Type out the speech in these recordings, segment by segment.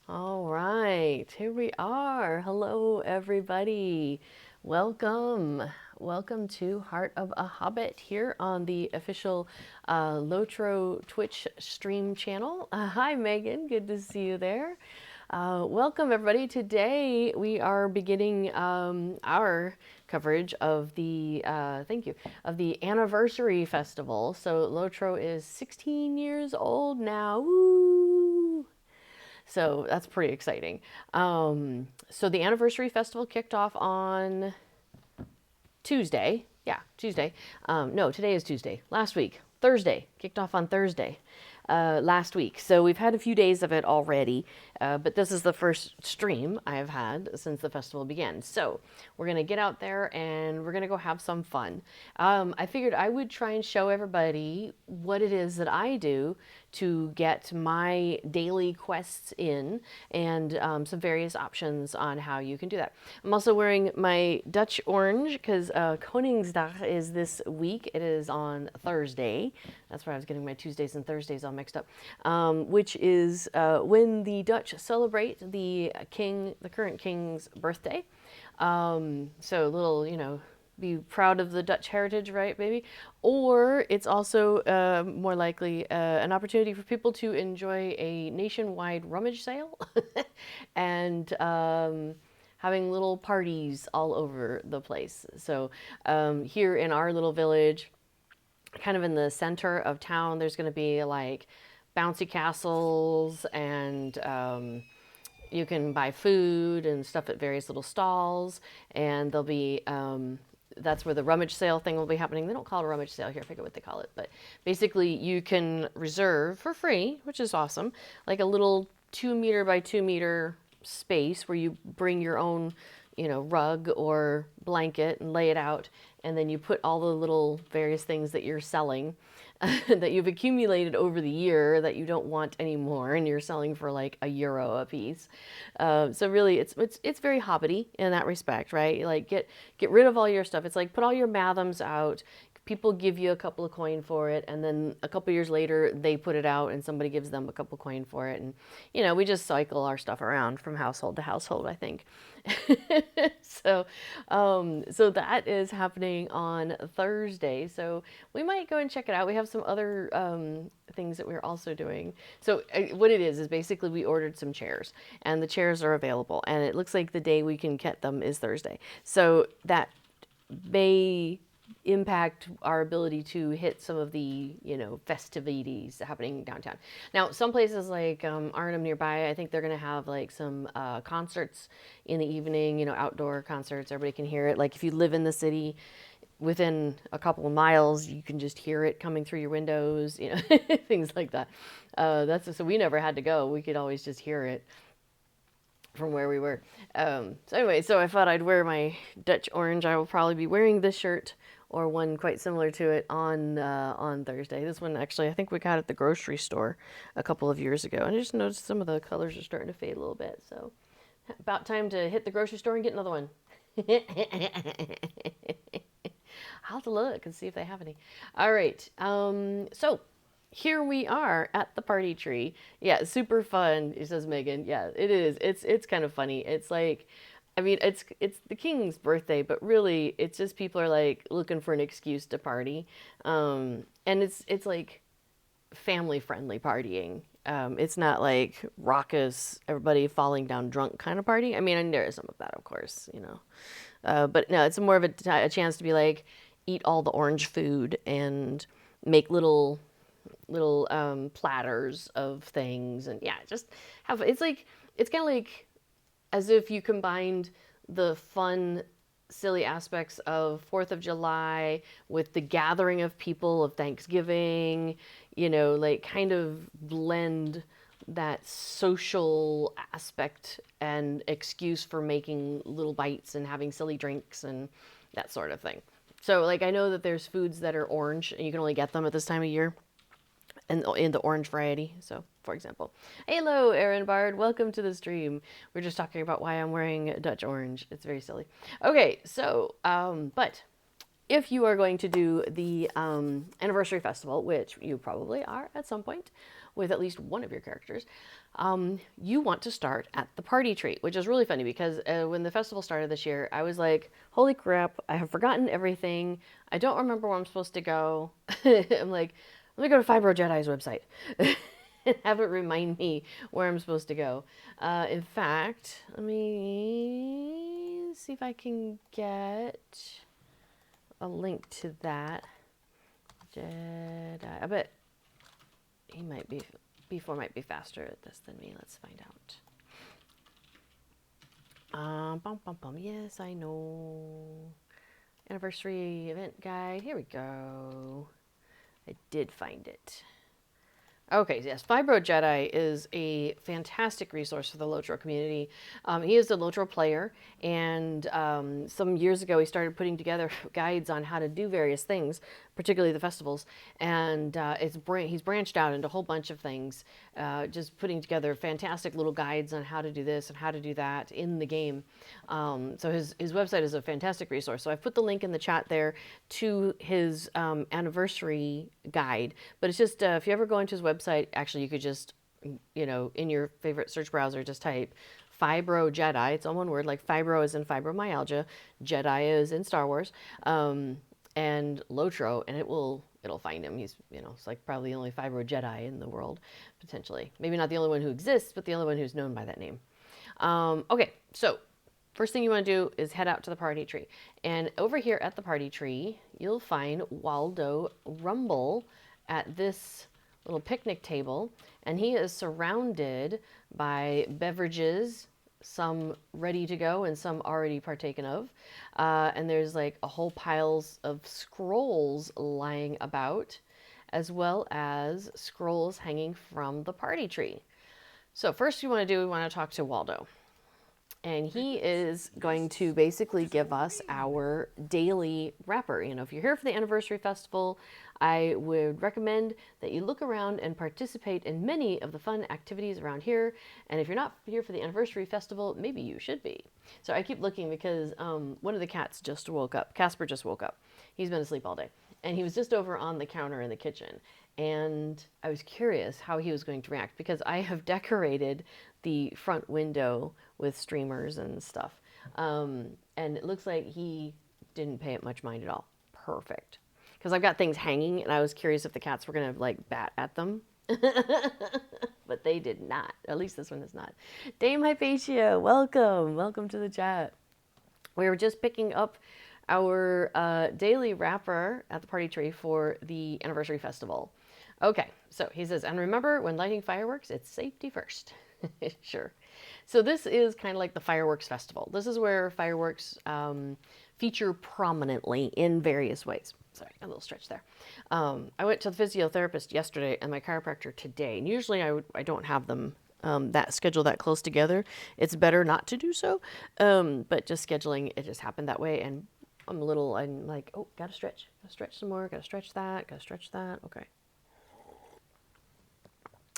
All right, here we are. Hello, everybody. Welcome. Welcome to Heart of a Hobbit here on the official LOTRO Twitch stream channel. Hi, Megan. Good to see you there. Welcome, everybody. Today we are beginning our coverage of the thank you of the anniversary festival. So LOTRO is 16 years old now. Woo! So that's pretty exciting. So the anniversary festival kicked off on Tuesday. Yeah, Tuesday. No, today is Tuesday. Last week, Thursday. Kicked off on Thursday last week. So we've had a few days of it already, but this is the first stream I have had since the festival began. So we're going to get out there and we're going to go have some fun. I figured I would try and show everybody what it is that I do to get my daily quests in, and some various options on how you can do that. I'm also wearing my Dutch orange because Koningsdag is this week. It is on Thursday. That's where I was getting my Tuesdays and Thursdays all mixed up, which is when the Dutch celebrate the current king's birthday. So a little, be proud of the Dutch heritage, right, baby? Or it's also more likely an opportunity for people to enjoy a nationwide rummage sale and having little parties all over the place. So here in our little village, kind of in the center of town, there's going to be like bouncy castles, and you can buy food and stuff at various little stalls, and there'll be that's where the rummage sale thing will be happening. They don't call it a rummage sale here, I forget what they call it, but basically you can reserve for free, which is awesome, like a little 2 meter by 2 meter space where you bring your own, rug or blanket and lay it out, and then you put all the little various things that you're selling that you've accumulated over the year that you don't want anymore, and you're selling for like €1 a piece. So really, it's very hobbity in that respect, right? Like get rid of all your stuff. It's like put all your Mathams out. People give you a couple of coin for it, and then a couple years later they put it out and somebody gives them a couple coin for it, and we just cycle our stuff around from household to household, I think. So so that is happening on Thursday, so we might go and check it out. We have some other things that we're also doing. So what it is basically we ordered some chairs, and the chairs are available, and it looks like the day we can get them is Thursday, so that may impact our ability to hit some of the festivities happening downtown. Now some places like Arnhem nearby, I think they're going to have like some concerts in the evening, outdoor concerts. Everybody can hear it. Like if you live in the city within a couple of miles, you can just hear it coming through your windows, things like that. So we never had to go. We could always just hear it from where we were. So anyway, so I thought I'd wear my Dutch orange. I will probably be wearing this shirt or one quite similar to it on Thursday. This one actually I think we got at the grocery store a couple of years ago, and I just noticed some of the colors are starting to fade a little bit. So about time to hit the grocery store and get another one. I'll have to look and see if they have any. All right. So here we are at the party tree. Yeah, super fun, says Megan. Yeah, it is. It's kind of funny. It's like, I mean, it's the king's birthday, but really it's just people are like looking for an excuse to party. And it's like family friendly partying. It's not like raucous, everybody falling down drunk kind of party. I mean, and there is some of that, of course, but no, it's more of a chance to be like, eat all the orange food and make little platters of things, and yeah, just have, it's kind of like as if you combined the fun, silly aspects of 4th of July with the gathering of people of Thanksgiving, like kind of blend that social aspect and excuse for making little bites and having silly drinks and that sort of thing. So like I know that there's foods that are orange and you can only get them at this time of year, and in the orange variety. So, for example, hello, Aaron Bard. Welcome to the stream. We're just talking about why I'm wearing Dutch orange. It's very silly. Okay, so, but if you are going to do the anniversary festival, which you probably are at some point with at least one of your characters, you want to start at the party tree, which is really funny because when the festival started this year, I was like, holy crap, I have forgotten everything. I don't remember where I'm supposed to go. I'm like, let me go to Fibro Jedi's website and have it remind me where I'm supposed to go. In fact, let me see if I can get a link to that. Jedi. I bet he might be, B4 might be faster at this than me. Let's find out. Yes, I know. Anniversary event guide. Here we go. I did find it. Okay, yes, Fibro Jedi is a fantastic resource for the LOTRO community. He is a LOTRO player, and some years ago he started putting together guides on how to do various things, particularly the festivals. And he's branched out into a whole bunch of things, just putting together fantastic little guides on how to do this and how to do that in the game. So his website is a fantastic resource. So I've put the link in the chat there to his anniversary guide. But it's just, if you ever go into his website, actually, you could just, in your favorite search browser, just type Fibro Jedi. It's all one word, like fibro is in fibromyalgia, Jedi is in Star Wars, and LOTRO, and it'll find him. He's, it's like probably the only Fibro Jedi in the world, potentially. Maybe not the only one who exists, but the only one who's known by that name. Okay, so first thing you want to do is head out to the party tree. And over here at the party tree, you'll find Waldo Rumble at this little picnic table. And he is surrounded by beverages, some ready to go and some already partaken of. And there's like a whole piles of scrolls lying about, as well as scrolls hanging from the party tree. So first we want to talk to Waldo. And he is going to basically give us our daily wrapper. If you're here for the anniversary festival, I would recommend that you look around and participate in many of the fun activities around here. And if you're not here for the anniversary festival, maybe you should be. So I keep looking because one of the cats just woke up. Casper just woke up. He's been asleep all day. And he was just over on the counter in the kitchen. And I was curious how he was going to react because I have decorated the front window with streamers and stuff. And it looks like he didn't pay it much mind at all. Perfect. Because I've got things hanging and I was curious if the cats were going to like bat at them. But they did not. At least this one is not. Dame Hypatia, welcome. Welcome to the chat. We were just picking up our daily wrapper at the party tree for the anniversary festival. Okay, so he says, and remember, when lighting fireworks, it's safety first. Sure. So this is kind of like the fireworks festival. This is where fireworks feature prominently in various ways. Sorry, a little stretch there. I went to the physiotherapist yesterday and my chiropractor today. And usually I don't have them that schedule that close together. It's better not to do so. But just scheduling, it just happened that way. And I'm like, oh, gotta stretch some more, gotta stretch that. Okay.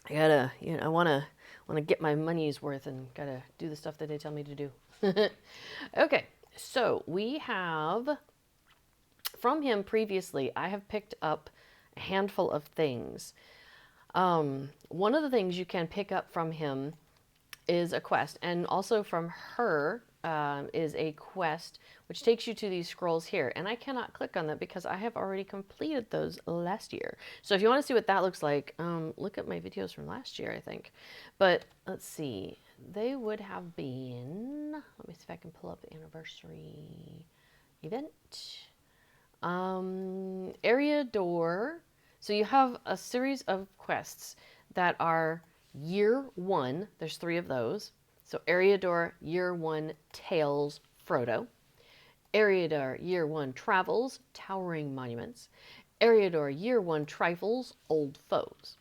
I gotta, I wanna get my money's worth and gotta do the stuff that they tell me to do. Okay, so we have, from him previously, I have picked up a handful of things. One of the things you can pick up from him is a quest, and also from her is a quest which takes you to these scrolls here. And I cannot click on that because I have already completed those last year. So if you want to see what that looks like, look at my videos from last year, I think. But let's see. They would have been, let me see if I can pull up the anniversary event. Area door. So you have a series of quests that are year one. There's 3 of those. So Area Door, Year 1, Tales, Frodo. Area Door, Year 1, Travels, Towering Monuments. Area Door, Year 1, Trifles, Old Foes.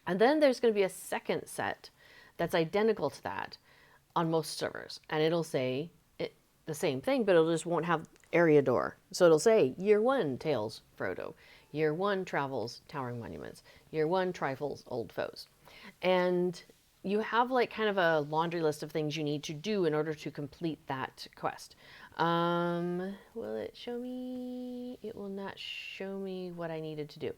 And then there's going to be a second set that's identical to that on most servers. And it'll say the same thing, but it just won't have Area Door. So it'll say Year 1, Tales, Frodo. Year 1, Travels, Towering Monuments. Year 1, Trifles, Old Foes. And you have like kind of a laundry list of things you need to do in order to complete that quest. Will it show me? It will not show me what I needed to do.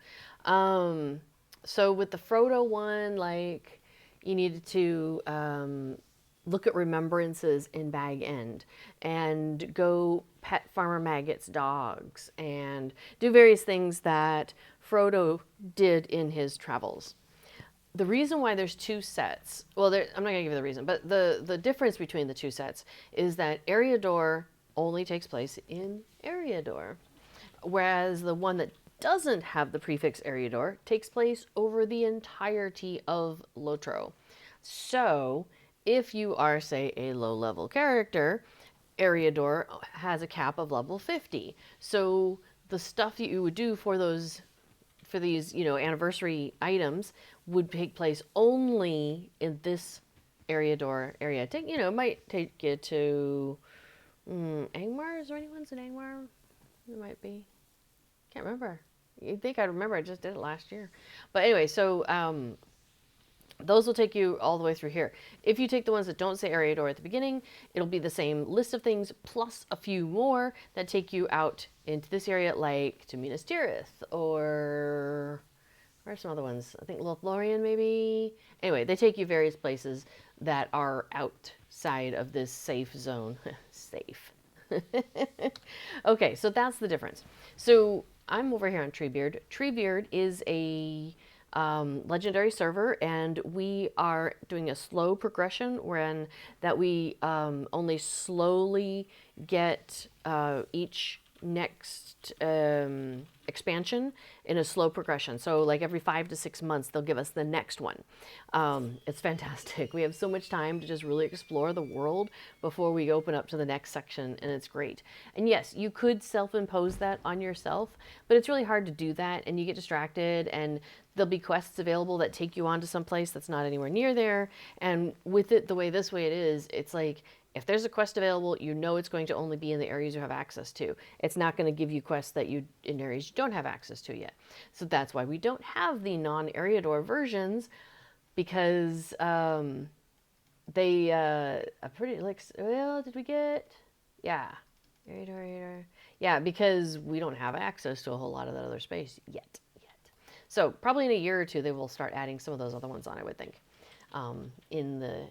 So with the Frodo one, like you needed to look at remembrances in Bag End and go pet Farmer Maggot's dogs and do various things that Frodo did in his travels. The reason why there's 2 sets, well, I'm not going to give you the reason, but the difference between the 2 sets is that Area Door only takes place in Area Door, whereas the one that doesn't have the prefix Area Door takes place over the entirety of LOTRO. So if you are, say, a low-level character, Area Door has a cap of level 50. So the stuff that you would do for these, anniversary items would take place only in this Area Door area. It might take you to Angmar. Is there any ones in Angmar? There might be. Can't remember. You think I'd remember? I just did it last year. But anyway, so those will take you all the way through here. If you take the ones that don't say Ariador at the beginning, it'll be the same list of things plus a few more that take you out into this area, like to Minas Tirith, or where are some other ones? I think Lothlorien maybe. Anyway, they take you various places that are outside of this safe zone. Safe. Okay, so that's the difference. So I'm over here on Treebeard. Treebeard is a legendary server, and we are doing a slow progression when that we only slowly get each next expansion in a slow progression. So like every 5 to 6 months, they'll give us the next one. It's fantastic. We have so much time to just really explore the world before we open up to the next section, and it's great. And yes, you could self-impose that on yourself, but it's really hard to do that, and you get distracted, and there'll be quests available that take you on to some place that's not anywhere near there. And with it the way this way it is, it's like if there's a quest available, you know it's going to only be in the areas you have access to. It's not going to give you quests that you in areas you don't have access to yet. So that's why we don't have the non-Ariador versions, because they are pretty like, well, did we get? Yeah. Ariador. Yeah, because we don't have access to a whole lot of that other space yet. So probably in a year or two, they will start adding some of those other ones on, I would think, in the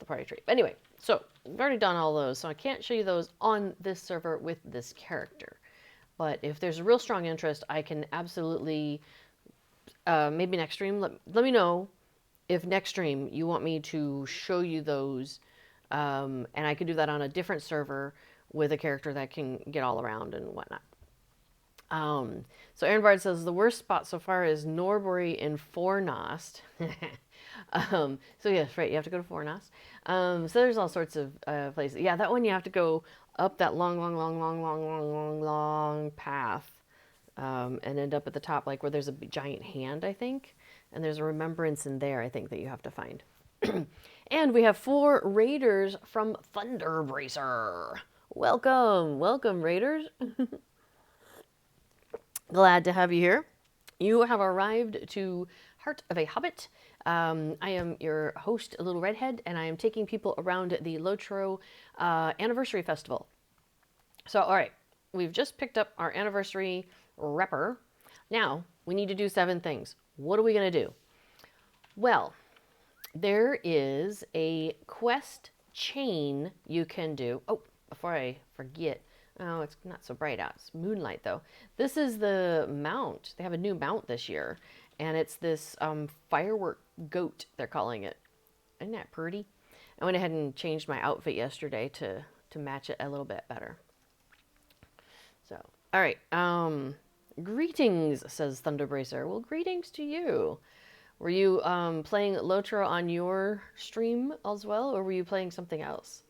party tree. Anyway, so we've already done all those, so I can't show you those on this server with this character. But if there's a real strong interest, I can absolutely, maybe next stream, let me know if next stream you want me to show you those, and I could do that on a different server with a character that can get all around and whatnot. So Aaron Bard says the worst spot so far is Norbury in Fornost. So yes, right, you have to go to Fornost. So there's all sorts of places. Yeah, that one you have to go up that long path, and end up at the top, like where there's a giant hand, I think, and there's a remembrance in there, I think, that you have to find. And we have 4 raiders from Thunderbracer. Welcome, raiders. Glad to have you here. You have arrived to Heart of a Hobbit. I am your host, Little Redhead, and I am taking people around the LOTRO Anniversary Festival. So, all right, we've just picked up our anniversary repper. Now, we need to do 7 things. What are we going to do? Well, there is a quest chain you can do. Oh, before I forget, oh, it's not so bright out. It's moonlight, though. This is the mount. They have a new mount this year, and it's this firework goat, they're calling it. Isn't that pretty? I went ahead and changed my outfit yesterday to match it a little bit better. So, all right. Greetings, says Thunderbracer. Well, greetings to you. Were you playing LOTRO on your stream as well, or were you playing something else?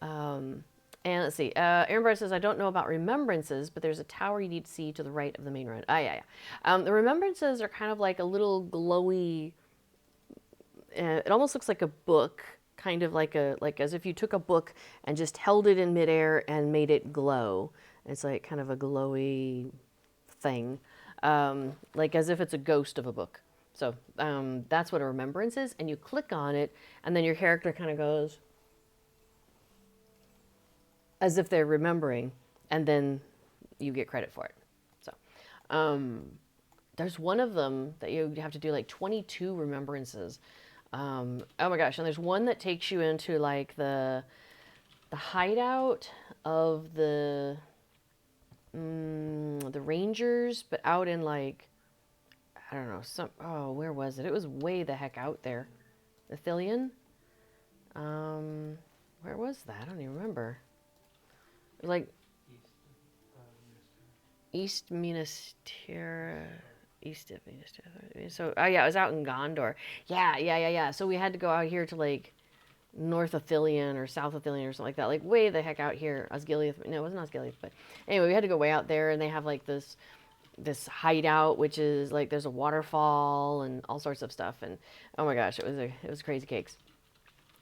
And let's see. Aaron Brad says, I don't know about remembrances, but there's a tower you need to see to the right of the main road. Yeah. The remembrances are kind of like a little glowy. It almost looks like a book, kind of like as if you took a book and just held it in midair and made it glow. It's like kind of a glowy thing, like as if it's a ghost of a book. So that's what a remembrance is. And you click on it, and then your character kind of goes as if they're remembering, and then you get credit for it. So there's one of them that you have to do like 22 remembrances. Oh my gosh, and there's one that takes you into like the hideout of the rangers, but out in like, I don't know, where was it? It was way the heck out there. Ithilien? Where was that? I don't even remember. Like East Minas Tirith. East of Minas Tirith. So, yeah, it was out in Gondor. Yeah. So we had to go out here to like North of Ithilien or South of Ithilien or something like that. Like way the heck out here. Osgiliath. No, it wasn't Osgiliath, but anyway, we had to go way out there, and they have like this hideout, which is like there's a waterfall and all sorts of stuff. And oh my gosh, it was crazy cakes.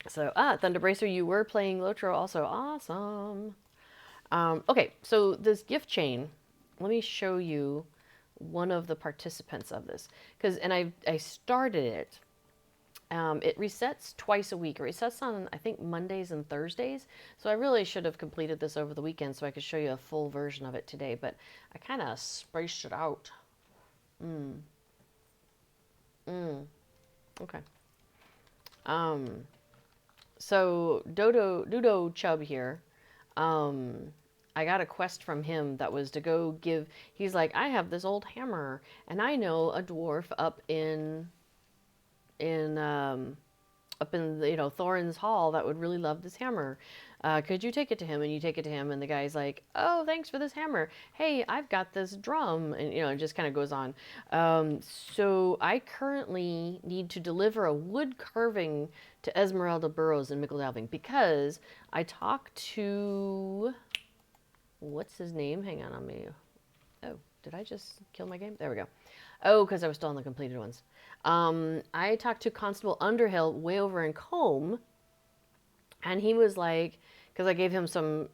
So Thunderbracer, you were playing LOTRO also. Awesome. Okay, so this gift chain let me show you one of the participants of this. And I started it. It resets twice a week. It resets on, I think, Mondays and Thursdays. So I really should have completed this over the weekend so I could show you a full version of it today. But I kind of spaced it out. Okay. So Dudo Chubb here, I got a quest from him that was to go give. He's like, I have this old hammer, and I know a dwarf in up in the, Thorin's Hall that would really love this hammer. Could you take it to him? And you take it to him, and the guy's like, oh, thanks for this hammer. Hey, I've got this drum. And, it just kind of goes on. So I currently need to deliver a wood carving to Esmeralda Burrows in Mickledalving because I talked to, what's his name? Hang on me. Oh, did I just kill my game? There we go. Oh, because I was still on the completed ones. I talked to Constable Underhill way over in Combe, and he was like, because I gave him some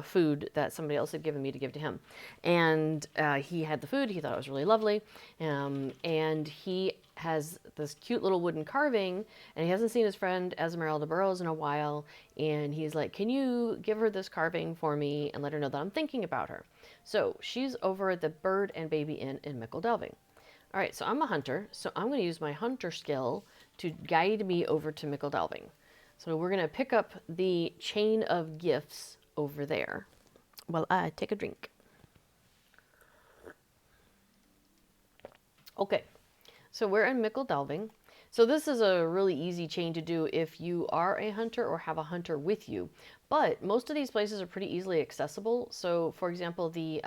food that somebody else had given me to give to him, and he had the food. He thought it was really lovely, and he has this cute little wooden carving, and he hasn't seen his friend Esmeralda Burrows in a while, and he's like, can you give her this carving for me and let her know that I'm thinking about her? So she's over at the Bird and Baby Inn in Mickledalving. All right, so I'm a hunter, so I'm going to use my hunter skill to guide me over to Mickledalving. So we're going to pick up the chain of gifts over there while I take a drink. Okay, so we're in Mickledalving. So this is a really easy chain to do if you are a hunter or have a hunter with you. But most of these places are pretty easily accessible. So for example, the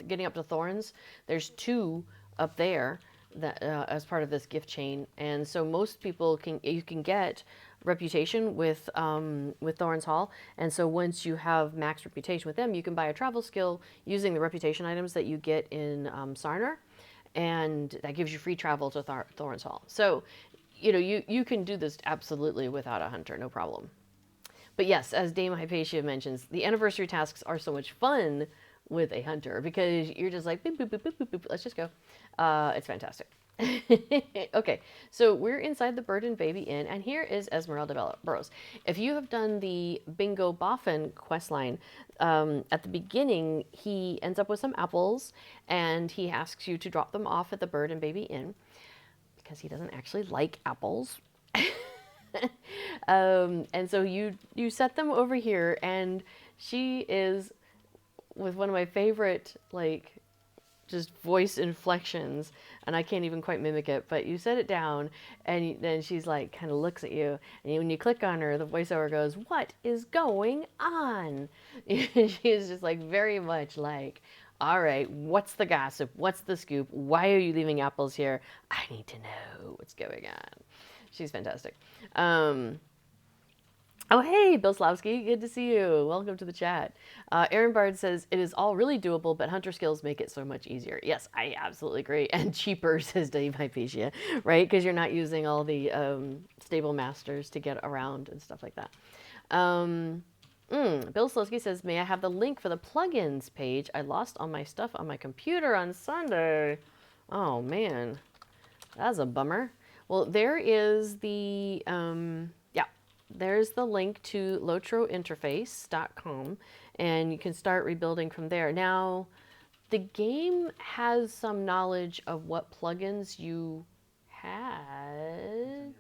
getting up to Thorns, there's 2 up there that as part of this gift chain, and so most people you can get reputation with Thorns Hall, and so once you have max reputation with them, you can buy a travel skill using the reputation items that you get in Sarnar, and that gives you free travel to Thorns Hall. So, you can do this absolutely without a hunter, no problem. But yes, as Dame Hypatia mentions, the anniversary tasks are so much fun with a hunter because you're just like, boop, boop, boop, boop, boop, boop, let's just go. It's fantastic. Okay, so we're inside the Bird and Baby Inn, and here is Esmeralda Burrows. If you have done the Bingo Boffin questline, at the beginning, he ends up with some apples, and he asks you to drop them off at the Bird and Baby Inn because he doesn't actually like apples. And so you set them over here, and she is with one of my favorite, just voice inflections, and I can't even quite mimic it, but you set it down, and then she's like, kind of looks at you, and when you click on her, the voiceover goes, what is going on? And she is just very much like, all right, what's the gossip? What's the scoop? Why are you leaving apples here? I need to know what's going on. She's fantastic. Oh, hey, Bill Slavsky. Good to see you. Welcome to the chat. Aaron Bard says, it is all really doable, but hunter skills make it so much easier. Yes, I absolutely agree. And cheaper, says Dave Hypatia, right? Because you're not using all the stable masters to get around and stuff like that. Bill Slowski says, may I have the link for the plugins page? I lost all my stuff on my computer on Sunday. Oh, man. That's a bummer. Well, there is the... there's the link to lotrointerface.com, and you can start rebuilding from there. Now, the game has some knowledge of what plugins you had.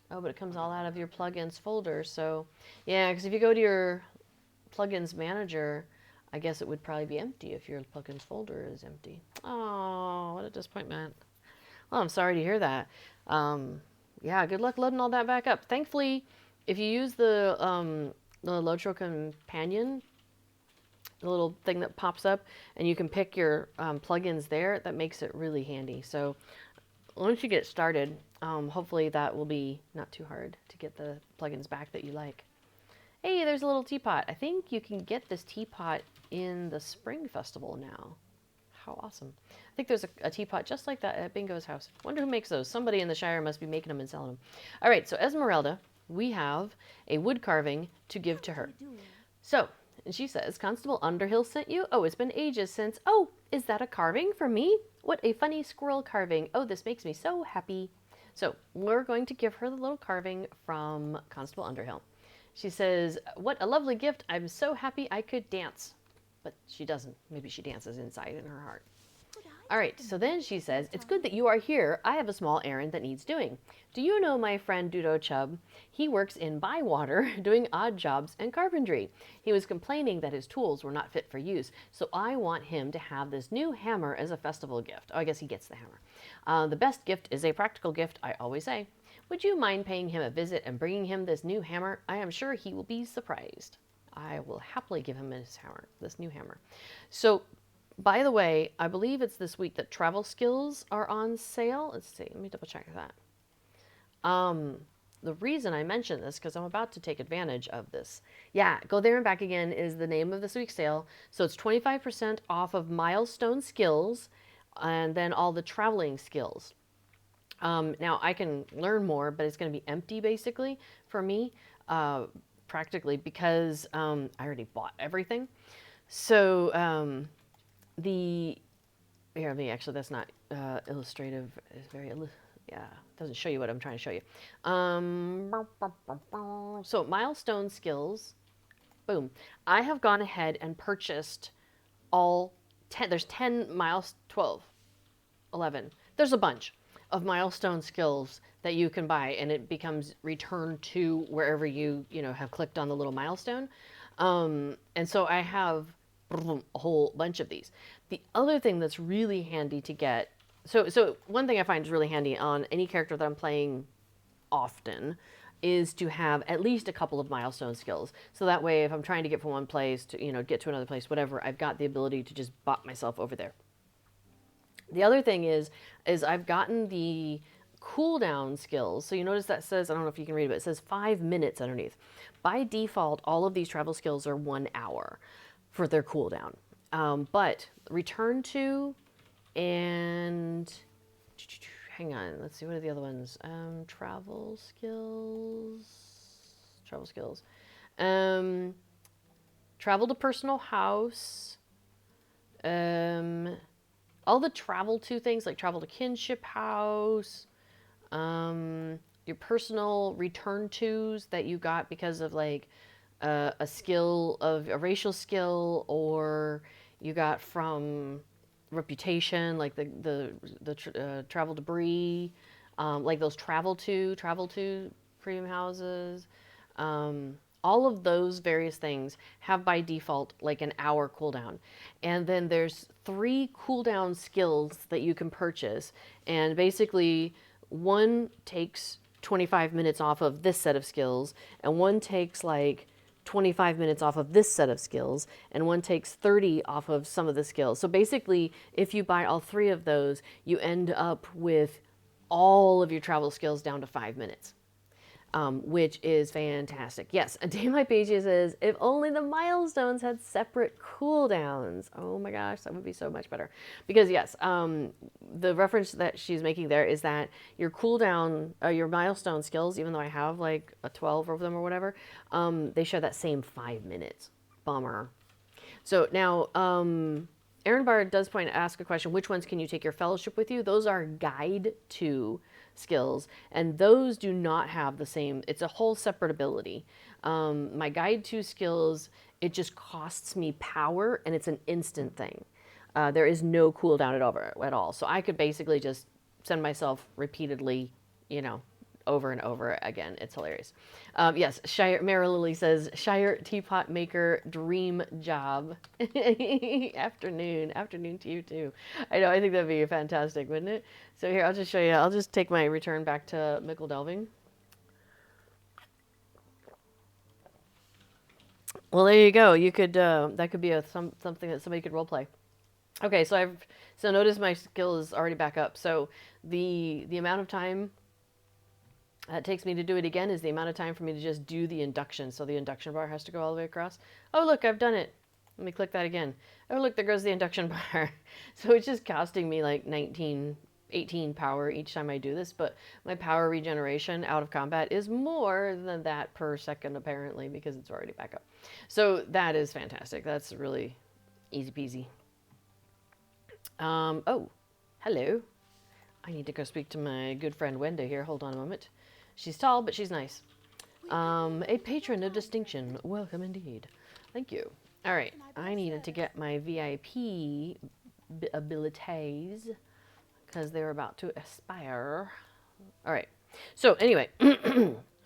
Oh, but it comes all out of your plugins folder. So, yeah, because if you go to your plugins manager, I guess it would probably be empty if your plugins folder is empty. Oh, what a disappointment. Well, I'm sorry to hear that. Yeah, good luck loading all that back up. Thankfully, if you use the LOTRO companion, the little thing that pops up, and you can pick your plugins there, that makes it really handy. So once you get started, hopefully that will be not too hard to get the plugins back that you like. Hey, there's a little teapot. I think you can get this teapot in the Spring Festival now. How awesome. I think there's a teapot just like that at Bingo's house. Wonder who makes those. Somebody in the Shire must be making them and selling them. All right, so Esmeralda, we have a wood carving to give to her. So And she says, Constable Underhill sent you? Oh, it's been ages since. Oh, is that a carving for me? What a funny squirrel carving. Oh, this makes me so happy. So we're going to give her the little carving from Constable Underhill. She says, what a lovely gift. I'm so happy I could dance. But she doesn't. Maybe she dances inside in her heart. All right, so then she says, it's good that you are here. I have a small errand that needs doing. Do you know my friend Dudo Chubb? He works in Bywater doing odd jobs and carpentry. He was complaining that his tools were not fit for use, so I want him to have this new hammer as a festival gift. Oh, I guess he gets the hammer. The best gift is a practical gift, I always say. Would you mind paying him a visit and bringing him this new hammer? I am sure he will be surprised. I will happily give him his hammer, this new hammer. So, by the way, I believe it's this week that travel skills are on sale. Let's see. Let me double check that. The reason I mention this, because I'm about to take advantage of this. Yeah, Go There and Back Again is the name of this week's sale. So it's 25% off of milestone skills and then all the traveling skills. Now, I can learn more, but it's going to be empty, basically, for me, practically, because I already bought everything. So, actually, that's not illustrative. It's very, yeah, doesn't show you what I'm trying to show you. So milestone skills, boom. I have gone ahead and purchased all 10. There's 10 12, 11. There's a bunch of milestone skills that you can buy, and it becomes returned to wherever you have clicked on the little milestone. And so I have a whole bunch of these. The other thing that's really handy to get, so one thing I find is really handy on any character that I'm playing often is to have at least a couple of milestone skills. So that way, if I'm trying to get from one place to, get to another place, whatever, I've got the ability to just bop myself over there. The other thing is I've gotten the cooldown skills. So you notice that says, I don't know if you can read it, but it says 5 minutes underneath. By default, all of these travel skills are 1 hour for their cooldown. But return to and hang on, let's see, what are the other ones? Travel skills. Travel to personal house. All the travel to things like travel to kinship house. Your personal return tos that you got because of like a skill of a racial skill, or you got from reputation, like the travel to Bree, like those travel to premium houses. All of those various things have by default like an hour cooldown. And then there's 3 cooldown skills that you can purchase. And basically, one takes 25 minutes off of this set of skills, and one takes like 25 minutes off of this set of skills, and one takes 30 off of some of the skills. So basically, if you buy all 3 of those, you end up with all of your travel skills down to 5 minutes. Which is fantastic. Yes, a day my page says, if only the milestones had separate cooldowns. Oh my gosh, that would be so much better. Because yes, the reference that she's making there is that your cooldown, your milestone skills, even though I have like a 12 of them or whatever, they share that same 5 minutes. Bummer. So now, Aaron Bard does ask a question, which ones can you take your fellowship with you? Those are guide to skills, and those do not have the same, it's a whole separate ability. My guide to skills, it just costs me power, and it's an instant thing. There is no cooldown at all. So I could basically just send myself repeatedly, over and over again. It's hilarious. Yes, Mara Lily says, Shire Teapot Maker dream job. Afternoon to you too. I know, I think that'd be fantastic, wouldn't it? So here, I'll just show you. I'll just take my return back to Mickle Delving. Well, there you go. You could, that could be something that somebody could roleplay. Okay, so notice my skill is already back up. So the amount of time it takes me to do it again is the amount of time for me to just do the induction. So the induction bar has to go all the way across. Oh, look, I've done it. Let me click that again. Oh, look, there goes the induction bar. So it's just costing me like 19 18 power each time I do this, but my power regeneration out of combat is more than that per second, apparently, because it's already back up. So that is fantastic. That's really easy peasy. Oh, hello. I need to go speak to my good friend Wenda here. Hold on a moment. She's tall, but she's nice. A patron of distinction. Welcome indeed. Thank you. All right. I needed to get my VIP abilities because they were about to expire. All right. So anyway,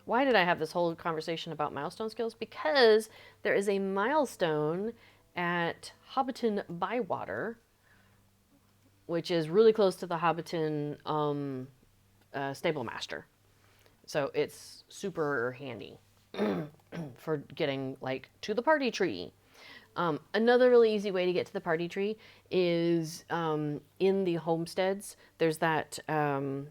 why did I have this whole conversation about milestone skills? Because there is a milestone at Hobbiton Bywater, which is really close to the Hobbiton Stable Master. So it's super handy for getting like to the party tree. Another really easy way to get to the party tree is in the homesteads. There's that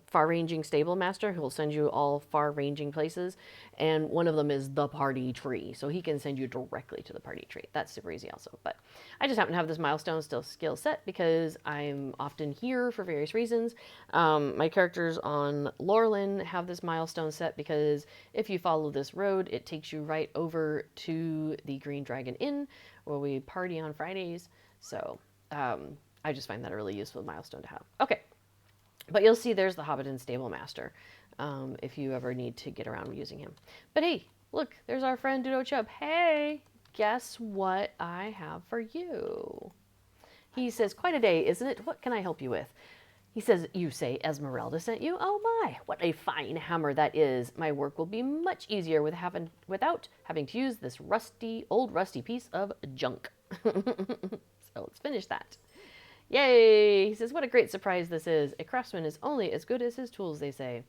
far-ranging stable master who will send you all far-ranging places, and one of them is the party tree, so he can send you directly to the party tree. That's super easy also. But I just happen to have this milestone skill set because I'm often here for various reasons. My characters on Laurelin have this milestone set because if you follow this road, it takes you right over to the Green Dragon Inn, where we party on Fridays. So I just find that a really useful milestone to have. Okay, but you'll see there's the Hobbiton Stable Master if you ever need to get around using him. But hey, look, there's our friend Dudo Chubb. Hey, guess what I have for you? He says, quite a day, isn't it? What can I help you with? He says, you say Esmeralda sent you? Oh my, what a fine hammer that is. My work will be much easier without having to use this old rusty piece of junk. So let's finish that. Yay! He says, what a great surprise this is. A craftsman is only as good as his tools, they say.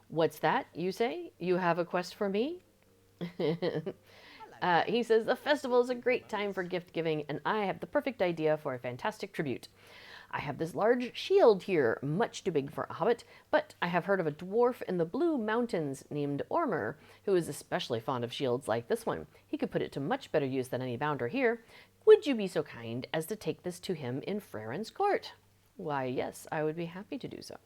What's that, you say? You have a quest for me? He says, the festival is a great time for gift giving, and I have the perfect idea for a fantastic tribute. I have this large shield here, much too big for a hobbit, but I have heard of a dwarf in the Blue Mountains named Ormer, who is especially fond of shields like this one. He could put it to much better use than any bounder here. Would you be so kind as to take this to him in Freren's court? Why, yes, I would be happy to do so.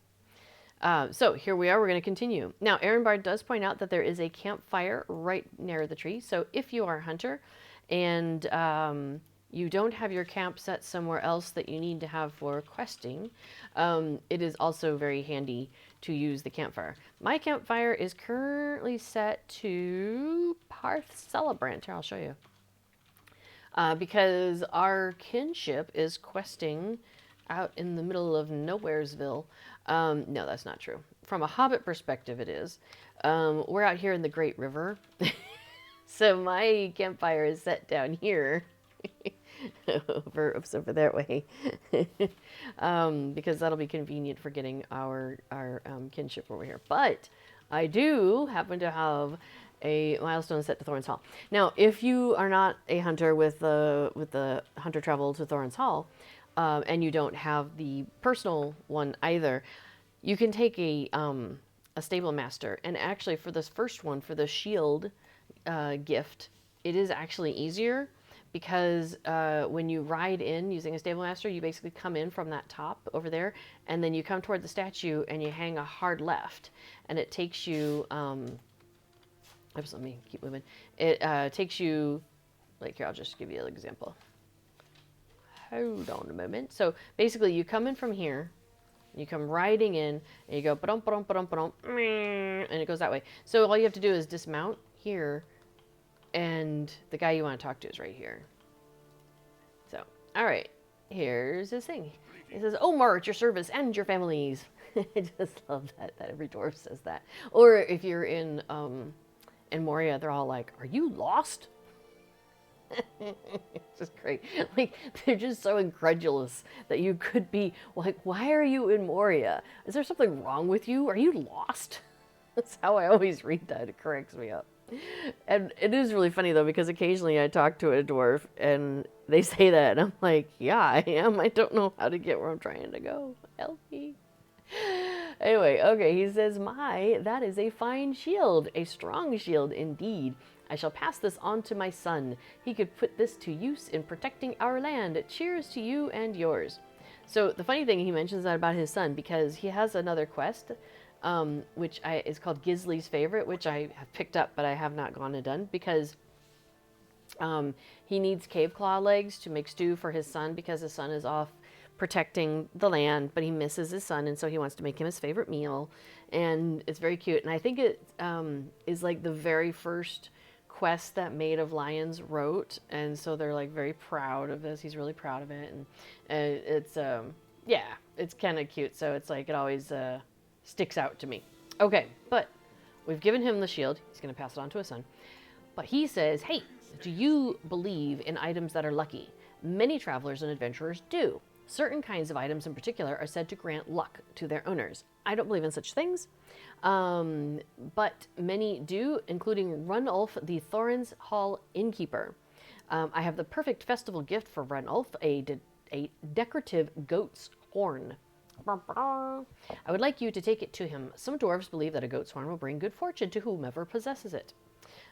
So here we are, we're going to continue. Now, Ehrenbard does point out that there is a campfire right near the tree, so if you are a hunter and you don't have your camp set somewhere else that you need to have for questing, it is also very handy to use the campfire. My campfire is currently set to Parth Celebrant. Here, I'll show you. Because our kinship is questing out in the middle of Nowheresville. No, that's not true. From a Hobbit perspective, it is. We're out here in the Great River. So my campfire is set down here. over that way. Because that'll be convenient for getting our kinship over here. But I do happen to have a milestone set to Thorin's Hall. Now, if you are not a hunter with the hunter travel to Thorin's Hall, and you don't have the personal one either, you can take a stable master. And actually, for this first one, for the shield gift, it is actually easier because when you ride in using a stable master, you basically come in from that top over there, and then you come toward the statue and you hang a hard left, and it takes you. Oops, let me keep moving. It takes you, like here, I'll just give you an example. Hold on a moment. So basically, you come in from here, you come riding in, and you go ba-dum, ba-dum, ba-dum, ba-dum, and it goes that way. So all you have to do is dismount here, and the guy you want to talk to is right here. So, all right, here's his thing. He says, Omar, at your service and your families. I just love that every dwarf says that. Or if you're in Moria, they're all like, are you lost? It's just great. Like, they're just so incredulous that you could be like, why are you in Moria? Is there something wrong with you? Are you lost? That's how I always read that. It corrects me up. And it is really funny though, because occasionally I talk to a dwarf and they say that and I'm like, yeah, I am. I don't know how to get where I'm trying to go. Help me. Anyway, okay, he says, that is a fine shield, a strong shield indeed. I shall pass this on to my son. He could put this to use in protecting our land. Cheers to you and yours. So the funny thing, he mentions that about his son because he has another quest, which is called Gisli's Favorite, which I have picked up, but I have not gone and done because he needs cave claw legs to make stew for his son because his son is off protecting the land, but he misses his son, and so he wants to make him his favorite meal. And it's very cute. And I think it is like the very first quest that Maid of Lions wrote, and so they're like very proud of this. He's really proud of it, and it's yeah, it's kind of cute. So it's like it always sticks out to me. Okay, but we've given him the shield. He's going to pass it on to his son. But he says, hey, do you believe in items that are lucky? Many travelers and adventurers do. Certain kinds of items in particular are said to grant luck to their owners. I don't believe in such things, but many do, including Runulf, the Thorin's Hall innkeeper. I have the perfect festival gift for Runulf, a decorative goat's horn. I would like you to take it to him. Some dwarves believe that a goat's horn will bring good fortune to whomever possesses it.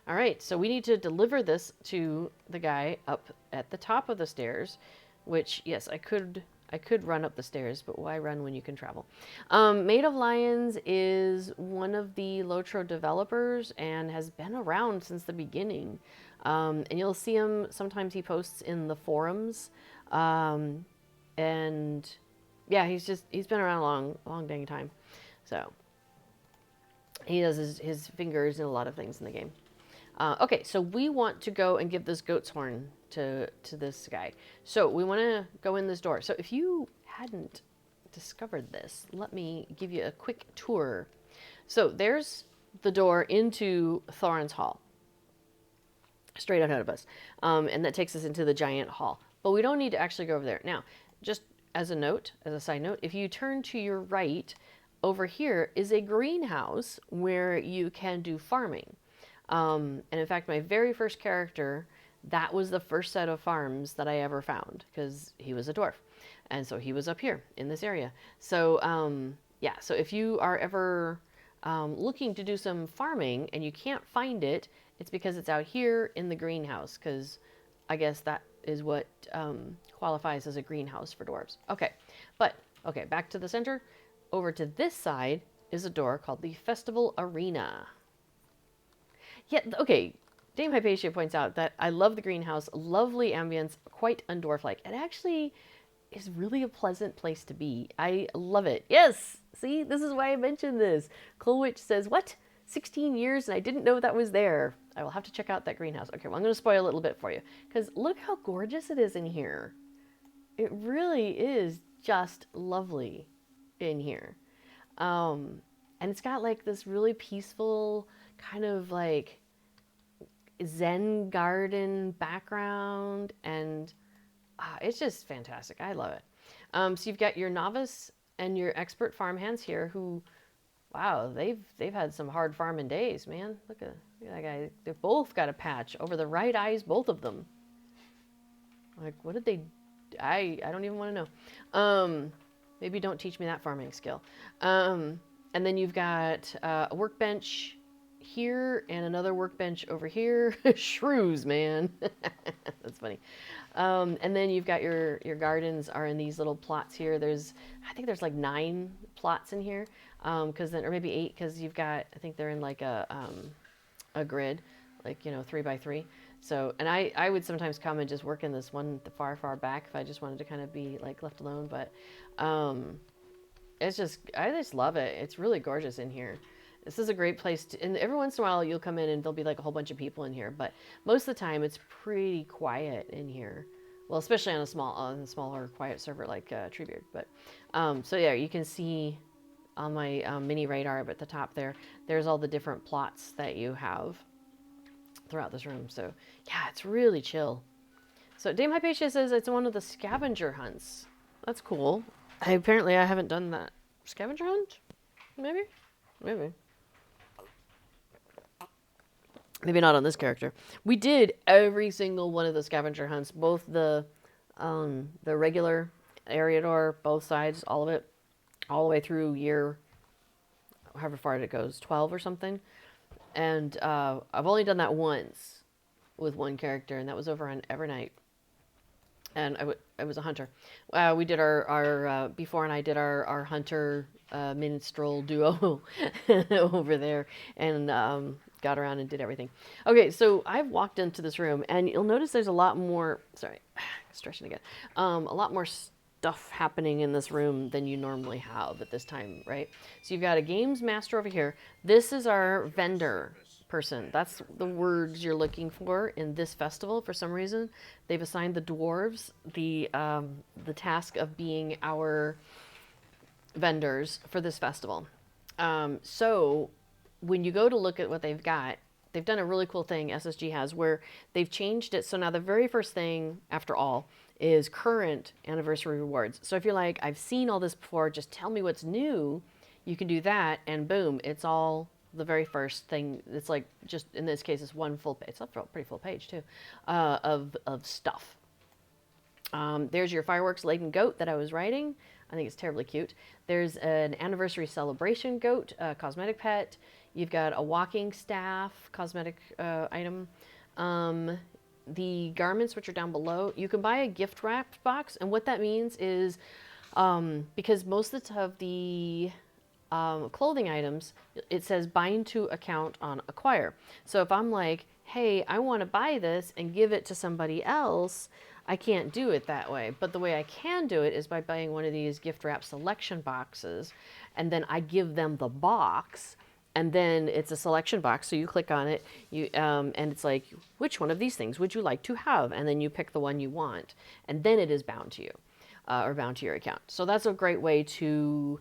All right, so we need to deliver this to the guy up at the top of the stairs, which, yes, I could run up the stairs, but why run when you can travel? Maid of Lions is one of the LOTRO developers and has been around since the beginning. And you'll see him, sometimes he posts in the forums. And yeah, he's been around a long dang time. So he does his fingers in a lot of things in the game. Okay, so we want to go and give this goat's horn to this guy. So we want to go in this door. So if you hadn't discovered this, let me give you a quick tour. So there's the door into Thorin's Hall, straight ahead of us. And that takes us into the giant hall. But we don't need to actually go over there. Now, just as a note, as a side note, if you turn to your right, over here is a greenhouse where you can do farming. And in fact, my very first character, that was the first set of farms that I ever found because he was a dwarf. And so he was up here in this area. So, yeah, so if you are ever looking to do some farming and you can't find it, it's because it's out here in the greenhouse because I guess that is what qualifies as a greenhouse for dwarves. Okay, okay, back to the center. Over to this side is a door called the Festival Arena. Yeah, okay, Dame Hypatia points out that I love the greenhouse, lovely ambience, quite undwarf-like. It actually is really a pleasant place to be. I love it. Yes, see, this is why I mentioned this. Colwich says, what? 16 years and I didn't know that was there. I will have to check out that greenhouse. Okay, well, I'm going to spoil a little bit for you because look how gorgeous it is in here. It really is just lovely in here. And it's got like this really peaceful kind of like Zen garden background, and it's just fantastic. I love it. So you've got your novice and your expert farmhands here who, wow, they've had some hard farming days, man. Look at that guy. They've both got a patch over the right eyes, both of them. Like, what did they? I don't even want to know. Maybe don't teach me that farming skill. And then you've got a workbench here and another workbench over here. Shrews, man. That's funny. And then you've got your gardens are in these little plots here. I think there's like 9 plots in here. Cause then, or maybe 8, cause you've got, I think they're in like a grid, like, 3 by 3. So, and I would sometimes come and just work in this one far, far back if I just wanted to kind of be like left alone. But, I just love it. It's really gorgeous in here. This is a great place to, and every once in a while you'll come in and there'll be like a whole bunch of people in here, but most of the time it's pretty quiet in here. Well, especially on a smaller quiet server like Treebeard. But, so yeah, you can see on my mini radar up at the top there's all the different plots that you have throughout this room. So yeah, it's really chill. So Dame Hypatia says it's one of the scavenger hunts. That's cool. Apparently I haven't done that. Scavenger hunt? Maybe? Maybe not on this character. We did every single one of the scavenger hunts, both the regular area door, both sides, all of it, all the way through year, however far it goes, 12 or something. And I've only done that once with one character, and that was over on Evernight. and I was a hunter. We did our before, and I did our hunter minstrel duo over there, and got around and did everything. Okay, so I've walked into this room, and you'll notice there's a lot more. Sorry, stretching again. A lot more stuff happening in this room than you normally have at this time, right? So you've got a games master over here. This is our vendor person. That's the words you're looking for in this festival. For some reason, they've assigned the dwarves the task of being our vendors for this festival. So when you go to look at what they've got, they've done a really cool thing, SSG has, where they've changed it. So now the very first thing, after all, is current anniversary rewards. So if you're like, I've seen all this before, just tell me what's new, you can do that, and boom, it's all the very first thing. It's like, just in this case, it's one full page. It's a pretty full page, too, of stuff. There's your fireworks laden goat that I was writing. I think it's terribly cute. There's an anniversary celebration goat, cosmetic pet. You've got a walking staff, cosmetic item. The garments, which are down below, you can buy a gift wrapped box. And what that means is, because most of the clothing items, it says bind to account on acquire. So if I'm like, hey, I want to buy this and give it to somebody else, I can't do it that way. But the way I can do it is by buying one of these gift wrap selection boxes, and then I give them the box, and then it's a selection box. So you click on it, and it's like, which one of these things would you like to have? And then you pick the one you want, and then it is bound to you, or bound to your account. So that's a great way to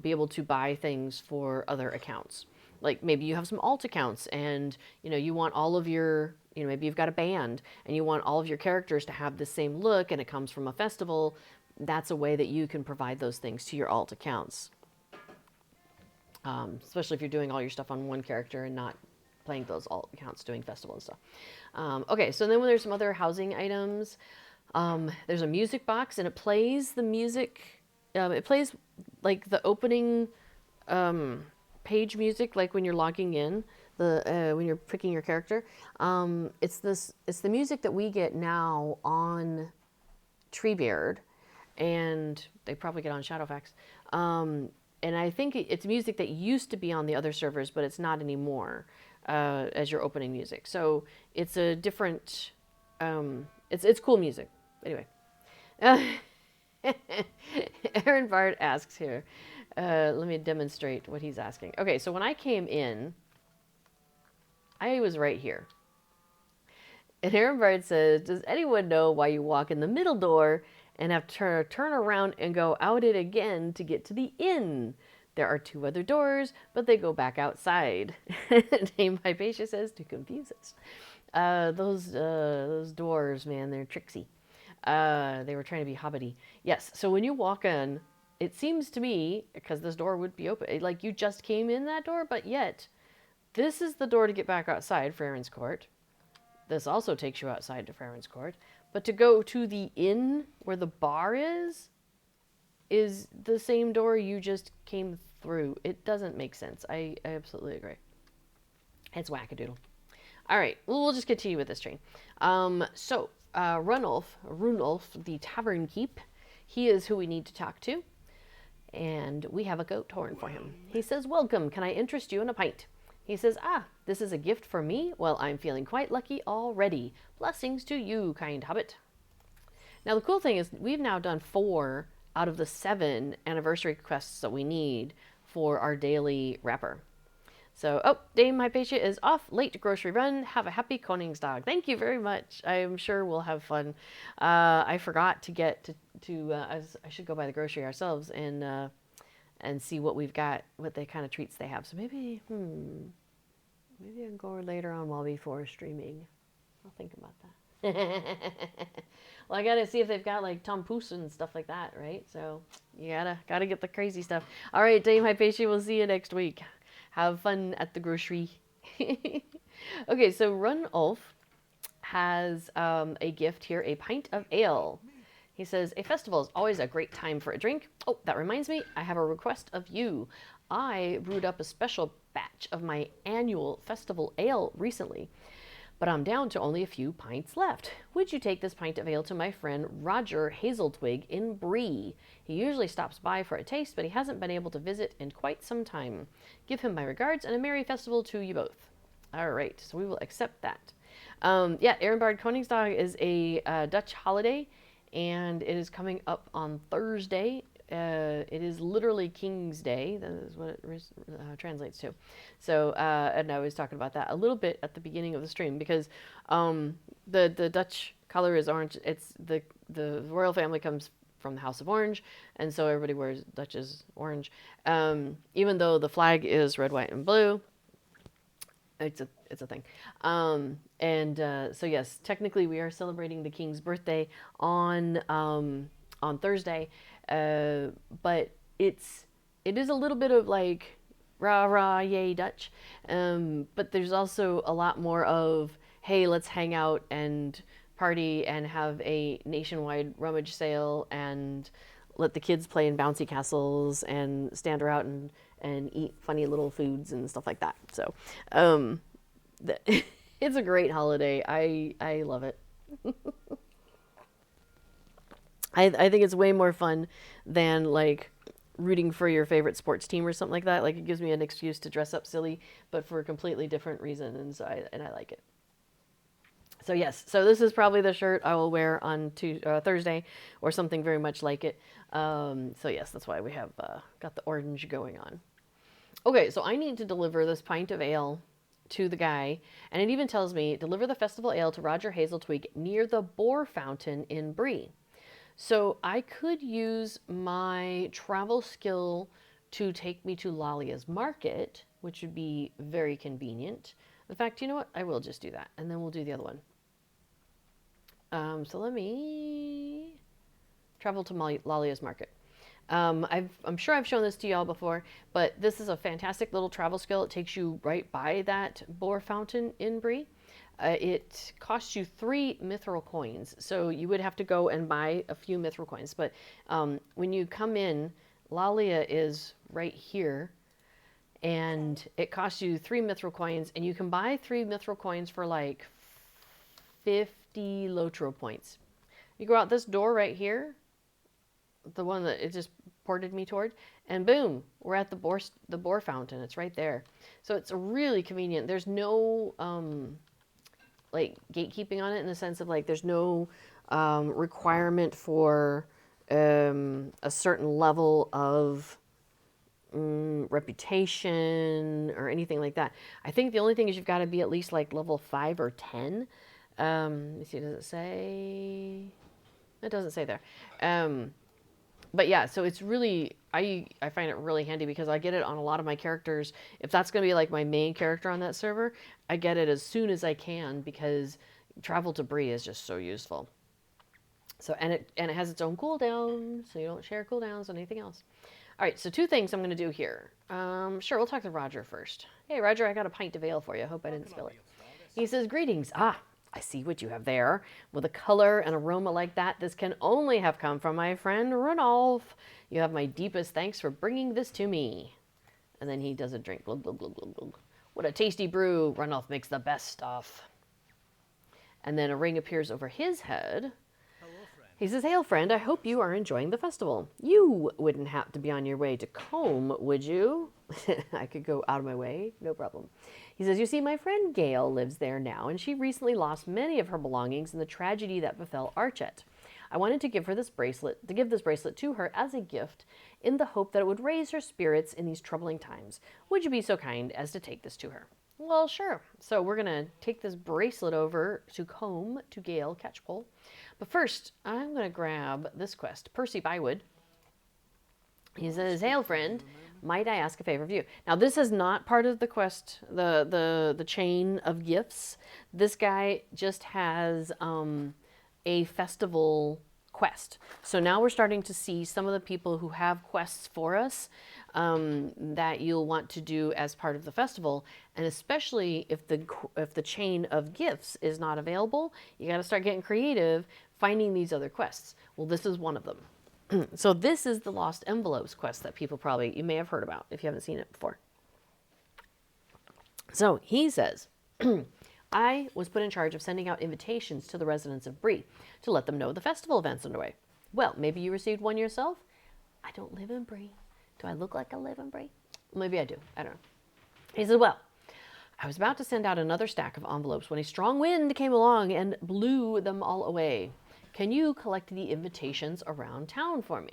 be able to buy things for other accounts. Like maybe you have some alt accounts, and you want all of your, maybe you've got a band and you want all of your characters to have the same look, and it comes from a festival. That's a way that you can provide those things to your alt accounts. Especially if you're doing all your stuff on one character and not playing those alt accounts doing festival and stuff. Okay, so then when there's some other housing items, there's a music box, and it plays the music. It plays like the opening page music, like when you're logging in, when you're picking your character. It's the music that we get now on Treebeard, and they probably get on Shadowfax. And I think it's music that used to be on the other servers, but it's not anymore as your opening music. So it's a different, it's cool music. Anyway. Aaron Bart asks here, let me demonstrate what he's asking. Okay, so when I came in, I was right here. And Aaron Bart says, does anyone know why you walk in the middle door and have to turn around and go out it again to get to the inn? There are 2 other doors, but they go back outside. Dame Hypatia says, to confuse us. Those dwarves, man, they're tricksy. They were trying to be hobbity. Yes, so when you walk in, it seems to me, because this door would be open, like you just came in that door, but yet this is the door to get back outside for Aaron's Court. This also takes you outside to Aaron's Court. But to go to the inn where the bar is the same door you just came through. It doesn't make sense. I absolutely agree. It's wackadoodle. All right, well, we'll just continue with this train. Runulf, the tavern keep, he is who we need to talk to. And we have a goat horn for him. He says, welcome, can I interest you in a pint? He says, this is a gift for me? Well, I'm feeling quite lucky already. Blessings to you, kind hobbit. Now, the cool thing is we've now done 4 out of the 7 anniversary quests that we need for our daily wrapper. So, Dame Hypatia is off, late grocery run. Have a happy Koningsdag. Thank you very much. I'm sure we'll have fun. I forgot to get to I should go by the grocery ourselves and see what we've got, what the kind of treats they have. So maybe I can go later on while before streaming. I'll think about that. Well, I gotta see if they've got like Tom Poos and stuff like that, right? So you gotta get the crazy stuff. All right, Dame Hypatia, we'll see you next week. Have fun at the grocery. Okay, so Runulf has a gift here, a pint of ale. He says, a festival is always a great time for a drink. Oh, that reminds me, I have a request of you. I brewed up a special batch of my annual festival ale recently. but I'm down to only a few pints left. Would you take this pint of ale to my friend Roger Hazeltwig in Bree? He usually stops by for a taste, but he hasn't been able to visit in quite some time. Give him my regards and a merry festival to you both. All right, so we will accept that. Yeah, Ehrenbard Koningsdag is a Dutch holiday, and it is coming up on Thursday. It is literally King's Day. That is what it translates to. So, and I was talking about that a little bit at the beginning of the stream because the Dutch color is orange. It's the royal family comes from the House of Orange, and so everybody wears Dutch's orange. Even though the flag is red, white, and blue, it's a thing. So yes, technically we are celebrating the King's birthday on Thursday. But it is a little bit of like rah rah yay Dutch, but there's also a lot more of hey, let's hang out and party and have a nationwide rummage sale and let the kids play in bouncy castles and stand around and eat funny little foods and stuff like that. So it's a great holiday. I love it. I think it's way more fun than like rooting for your favorite sports team or something like that. Like it gives me an excuse to dress up silly, but for a completely different reason, and so I like it. So yes, so this is probably the shirt I will wear on Thursday, or something very much like it. So yes, that's why we have got the orange going on. Okay, so I need to deliver this pint of ale to the guy, and it even tells me deliver the festival ale to Roger Hazeltwig near the Boar Fountain in Bree. So I could use my travel skill to take me to Lalia's Market, which would be very convenient. In fact, you know what? I will just do that, and then we'll do the other one. So let me travel to Lalia's Market. I'm sure I've shown this to y'all before, but this is a fantastic little travel skill. It takes you right by that Boar Fountain in Bree. It costs you 3 mithril coins, so you would have to go and buy a few mithril coins. But when you come in, Lalia is right here, and it costs you 3 mithril coins, and you can buy 3 mithril coins for like 50 LOTRO points. You go out this door right here, the one that it just ported me toward, and boom, we're at the boar fountain. It's right there. So it's really convenient. There's no like gatekeeping on it in the sense of like there's no requirement for a certain level of reputation or anything like that. I think the only thing is you've got to be at least like level 5 or 10. Let me see, does it say? It doesn't say there. But yeah, so it's really, I find it really handy because I get it on a lot of my characters. If that's going to be like my main character on that server, I get it as soon as I can because travel to Bree is just so useful. So, and it has its own cooldown, so you don't share cooldowns or anything else. All right, so 2 things I'm going to do here. Sure, we'll talk to Roger first. Hey, Roger, I got a pint of ale for you. I hope I didn't spill it. He says, greetings. I see what you have there. With a color and aroma like that, this can only have come from my friend Ranulf. You have my deepest thanks for bringing this to me. And then he does a drink. Glug, glug, glug, glug, glug. What a tasty brew. Ranulf makes the best stuff. And then a ring appears over his head. He says, hail friend, I hope you are enjoying the festival. You wouldn't have to be on your way to Combe, would you? I could go out of my way, no problem. He says, you see, my friend Gail lives there now, and she recently lost many of her belongings in the tragedy that befell Archet. I wanted to give this bracelet to her as a gift in the hope that it would raise her spirits in these troubling times. Would you be so kind as to take this to her? Well, sure. So we're going to take this bracelet over to Combe to Gail Catchpole. But first, I'm going to grab this quest. Percy Bywood. He says, hail friend, might I ask a favor of you? Now, this is not part of the quest, the chain of gifts. This guy just has a festival quest. So now we're starting to see some of the people who have quests for us that you'll want to do as part of the festival. And especially if the chain of gifts is not available, you got to start getting creative finding these other quests. Well, this is one of them. So this is the Lost Envelopes quest that you may have heard about if you haven't seen it before. So he says, I was put in charge of sending out invitations to the residents of Bree to let them know the festival event's underway. Well, maybe you received one yourself? I don't live in Bree. Do I look like I live in Bree? Maybe I do. I don't know. He said, well, I was about to send out another stack of envelopes when a strong wind came along and blew them all away. Can you collect the invitations around town for me?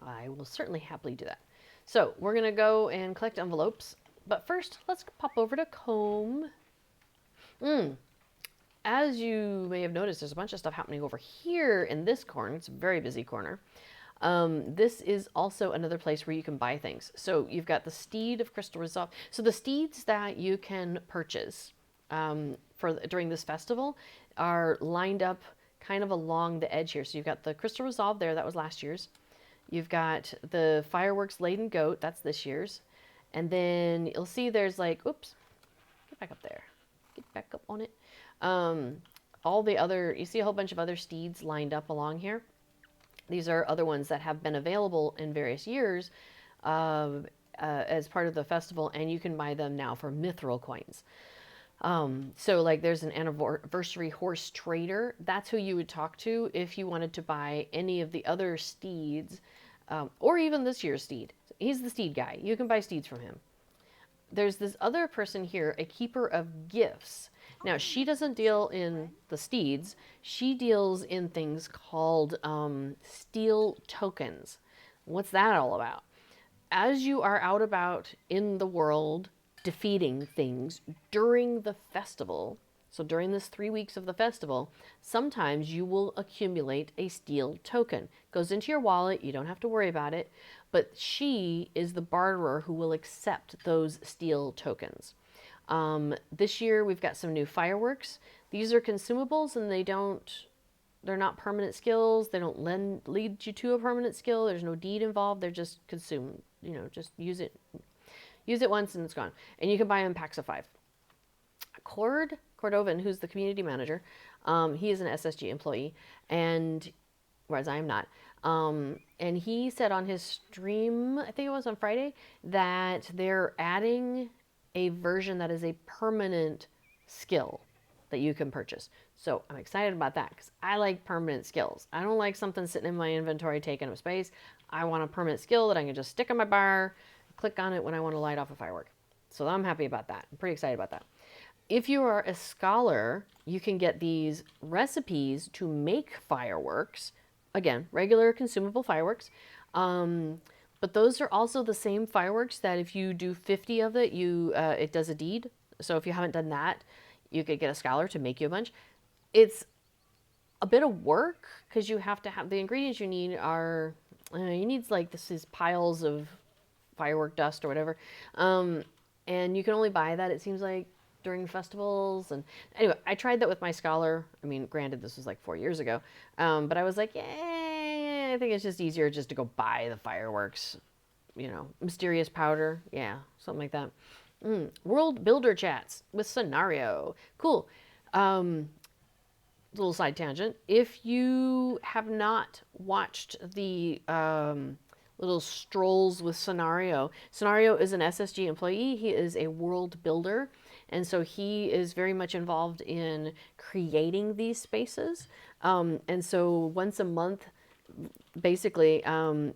I will certainly happily do that. So we're going to go and collect envelopes. But first, let's pop over to Comb. As you may have noticed, there's a bunch of stuff happening over here in this corner. It's a very busy corner. This is also another place where you can buy things. So you've got the Steed of Crystal Resolve. So the steeds that you can purchase during this festival are lined up kind of along the edge here. So you've got the Crystal Resolve there. That was last year's. You've got the Fireworks Laden Goat. That's this year's. And then you'll see there's like, oops, get back up there. Get back up on it. All the other, you see a whole bunch of other steeds lined up along here. These are other ones that have been available in various years as part of the festival, and you can buy them now for mithril coins. So like there's an anniversary horse trader. That's who you would talk to if you wanted to buy any of the other steeds, or even this year's steed. He's the steed guy. You can buy steeds from him. There's this other person here, a keeper of gifts. Now, she doesn't deal in the steeds. She deals in things called steel tokens. What's that all about? As you are out about in the world defeating things during the festival, so during this 3 weeks of the festival, sometimes you will accumulate a steel token. It goes into your wallet. You don't have to worry about it. But she is the barterer who will accept those steel tokens. This year we've got some new fireworks. These are consumables and they're not permanent skills. They don't lead you to a permanent skill. There's no deed involved. They're just consumed. You know, just use it once and it's gone. And you can buy them in packs of 5. Cordovan, who's the community manager, he is an SSG employee, and whereas I am not. And he said on his stream, I think it was on Friday, that they're adding a version that is a permanent skill that you can purchase. So I'm excited about that because I like permanent skills. I don't like something sitting in my inventory taking up space. I want a permanent skill that I can just stick in my bar, click on it when I want to light off a firework. So I'm happy about that. I'm pretty excited about that. If you are a scholar, you can get these recipes to make fireworks. Again, regular consumable fireworks. But those are also the same fireworks that if you do 50 of it, it does a deed. So if you haven't done that, you could get a scholar to make you a bunch. It's a bit of work because you have to have the ingredients you need are, you need like this is piles of firework dust or whatever. And you can only buy that, it seems like, during festivals. And anyway, I tried that with my scholar. I mean, granted, this was like 4 years ago. But I was like, yeah, I think it's just easier just to go buy the fireworks. You know, mysterious powder. Yeah, something like that. World builder chats with scenario. Cool. Little side tangent. If you have not watched the little strolls with Scenario. Scenario is an SSG employee. He is a world builder. And so he is very much involved in creating these spaces. And so once a month, basically,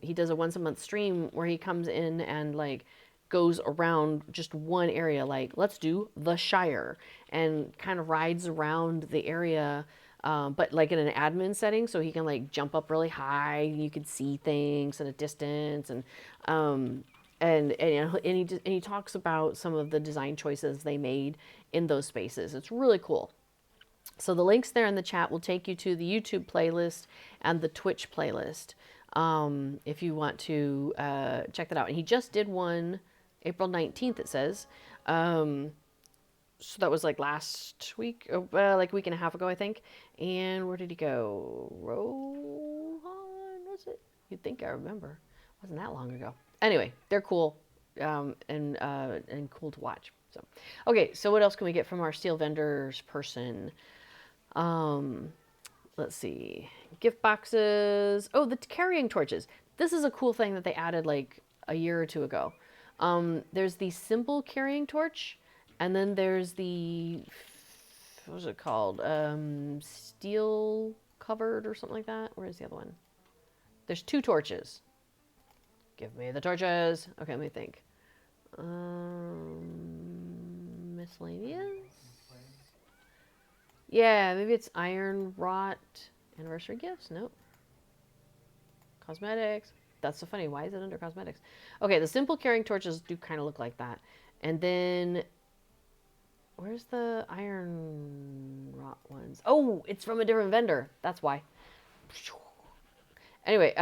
he does a once a month stream where he comes in and like goes around just one area, like let's do the Shire, and kind of rides around the area, but like in an admin setting, so he can like jump up really high. You can see things at a distance, and he talks about some of the design choices they made in those spaces. It's really cool. So the links there in the chat will take you to the YouTube playlist and the Twitch playlist if you want to check that out. And he just did one April 19th, it says. So that was like last week, like a week and a half ago, I think. And where did he go? Rohan, was it? You'd think I remember. It wasn't that long ago. Anyway, they're cool and cool to watch. So, okay, so what else can we get from our steel vendors person? Let's see. Gift boxes. Oh, the carrying torches. This is a cool thing that they added like a year or two ago. There's the simple carrying torch, and then there's the what was it called? Steel covered or something like that. Where's the other one? There's 2 torches. Give me the torches. Okay, let me think. Miscellaneous? Yeah, maybe it's iron rot. Anniversary gifts? Nope. Cosmetics. That's so funny. Why is it under cosmetics? Okay, the simple carrying torches do kind of look like that. And then, where's the iron rot ones? Oh, it's from a different vendor. That's why. Anyway,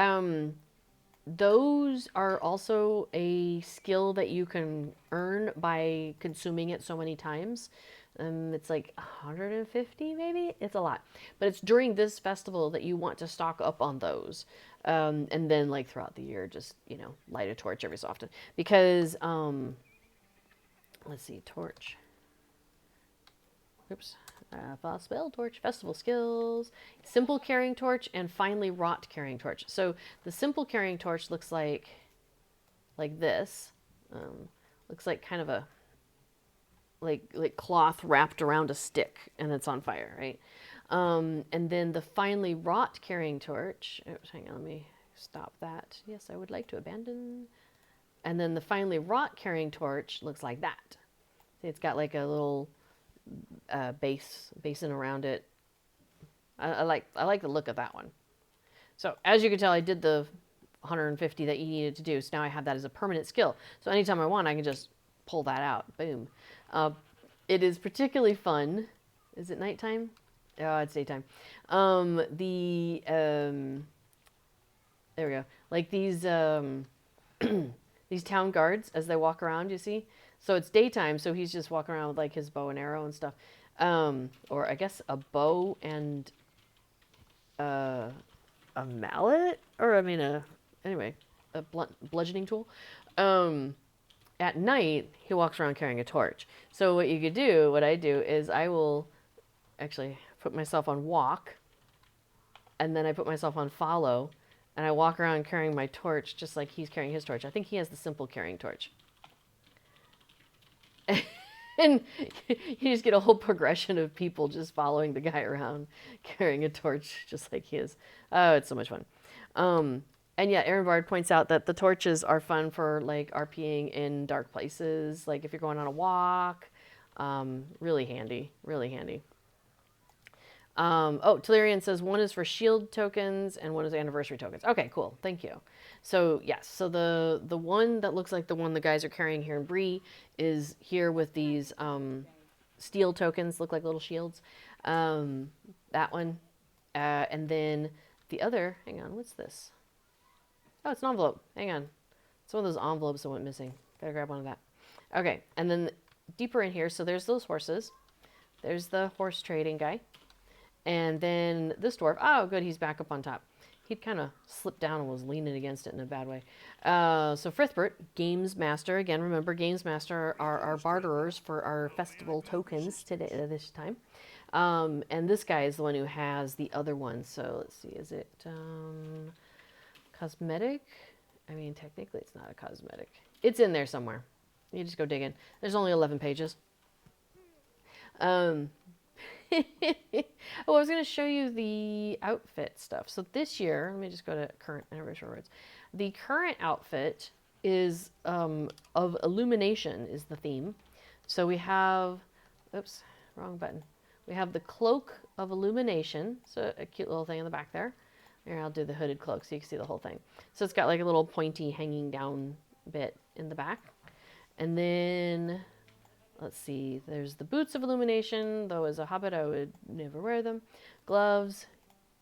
those are also a skill that you can earn by consuming it so many times. It's like 150 maybe? It's a lot. But it's during this festival that you want to stock up on those. And then like throughout the year, just, you know, light a torch every so often. Because, let's see, torch. Oops. Spell torch, festival skills, simple carrying torch, and finely wrought carrying torch. So the simple carrying torch looks like this. Looks like kind of a like cloth wrapped around a stick, and it's on fire, right? And then the finely wrought carrying torch. Oops, hang on, let me stop that. Yes, I would like to abandon. And then the finely wrought carrying torch looks like that. See, it's got like a little basin around it. I like the look of that one. So as you can tell, I did the 150 that you needed to do. So now I have that as a permanent skill. So anytime I want, I can just pull that out. Boom. It is particularly fun. Is it nighttime? Oh, it's daytime. There we go. Like these these town guards as they walk around, you see? So it's daytime, so he's just walking around with like his bow and arrow and stuff. Or I guess a bow and a mallet? Or I mean anyway, a bludgeoning tool. At night, he walks around carrying a torch. So what you could do, what I do, is I will actually put myself on walk, and then I put myself on follow, and I walk around carrying my torch just like he's carrying his torch. I think he has the simple carrying torch. And you just get a whole progression of people just following the guy around carrying a torch just like he is. Oh, it's so much fun. And yeah, Aaron Bard points out that the torches are fun for like RPing in dark places, like if you're going on a walk. Really handy, really handy. Oh, Tellurian says one is for shield tokens and one is anniversary tokens. Okay, cool. Thank you. So yes, so the one that looks like the one the guys are carrying here in Bree is here with these steel tokens, look like little shields. That one. And then the other, hang on, what's this? Oh, it's an envelope. Hang on. It's one of those envelopes that went missing. Gotta grab one of that. Okay, and then deeper in here, so there's those horses. There's the horse trading guy. And then this dwarf, oh good, he's back up on top. He'd kind of slipped down and was leaning against it in a bad way. So Frithbert, Games Master. Again, remember, Games Master are our barterers for our festival tokens today, this time. And this guy is the one who has the other one. So let's see, is it cosmetic? I mean, technically it's not a cosmetic. It's in there somewhere. You just go dig in. There's only 11 pages. Oh, I was going to show you the outfit stuff. So this year, let me just go to current anniversary rewards. The current outfit is of illumination is the theme. So we have, oops, wrong button. We have the cloak of illumination. So a cute little thing in the back there. Here, I'll do the hooded cloak so you can see the whole thing. So it's got like a little pointy hanging down bit in the back. And then let's see, there's the boots of illumination, though as a hobbit I would never wear them. Gloves,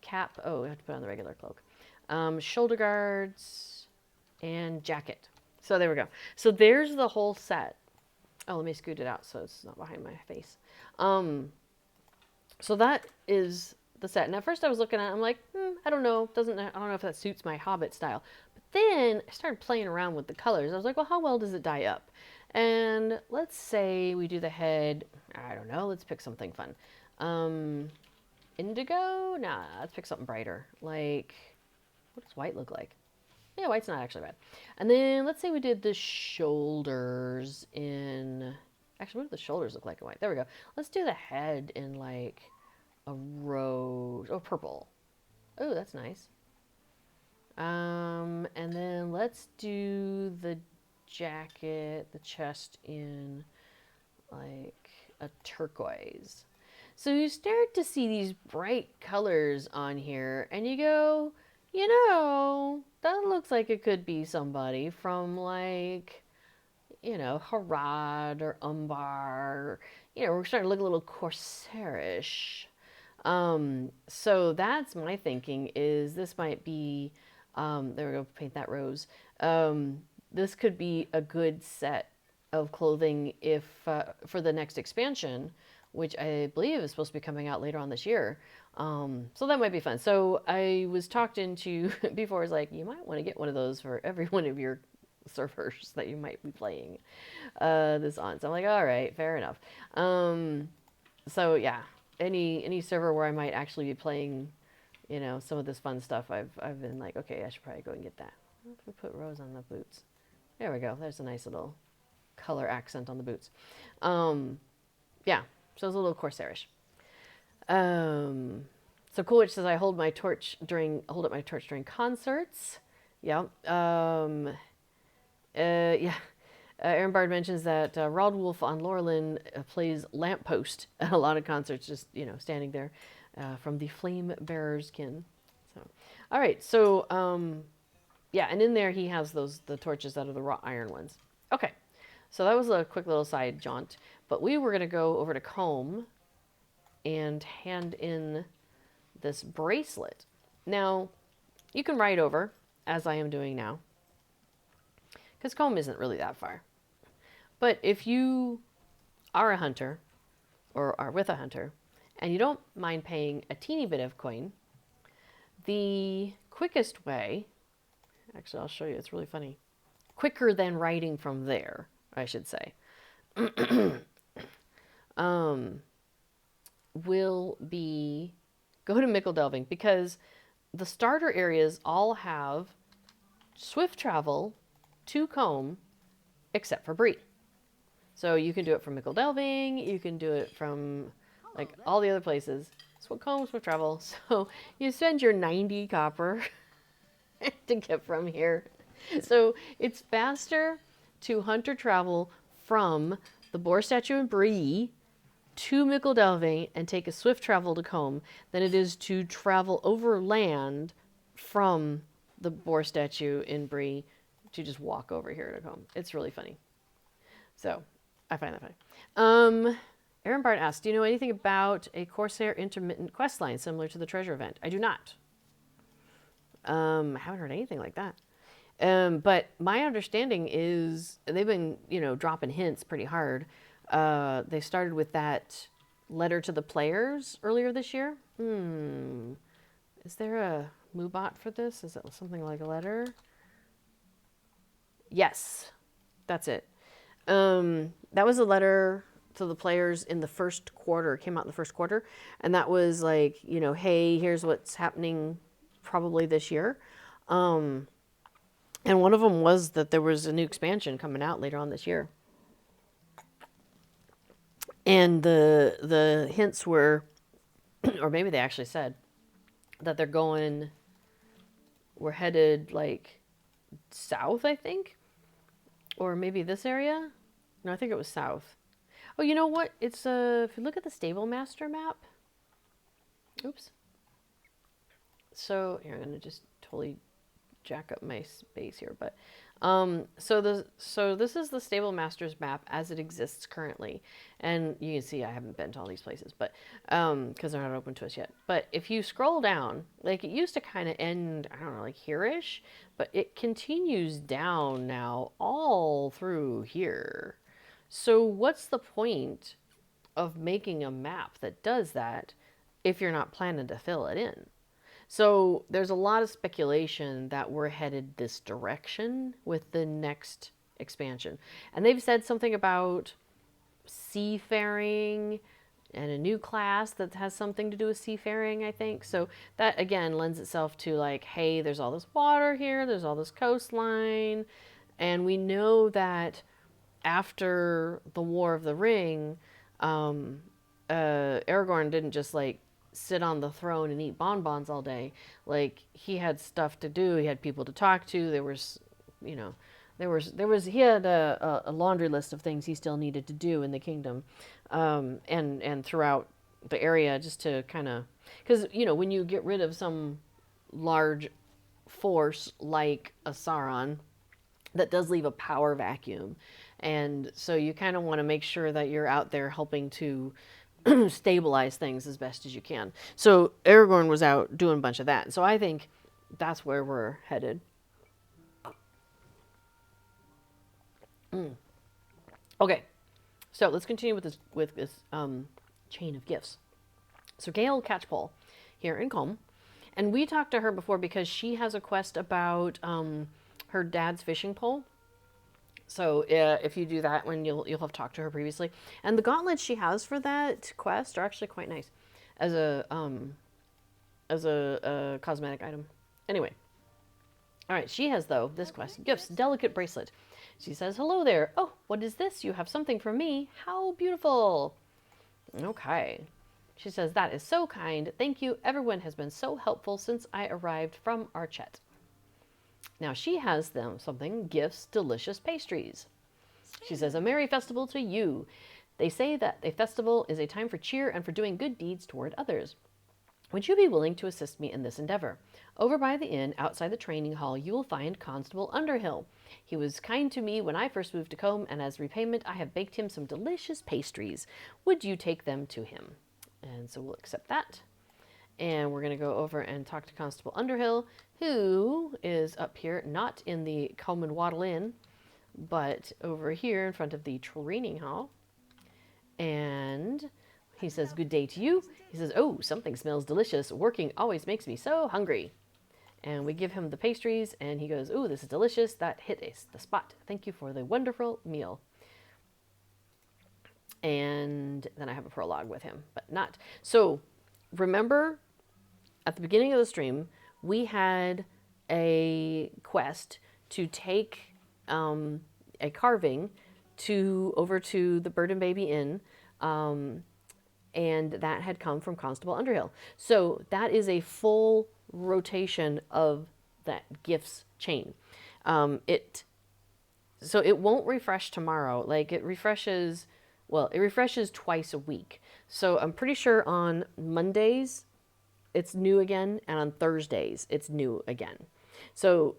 cap, oh, I have to put on the regular cloak. Shoulder guards, and jacket. So there we go. So there's the whole set. Oh, let me scoot it out so it's not behind my face. So that is the set. And at first I was looking at it, I'm like, I don't know, I don't know if that suits my Hobbit style. But then I started playing around with the colors. I was like, well, how well does it dye up? And let's say we do the head, I don't know, let's pick something fun. Indigo? Nah, let's pick something brighter. Like, what does white look like? Yeah, white's not actually bad. And then let's say we did the shoulders in Actually, what do the shoulders look like in white? There we go. Let's do the head in like a rose. Oh, purple. Oh, that's nice. And then let's do the jacket, the chest in like a turquoise. So you start to see these bright colors on here, and you go, you know, that looks like it could be somebody from like, you know, Harad or Umbar. You know, we're starting to look a little Corsairish. So that's my thinking is this might be, there we go, paint that rose. This could be a good set of clothing if for the next expansion, which I believe is supposed to be coming out later on this year. So that might be fun. So I was talked into before. I was like, you might want to get one of those for every one of your servers that you might be playing this on. So I'm like, all right, fair enough. So yeah, any server where I might actually be playing, you know, some of this fun stuff, I've been like, okay, I should probably go and get that. What if we put rose on the boots? There we go. There's a nice little color accent on the boots. Yeah, so it's a little Corsairish. So Coolidge says I hold up my torch during concerts. Yeah. Yeah. Aaron Bard mentions that Rod Wolf on Laurelin plays lamppost at a lot of concerts, just, you know, standing there from the flame bearer's kin. So, all right. So, yeah, and in there he has the torches that are the wrought iron ones. Okay. So that was a quick little side jaunt, but we were going to go over to Comb and hand in this bracelet. Now, you can ride over, as I am doing now, because Comb isn't really that far. But if you are a hunter, or are with a hunter, and you don't mind paying a teeny bit of coin, the quickest way, actually I'll show you, it's really funny, quicker than riding from there, I should say, will be go to Mickle Delving, because the starter areas all have swift travel to Comb except for Bree. So you can do it from Mickle Delving, you can do it from like all the other places. It's what Comb swift travel. So you spend your 90 copper to get from here. So it's faster to hunter travel from the boar statue in Bree to Mickle Delving and take a swift travel to Comb than it is to travel overland from the boar statue in Bree to just walk over here to Comb. It's really funny. So I find that funny. Aaron Bart asks, do you know anything about a Corsair intermittent quest line similar to the treasure event? I do not. I haven't heard anything like that. But my understanding is they've been, you know, dropping hints pretty hard. They started with that letter to the players earlier this year. Is there a Moobot for this? Is it something like a letter? Yes, that's it. That was a letter to the players in the first quarter. It came out in the first quarter. And that was like, you know, hey, here's what's happening probably this year. And one of them was that there was a new expansion coming out later on this year. And the hints were, or maybe they actually said, that we're headed like south, I think. Or maybe this area. No, I think it was south. Oh, you know what? It's, if you look at the Stable Master map. Oops. So, here, I'm going to just totally jack up my space here, but so this is the Stable Masters map as it exists currently, and you can see I haven't been to all these places, but because they're not open to us yet. But if you scroll down, like it used to kind of end, I don't know, like here-ish, but it continues down now all through here. So what's the point of making a map that does that if you're not planning to fill it in? So there's a lot of speculation that we're headed this direction with the next expansion. And they've said something about seafaring and a new class that has something to do with seafaring, I think. So that, again, lends itself to like, hey, there's all this water here, there's all this coastline. And we know that after the War of the Ring, Aragorn didn't just like sit on the throne and eat bonbons all day. Like he had stuff to do. He had people to talk to. There was, you know, he had a laundry list of things he still needed to do in the kingdom, and throughout the area, just to kind of, because when you get rid of some large force like a Sauron, that does leave a power vacuum. And so you kind of want to make sure that you're out there helping to stabilize things as best as you can. So Aragorn was out doing a bunch of that. So I think that's where we're headed. Okay, so let's continue with this chain of gifts. So Gale Catchpole here in Combe, and we talked to her before because she has a quest about her dad's fishing pole. So if you do that one, you'll have talked to her previously. And the gauntlets she has for that quest are actually quite nice as a cosmetic item. Anyway, all right. She has though this quest: gifts, delicate bracelet. She says, "Hello there. Oh, what is this? You have something for me. How beautiful." Okay. She says, "That is so kind. Thank you. Everyone has been so helpful since I arrived from Archet." Now she has them something, gifts, delicious pastries. She says, "A merry festival to you. They say that a festival is a time for cheer and for doing good deeds toward others. Would you be willing to assist me in this endeavor? Over by the inn, outside the training hall, you will find Constable Underhill. He was kind to me when I first moved to Combe, and as repayment, I have baked him some delicious pastries. Would you take them to him?" And so we'll accept that. And we're going to go over and talk to Constable Underhill, who is up here, not in the Combe and Waddle Inn, but over here in front of the training hall. And he says, "Good day to you." He says, "Oh, something smells delicious. Working always makes me so hungry." And we give him the pastries, and he goes, "Oh, this is delicious. That hit the spot. Thank you for the wonderful meal." And then I have a prologue with him, but not. So remember, at the beginning of the stream, we had a quest to take a carving over to the Bird and Baby Inn, and that had come from Constable Underhill. So that is a full rotation of that gifts chain. So it won't refresh tomorrow. Like it refreshes twice a week. So I'm pretty sure on Mondays it's new again, and on Thursdays it's new again. So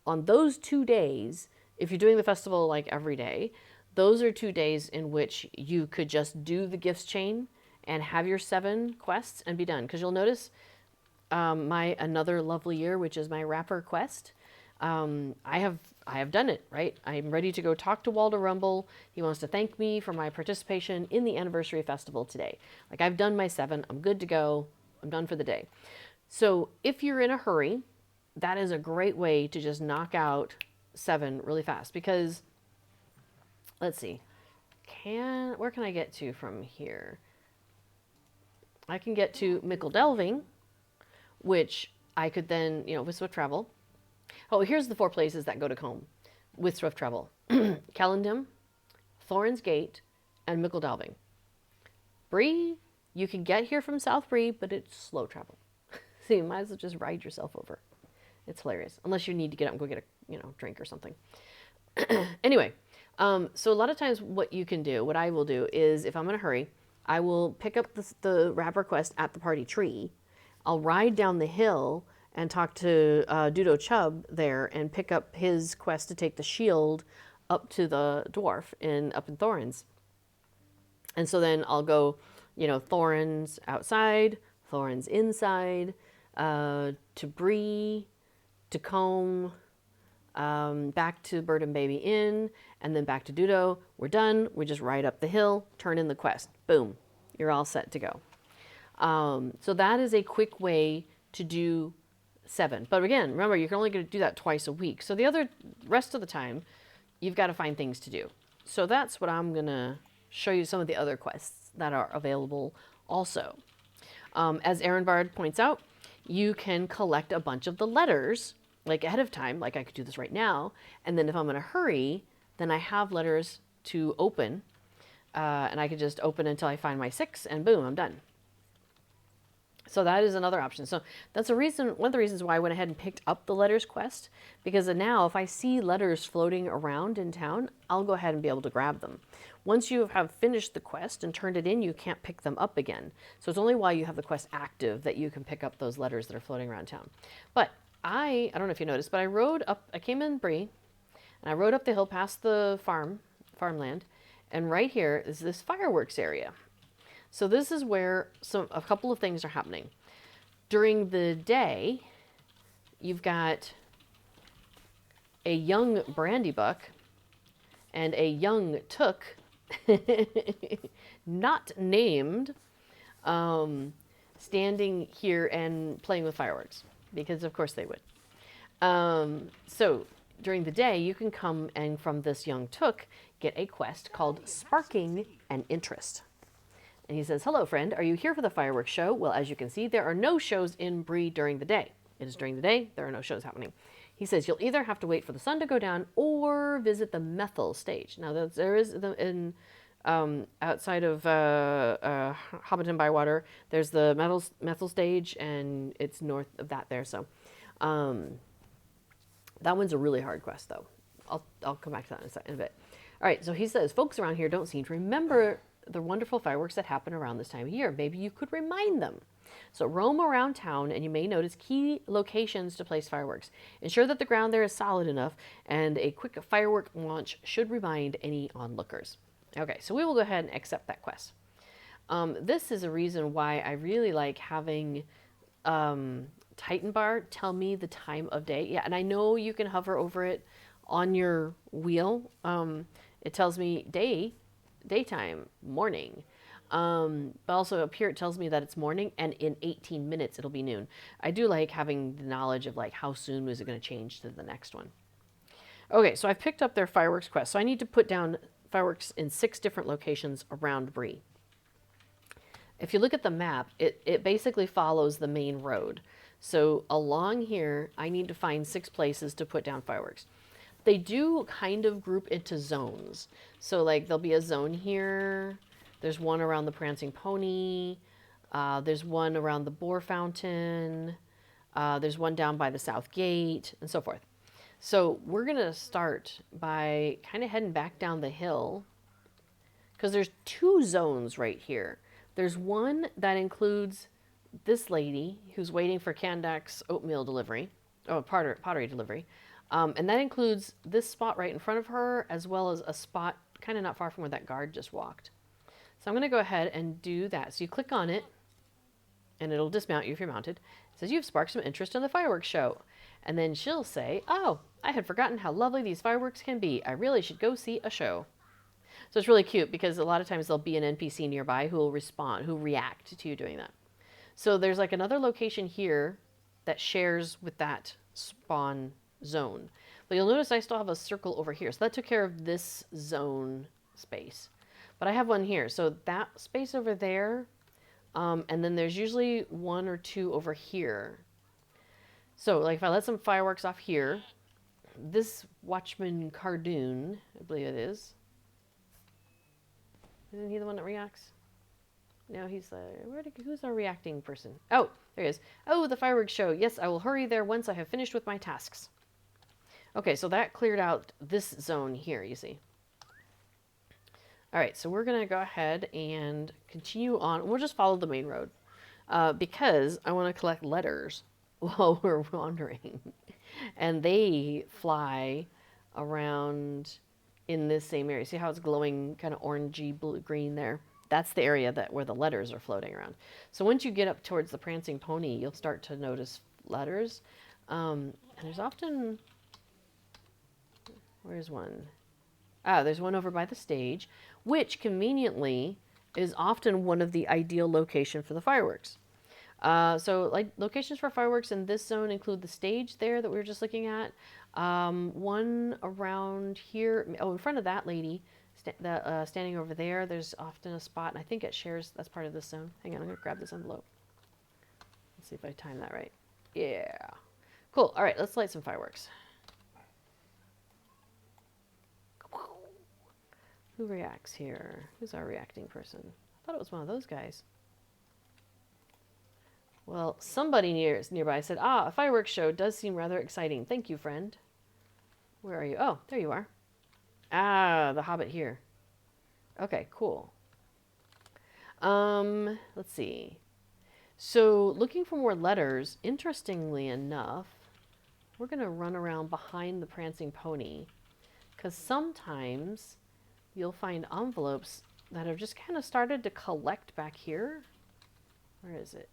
on those 2 days, if you're doing the festival like every day, those are 2 days in which you could just do the gifts chain and have your 7 quests and be done. Because you'll notice my Another Lovely Year, which is my wrapper quest, I have done it, right? I'm ready to go talk to Walder Rumble. He wants to thank me for my participation in the anniversary festival today. Like I've done my 7, I'm good to go. I'm done for the day. So if you're in a hurry, that is a great way to just knock out 7 really fast, because let's see, where can I get to from here? I can get to Mickle Delving, which I could then, with Swift Travel. Oh, here's the 4 places that go to Combe with Swift Travel: Callandim, Thorin's Gate, and Mickle Delving. Bree, you can get here from South Bree, but it's slow travel. So you might as well just ride yourself over. It's hilarious, unless you need to get up and go get a drink or something. Anyway, so a lot of times what I will do is, if I'm in a hurry, I will pick up the wrapper quest at the party tree. I'll ride down the hill and talk to Dudo Chubb there and pick up his quest to take the shield up to the dwarf up in Thorin's. And so then I'll go, Thorin's outside, Thorin's inside, to Bree, to Combe, back to Bird and Baby Inn, and then back to Dudo. We're done. We just ride up the hill, turn in the quest. Boom. You're all set to go. So that is a quick way to do 7. But again, remember, you're only going to do that twice a week. So the rest of the time, you've got to find things to do. So that's what I'm going to show you, some of the other quests that are available also. As Aaron Bard points out, you can collect a bunch of the letters like ahead of time, like I could do this right now. And then if I'm in a hurry, then I have letters to open, and I could just open until I find my 6, and boom, I'm done. So that is another option. So that's a reason, one of the reasons why I went ahead and picked up the letters quest, because now if I see letters floating around in town, I'll go ahead and be able to grab them. Once you have finished the quest and turned it in, you can't pick them up again. So it's only while you have the quest active that you can pick up those letters that are floating around town. But I don't know if you noticed, but I came in Bree, and I rode up the hill past the farmland, and right here is this fireworks area. So this is where a couple of things are happening. During the day, you've got a young brandy buck and a young took, not named, standing here and playing with fireworks, because of course they would. So during the day, you can come and from this young took get a quest called Sparking an Interest. And he says, hello, friend. Are you here for the fireworks show? Well, as you can see, there are no shows in Bree during the day. It is during the day. There are no shows happening. He says, you'll either have to wait for the sun to go down or visit the methyl stage. Now, there is outside of Hobbit and Bywater, there's the methyl stage, and it's north of that there. So that one's a really hard quest, though. I'll come back to that in a bit. All right, so he says, folks around here don't seem to remember the wonderful fireworks that happen around this time of year. Maybe you could remind them. So roam around town and you may notice key locations to place fireworks. Ensure that the ground there is solid enough, and a quick firework launch should remind any onlookers. Okay, so we will go ahead and accept that quest. This is a reason why I really like having Titan Bar tell me the time of day. Yeah, and I know you can hover over it on your wheel. It tells me daytime, morning. But also up here it tells me that it's morning, and in 18 minutes it'll be noon. I do like having the knowledge of like how soon is it going to change to the next one. Okay, so I've picked up their fireworks quest. So I need to put down fireworks in 6 different locations around Bree. If you look at the map, it basically follows the main road. So along here, I need to find 6 places to put down fireworks. They do kind of group into zones. So like there'll be a zone here. There's one around the Prancing Pony. There's one around the Boar Fountain. There's one down by the South Gate, and so forth. So we're going to start by kind of heading back down the hill, because there's 2 zones right here. There's one that includes this lady who's waiting for Kandak's oatmeal delivery, pottery delivery. And that includes this spot right in front of her, as well as a spot kind of not far from where that guard just walked. So I'm going to go ahead and do that. So you click on it, and it'll dismount you if you're mounted. It says you've sparked some interest in the fireworks show. And then she'll say, oh, I had forgotten how lovely these fireworks can be. I really should go see a show. So it's really cute, because a lot of times there'll be an NPC nearby who will respond, who react to you doing that. So there's like another location here that shares with that spawn zone. But you'll notice I still have a circle over here. So that took care of this zone space. But I have one here. So that space over there, and then there's usually 1 or 2 over here. So like if I let some fireworks off here, this Watchman Cardoon, I believe it is. Isn't he the one that reacts? No, he's who's our reacting person? Oh, there he is. Oh, the fireworks show. Yes, I will hurry there once I have finished with my tasks. Okay, so that cleared out this zone here, you see. All right, so we're going to go ahead and continue on. We'll just follow the main road because I want to collect letters while we're wandering. And they fly around in this same area. See how it's glowing kind of orangey blue green there? That's the area where the letters are floating around. So once you get up towards the Prancing Pony, you'll start to notice letters. And there's often... Where's one? There's one over by the stage, which conveniently is often one of the ideal location for the fireworks. So like locations for fireworks in this zone include the stage there that we were just looking at. One around here, in front of that lady, standing over there, there's often a spot, and I think it shares, that's part of this zone. Hang on, I'm going to grab this envelope. Let's see if I time that right. Yeah. Cool. All right, let's light some fireworks. Who reacts here? Who's our reacting person? I thought it was one of those guys. Well, somebody nearby said, "Ah, a fireworks show does seem rather exciting. Thank you, friend." Where are you? Oh, there you are. Ah, the Hobbit here. Okay, cool. Let's see. So, looking for more letters, interestingly enough, we're going to run around behind the prancing pony, because sometimes you'll find envelopes that have just kind of started to collect back here. Where is it?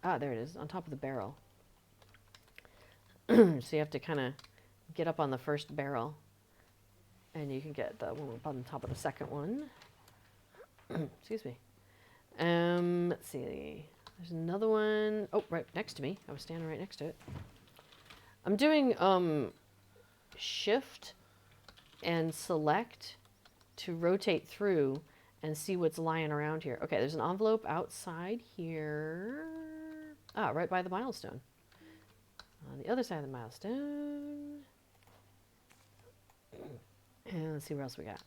Ah, there it is, on top of the barrel. So you have to kind of get up on the first barrel, and you can get the one up on top of the second one. Excuse me. Let's see. There's another one. Oh, right next to me. I was standing right next to it. I'm doing shift and select to rotate through and see what's lying around here. Okay, there's an envelope outside here. Ah, right by the milestone. On the other side of the milestone. And let's see what else we got.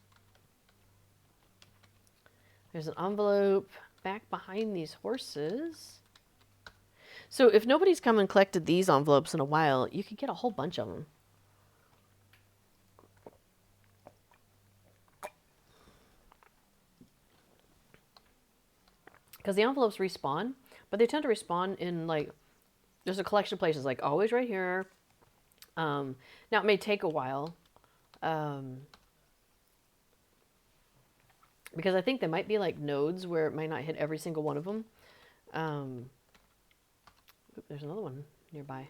There's an envelope back behind these horses. So if nobody's come and collected these envelopes in a while, you could get a whole bunch of them. Because the envelopes respawn, but they tend to respawn in, like, there's a collection of places, like always right here. Now it may take a while, because I think there might be like nodes where it might not hit every single one of them. There's another one nearby.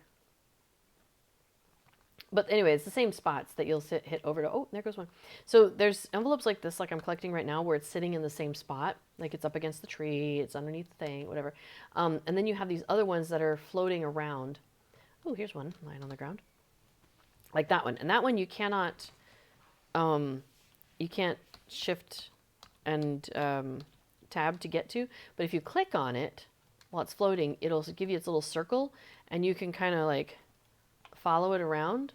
But anyway, it's the same spots that you'll hit over to. Oh, there goes one. So there's envelopes like this, like I'm collecting right now, where it's sitting in the same spot. Like it's up against the tree, it's underneath the thing, whatever. And then you have these other ones that are floating around. Oh, here's one lying on the ground. Like that one. And that one you cannot, you can't shift and tab to get to. But if you click on it while it's floating, it'll give you its little circle, and you can kind of like follow it around.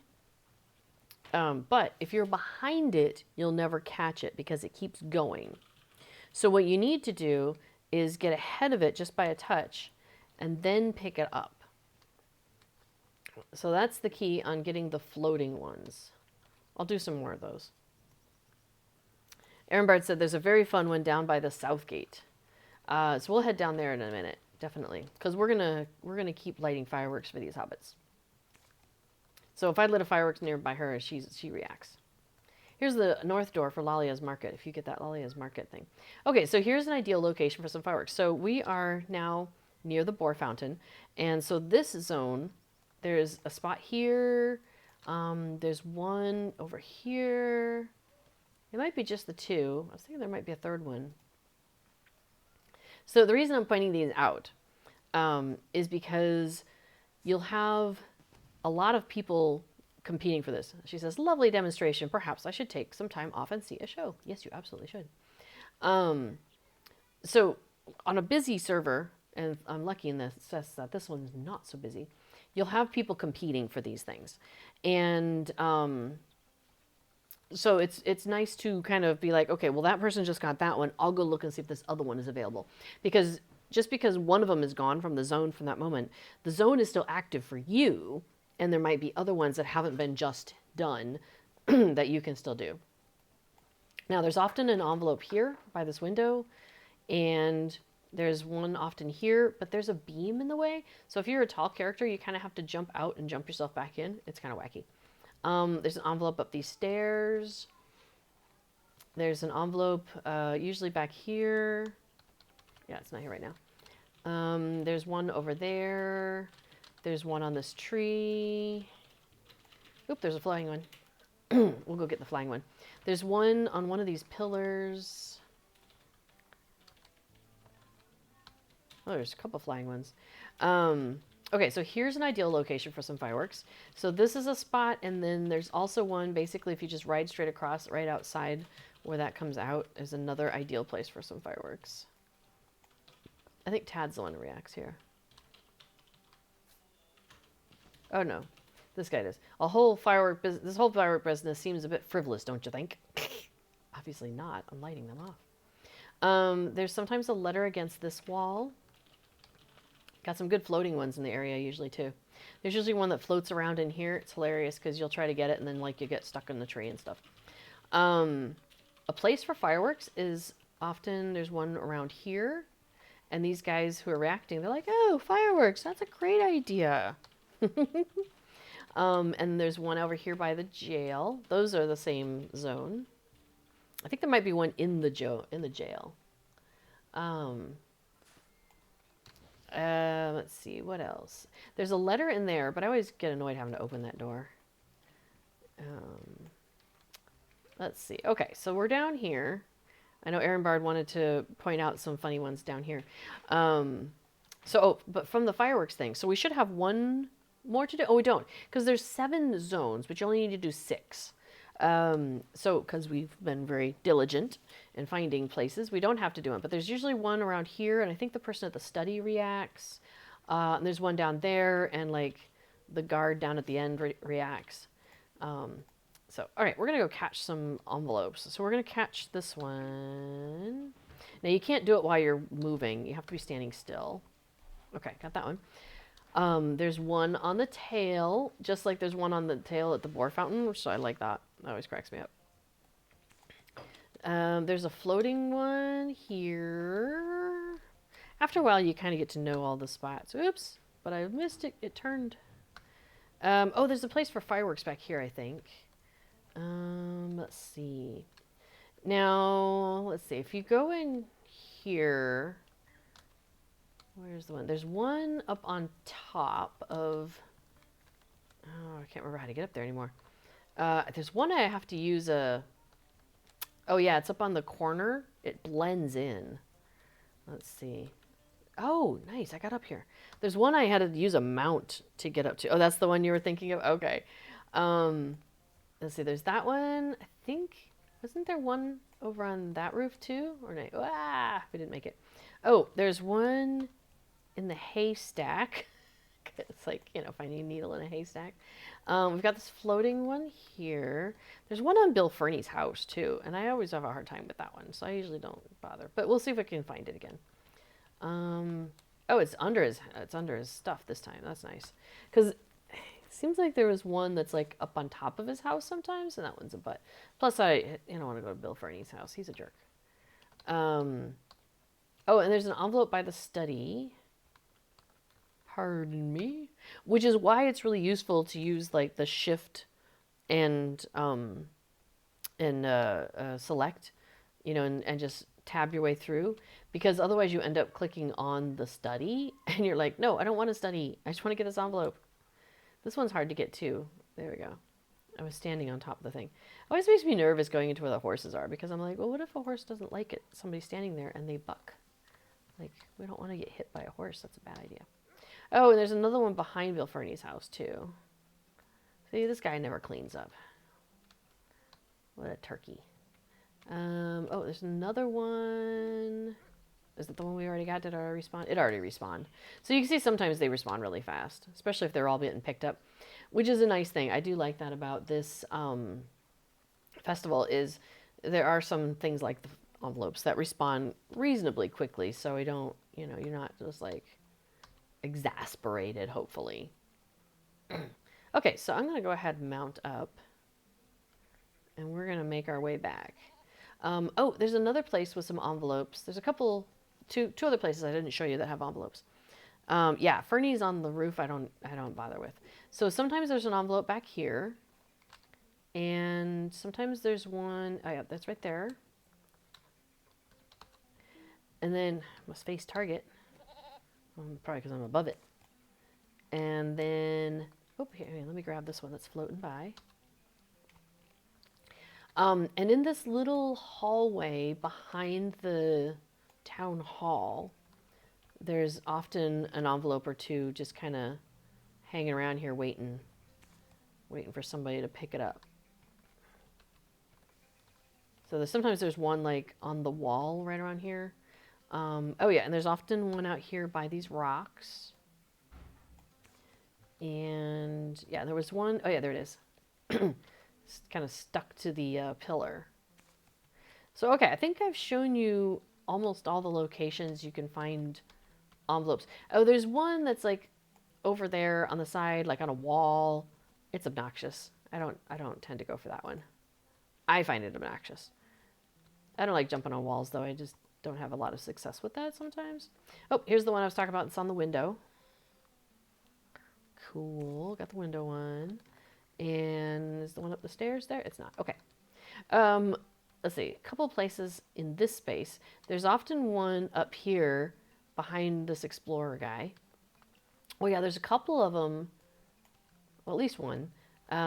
But if you're behind it, you'll never catch it because it keeps going. So what you need to do is get ahead of it just by a touch and then pick it up. So that's the key on getting the floating ones. I'll do some more of those. Aaron Bard said there's a very fun one down by the South Gate. So we'll head down there in a minute, definitely, because we're gonna keep lighting fireworks for these hobbits. So if I lit a fireworks nearby her, she reacts. Here's the north door for Lalia's Market, if you get that Lalia's Market thing. Okay, so here's an ideal location for some fireworks. So we are now near the Boar Fountain. And so this zone, there's a spot here. There's one over here. It might be just the two. I was thinking there might be a third one. So the reason I'm pointing these out is because you'll have a lot of people competing for this. She says, lovely demonstration. Perhaps I should take some time off and see a show. Yes, you absolutely should. So on a busy server, and I'm lucky in the sense that this one's not so busy, you'll have people competing for these things. And so it's nice to kind of be like, okay, well, that person just got that one. I'll go look and see if this other one is available. Because just because one of them is gone from the zone from that moment, the zone is still active for you. And there might be other ones that haven't been just done that you can still do. Now, there's often an envelope here by this window, and there's one often here, but there's a beam in the way. So if you're a tall character, you kind of have to jump out and jump yourself back in. It's kind of wacky. There's an envelope up these stairs. There's an envelope usually back here. Yeah, it's not here right now. There's one over there. There's one on this tree. Oop, there's a flying one. We'll go get the flying one. There's one on one of these pillars. Oh, there's a couple flying ones. Okay, so here's an ideal location for some fireworks. So this is a spot, and then there's also one, basically, if you just ride straight across, right outside where that comes out, is another ideal place for some fireworks. I think Tad's the one who reacts here. Oh no, this guy does. This whole firework business seems a bit frivolous, don't you think? obviously not. I'm lighting them off. There's sometimes a letter against this wall. Got some good floating ones in the area usually too. There's usually one that floats around in here. It's hilarious because you'll try to get it and then like you get stuck in the tree and stuff. A place for fireworks is often, there's one around here. And these guys who are reacting, they're like, oh, fireworks, that's a great idea. And there's one over here by the jail. Those are the same zone. I think there might be one in the jail. Let's see, what else? There's a letter in there, but I always get annoyed having to open that door. Let's see. Okay, so we're down here. I know Aaron Bard wanted to point out some funny ones down here. But from the fireworks thing, so we should have one more to do. Oh, we don't, because there's 7 zones, but you only need to do 6. Because we've been very diligent in finding places, we don't have to do them. But there's usually one around here, and I think the person at the study reacts. And there's one down there, and like the guard down at the end reacts. So, all right, we're going to go catch some envelopes. So we're going to catch this one. Now, you can't do it while you're moving. You have to be standing still. Okay, got that one. There's one on the tail, just like there's one on the tail at the boar fountain, so I like that. That always cracks me up. There's a floating one here. After a while, you kind of get to know all the spots. Oops, but I missed it. It turned. Oh, there's a place for fireworks back here, I think. Let's see. Now, let's see. If you go in here, where's the one? There's one up on top of, oh, I can't remember how to get up there anymore. There's one I have to use oh yeah, it's up on the corner. It blends in. Let's see. Oh, nice. I got up here. There's one I had to use a mount to get up to. Oh, that's the one you were thinking of? Okay. Let's see, there's that one. I think, wasn't there one over on that roof too? Or no? Ah, we didn't make it. Oh, there's one in the haystack. It's like, you know, finding a needle in a haystack. We've got this floating one here. There's one on Bill Fernie's house too, and I always have a hard time with that one, so I usually don't bother. But we'll see if I can find it again. Oh, it's under his stuff this time. That's nice, because seems like there was one that's like up on top of his house sometimes, and that one's a butt. Plus, I don't want to go to Bill Fernie's house. He's a jerk. Oh, and there's an envelope by the study. Pardon me. Which is why it's really useful to use like the shift and select, you know, and just tab your way through, because otherwise you end up clicking on the study and you're like, no, I don't want to study. I just want to get this envelope. This one's hard to get to. There we go. I was standing on top of the thing. It always makes me nervous going into where the horses are, because I'm like, well, what if a horse doesn't like it? Somebody's standing there and they buck. Like, we don't want to get hit by a horse. That's a bad idea. Oh, and there's another one behind Bill Fernie's house, too. See, this guy never cleans up. What a turkey. Oh, there's another one. Is that the one we already got? Did it already respawn? It already respawned. So you can see sometimes they respawn really fast, especially if they're all getting picked up, which is a nice thing. I do like that about this festival, is there are some things like the envelopes that respawn reasonably quickly, so we don't, you know, you're not just like exasperated, hopefully. Okay, so I'm going to go ahead and mount up, and we're going to make our way back. Oh, there's another place with some envelopes. There's a couple, two other places I didn't show you that have envelopes. Yeah, Fernie's on the roof. I don't bother with. So sometimes there's an envelope back here, and sometimes there's one. Oh yeah, that's right there. And then I must face target. Probably because I'm above it. And then, oh, here, let me grab this one that's floating by. And in this little hallway behind the town hall, there's often an envelope or two just kind of hanging around here waiting for somebody to pick it up. So sometimes there's one like on the wall right around here. Oh yeah, and there's often one out here by these rocks. And yeah, there was one, oh yeah, there it is. It's kind of stuck to the pillar. So, okay, I think I've shown you almost all the locations you can find envelopes. Oh, there's one that's like over there on the side, like on a wall. It's obnoxious. I don't tend to go for that one. I find it obnoxious. I don't like jumping on walls though. I just don't have a lot of success with that sometimes. Oh, here's the one I was talking about. It's on the window. Cool. Got the window one. And is the one up the stairs there? It's not. Okay. Um, let's see. A couple of places in this space. There's often one up here behind this explorer guy. Oh yeah, there's a couple of them. Well, at least one. I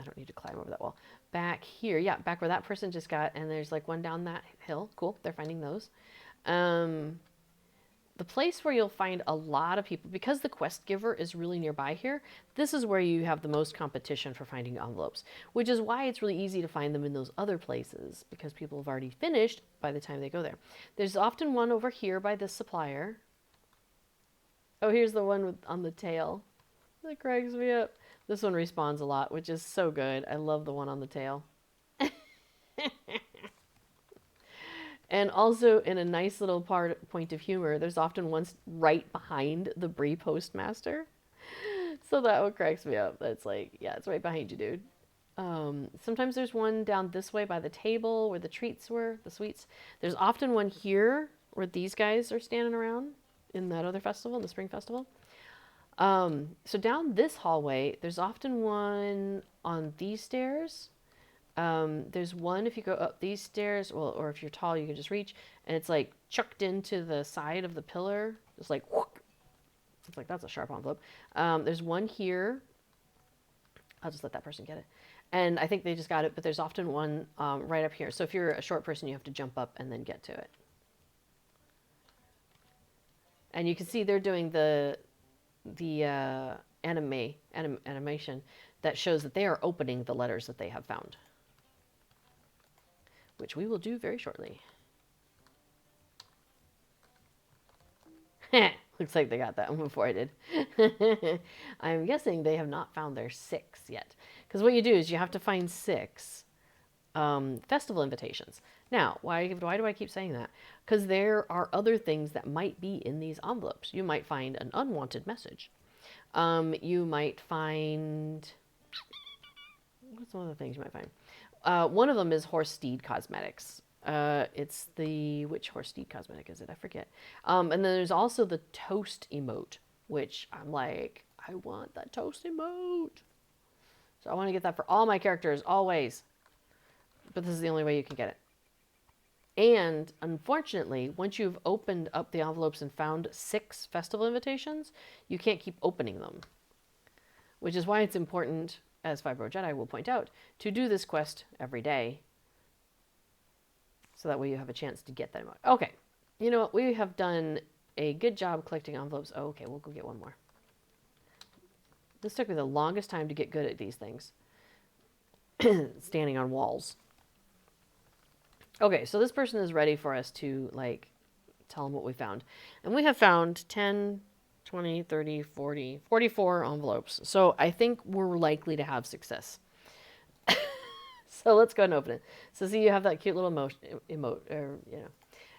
don't need to climb over that wall. Back here, yeah, back where that person just got, and there's like one down that hill. Cool, they're finding those. The place where you'll find a lot of people, because the quest giver is really nearby here, this is where you have the most competition for finding envelopes, which is why it's really easy to find them in those other places, because people have already finished by the time they go there. There's often one over here by this supplier. Oh, here's the one on the tail. That cracks me up. This one respawns a lot, which is so good. I love the one on the tail. And also, in a nice little point of humor, there's often one right behind the Bree postmaster. So that one cracks me up. That's like, yeah, it's right behind you, dude. Sometimes there's one down this way by the table where the treats were, the sweets. There's often one here where these guys are standing around in that other festival, the spring festival. So down this hallway, there's often one on these stairs. There's one if you go up these stairs, well, or if you're tall, you can just reach, and it's like chucked into the side of the pillar, just like, whoop. It's like that's a sharp envelope. There's one here. I'll just let that person get it. And I think they just got it, but there's often one right up here. So if you're a short person, you have to jump up and then get to it. And you can see they're doing the animation that shows that they are opening the letters that they have found, which we will do very shortly. Looks like they got that one before I did. I'm guessing they have not found their 6 yet. Because what you do is you have to find 6 festival invitations. Now, why do I keep saying that? Because there are other things that might be in these envelopes. You might find an unwanted message. You might find... What's one of the things you might find? One of them is horse steed cosmetics. It's the... Which horse steed cosmetic is it? I forget. And then there's also the toast emote, which I'm like, I want that toast emote. So I want to get that for all my characters, always. But this is the only way you can get it. And unfortunately, once you've opened up the envelopes and found 6 festival invitations, you can't keep opening them. Which is why it's important, as Vibro Jedi will point out, to do this quest every day. So that way you have a chance to get them. Okay, you know what? We have done a good job collecting envelopes. Oh, okay, we'll go get one more. This took me the longest time to get good at these things. Standing on walls. Okay, so this person is ready for us to, like, tell them what we found. And we have found 10, 20, 30, 40, 44 envelopes. So I think we're likely to have success. So let's go ahead and open it. So see, you have that cute little emote, or, you know.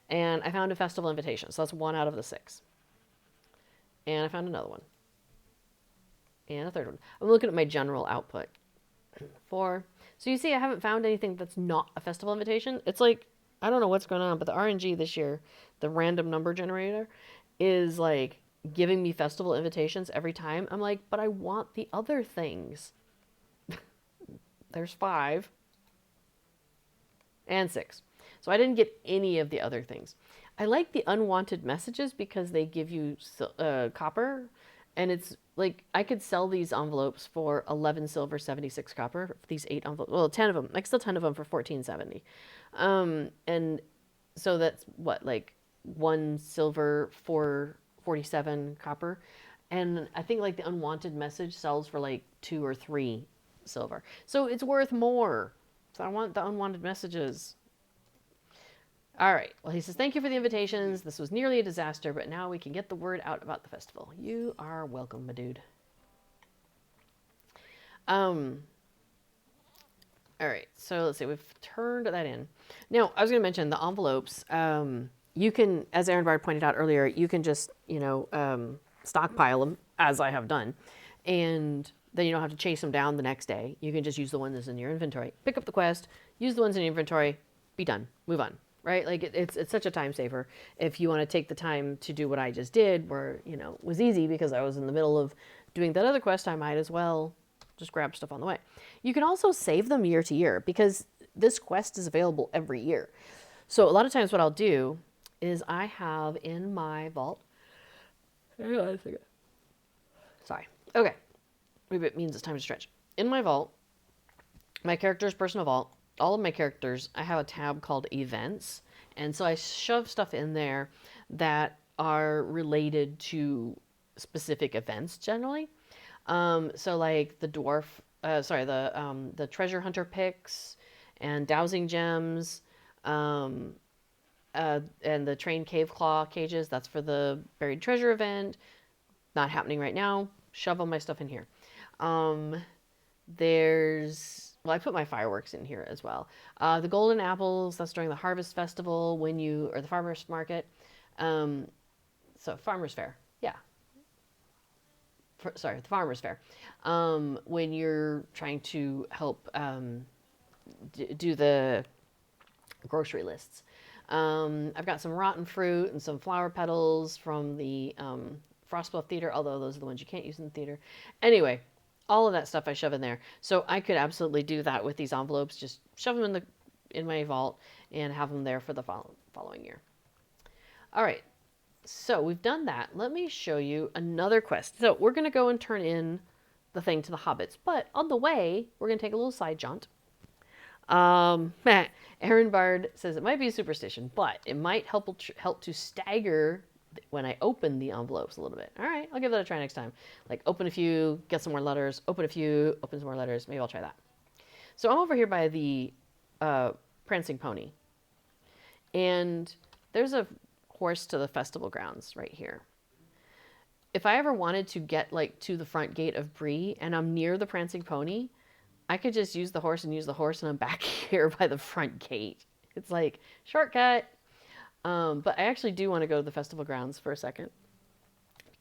And I found a festival invitation. So that's 1 out of the 6. And I found another one. And a third one. I'm looking at my general output. 4. So you see, I haven't found anything that's not a festival invitation. It's like, I don't know what's going on, but the RNG this year, the random number generator, is like giving me festival invitations every time. I'm like, but I want the other things. There's 5. And 6. So I didn't get any of the other things. I like the unwanted messages because they give you copper. And it's like, I could sell these envelopes for 11 silver, 76 copper. These 8 envelopes, well, 10 of them. I could sell 10 of them for 14.70. And so that's what, like 1 silver, 4.47 copper. And I think like the unwanted message sells for like 2 or 3 silver. So it's worth more. So I want the unwanted messages. All right. Well, he says, thank you for the invitations. This was nearly a disaster, but now we can get the word out about the festival. You are welcome, my dude. All right, so let's see, we've turned that in. Now, I was going to mention the envelopes. You can, as Aaron Bard pointed out earlier, you can just, stockpile them, as I have done, and then you don't have to chase them down the next day. You can just use the ones that's in your inventory. Pick up the quest, use the ones in your inventory, be done, move on, right? Like, it's such a time saver if you want to take the time to do what I just did, where, it was easy because I was in the middle of doing that other quest. I might as well just grab stuff on the way. You can also save them year to year because this quest is available every year. So a lot of times what I'll do is I have in my vault. Hang on a second. Sorry. Okay. Maybe it means it's time to stretch. In my vault, my character's personal vault, all of my characters, I have a tab called events. And so I shove stuff in there that are related to specific events generally. So like the the treasure hunter picks and dowsing gems, and the train cave claw cages. That's for the buried treasure event. Not happening right now. Shove all my stuff in here. I put my fireworks in here as well. The golden apples, that's during the harvest festival or the farmer's market. So farmer's fair. Yeah. The farmer's fair. When you're trying to help do the grocery lists. I've got some rotten fruit and some flower petals from the Frostbluff Theater, although those are the ones you can't use in the theater. Anyway, all of that stuff I shove in there. So I could absolutely do that with these envelopes. Just shove them in my vault and have them there for the following year. All right. So we've done that. Let me show you another quest. So we're going to go and turn in the thing to the hobbits. But on the way, we're going to take a little side jaunt. Aaron Bard says it might be a superstition, but it might help to stagger when I open the envelopes a little bit. All right, I'll give that a try next time. Like open a few, get some more letters, open a few, open some more letters. Maybe I'll try that. So I'm over here by the prancing pony. And there's a horse to the festival grounds right here. If I ever wanted to get to the front gate of Bree and I'm near the prancing pony, I could just use the horse and I'm back here by the front gate. It's like shortcut. But I actually do want to go to the festival grounds for a second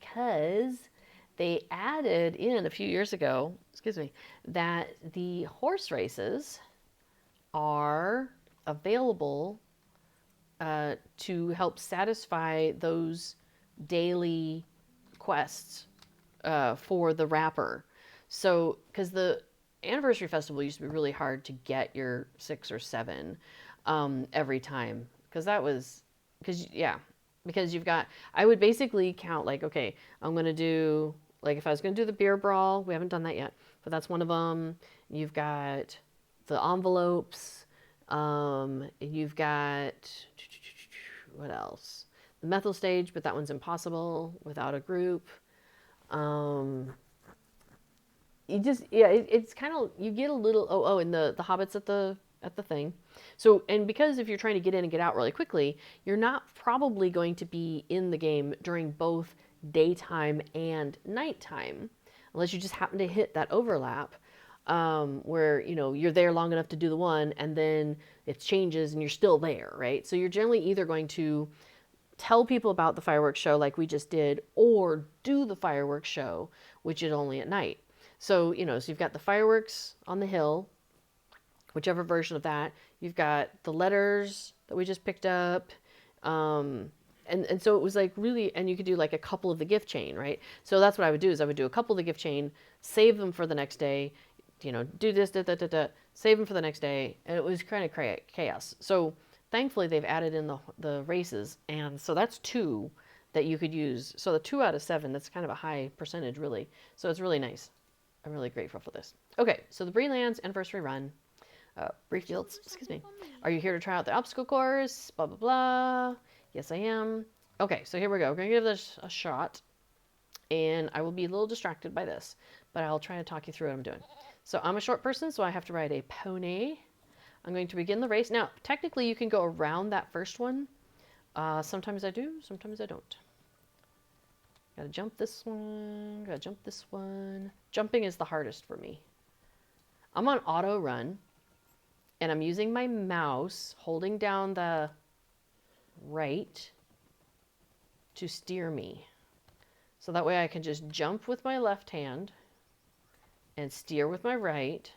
because they added in a few years ago, that the horse races are available to help satisfy those daily quests for the wrapper. So, because the Anniversary Festival used to be really hard to get your 6 or 7 every time. Because you've got, I would basically count okay, I'm going to do, if I was going to do the beer brawl, we haven't done that yet, but that's one of them. You've got the envelopes. You've got, what else? The methyl stage, but that one's impossible without a group. It's kind of, you get a little, and the hobbits at the thing. So, and because if you're trying to get in and get out really quickly, you're not probably going to be in the game during both daytime and nighttime, unless you just happen to hit that overlap, where, you're there long enough to do the one and then it changes and you're still there, right? So you're generally either going to tell people about the fireworks show like we just did, or do the fireworks show, which is only at night. So, so you've got the fireworks on the hill, whichever version of that. You've got the letters that we just picked up. And so it was really, and you could do a couple of the gift chain, right? So that's what I would do, is I would do a couple of the gift chain, save them for the next day, do this, save them for the next day. And it was kind of chaos. So thankfully they've added in the races. And so that's 2 that you could use. So the 2 out of 7, that's kind of a high percentage really. So it's really nice. I'm really grateful for this. Okay, so the Bree Lands Anniversary Run. Bree Fields, Are you here to try out the obstacle course? Blah, blah, blah. Yes, I am. Okay, so here we go. We're going to give this a shot. And I will be a little distracted by this, but I'll try to talk you through what I'm doing. So I'm a short person, so I have to ride a pony. I'm going to begin the race. Now, technically, you can go around that first one. Sometimes I do, sometimes I don't. Gotta jump this one, gotta jump this one. Jumping is the hardest for me. I'm on auto run. and I'm using my mouse, holding down the right to steer me. So that way I can just jump with my left hand and steer with my right,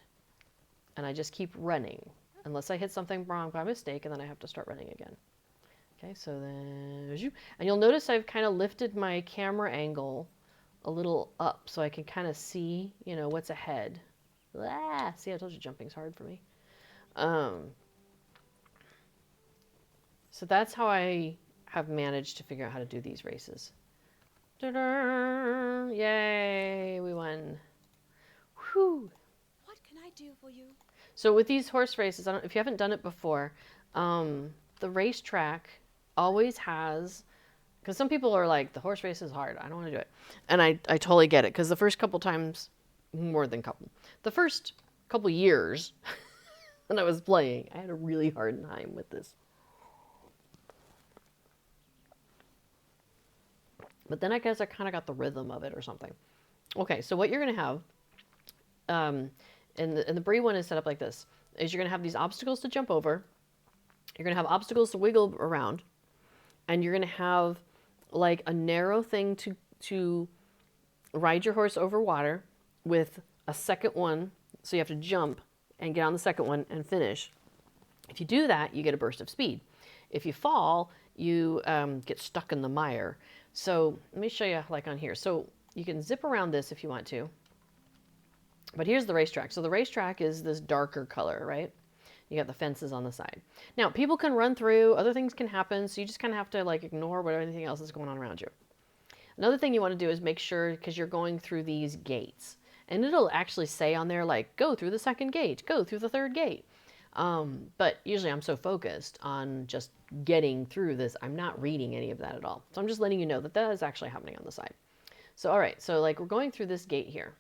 and I just keep running unless I hit something wrong by mistake, and then I have to start running again. Okay, so then, and you'll notice I've kind of lifted my camera angle a little up so I can kind of see, you know, what's ahead. Ah, see, I told you jumping's hard for me. So that's how I have managed to figure out how to do these races. Ta-da! Yay, we won. Whew. What can I do for you? So with these horse races, I don't, if you haven't done it before, the racetrack always has, because some people are like, the horse race is hard, I don't want to do it. And I totally get it, because the first couple times, more than couple, the first couple years when I was playing, I had a really hard time with this. But then I guess I kind of got the rhythm of it or something. Okay, so what you're going to have, and the Bree one is set up like this, is you're going to have these obstacles to jump over, you're going to have obstacles to wiggle around, and you're going to have like a narrow thing to ride your horse over water with a second one, so you have to jump and get on the second one and finish. If you do that, you get a burst of speed. If you fall, you get stuck in the mire. So let me show you like on here. So you can zip around this if you want to. But here's the racetrack. So the racetrack is this darker color, right? You got the fences on the side. Now, people can run through, other things can happen, so you just kind of have to like ignore what anything else is going on around you. Another thing you want to do is make sure, because you're going through these gates, and it'll actually say on there like, go through the second gate, go through the third gate. But usually I'm so focused on just getting through this, I'm not reading any of that at all. So I'm just letting you know that that is actually happening on the side. So, all right, so like we're going through this gate here.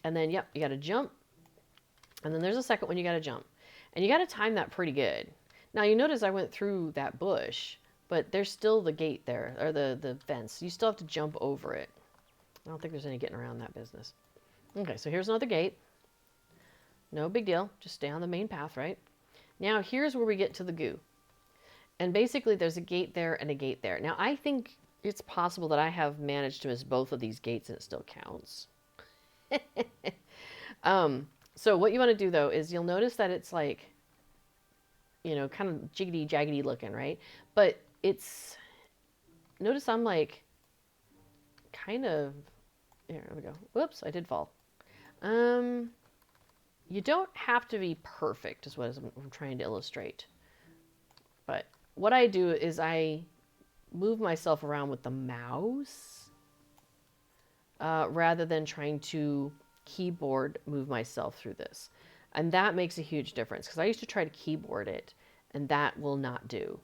And then, yep, you got to jump. And then there's a second one you got to jump. And you got to time that pretty good. Now, you notice I went through that bush, but there's still the gate there, or the fence. You still have to jump over it. I don't think there's any getting around that business. Okay, so here's another gate. No big deal. Just stay on the main path, right? Now, here's where we get to the goo. And basically, there's a gate there and a gate there. Now, I think it's possible that I have managed to miss both of these gates and it still counts. So what you want to do, though, is you'll notice that it's like, you know, kind of jiggity-jaggedy looking, right? But it's, notice I'm like, kind of, here we go. Whoops, I did fall. You don't have to be perfect, is what I'm trying to illustrate. But what I do is I move myself around with the mouse rather than trying to keyboard move myself through this. And that makes a huge difference, because I used to try to keyboard it, and that will not do.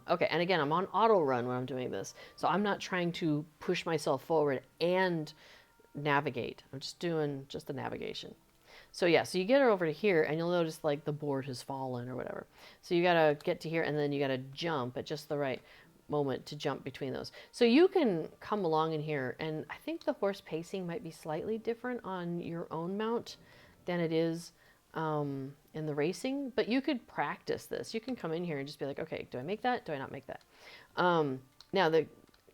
Okay, and again, I'm on auto run when I'm doing this, so I'm not trying to push myself forward and navigate. I'm just doing just the navigation. So yeah, so you get over to here, and you'll notice like the board has fallen or whatever. So you gotta get to here, and then you gotta jump at just the right moment to jump between those. So you can come along in here, and I think the horse pacing might be slightly different on your own mount than it is in the racing, but you could practice this. You can come in here and just be like, okay, do I make that? Do I not make that? Now, the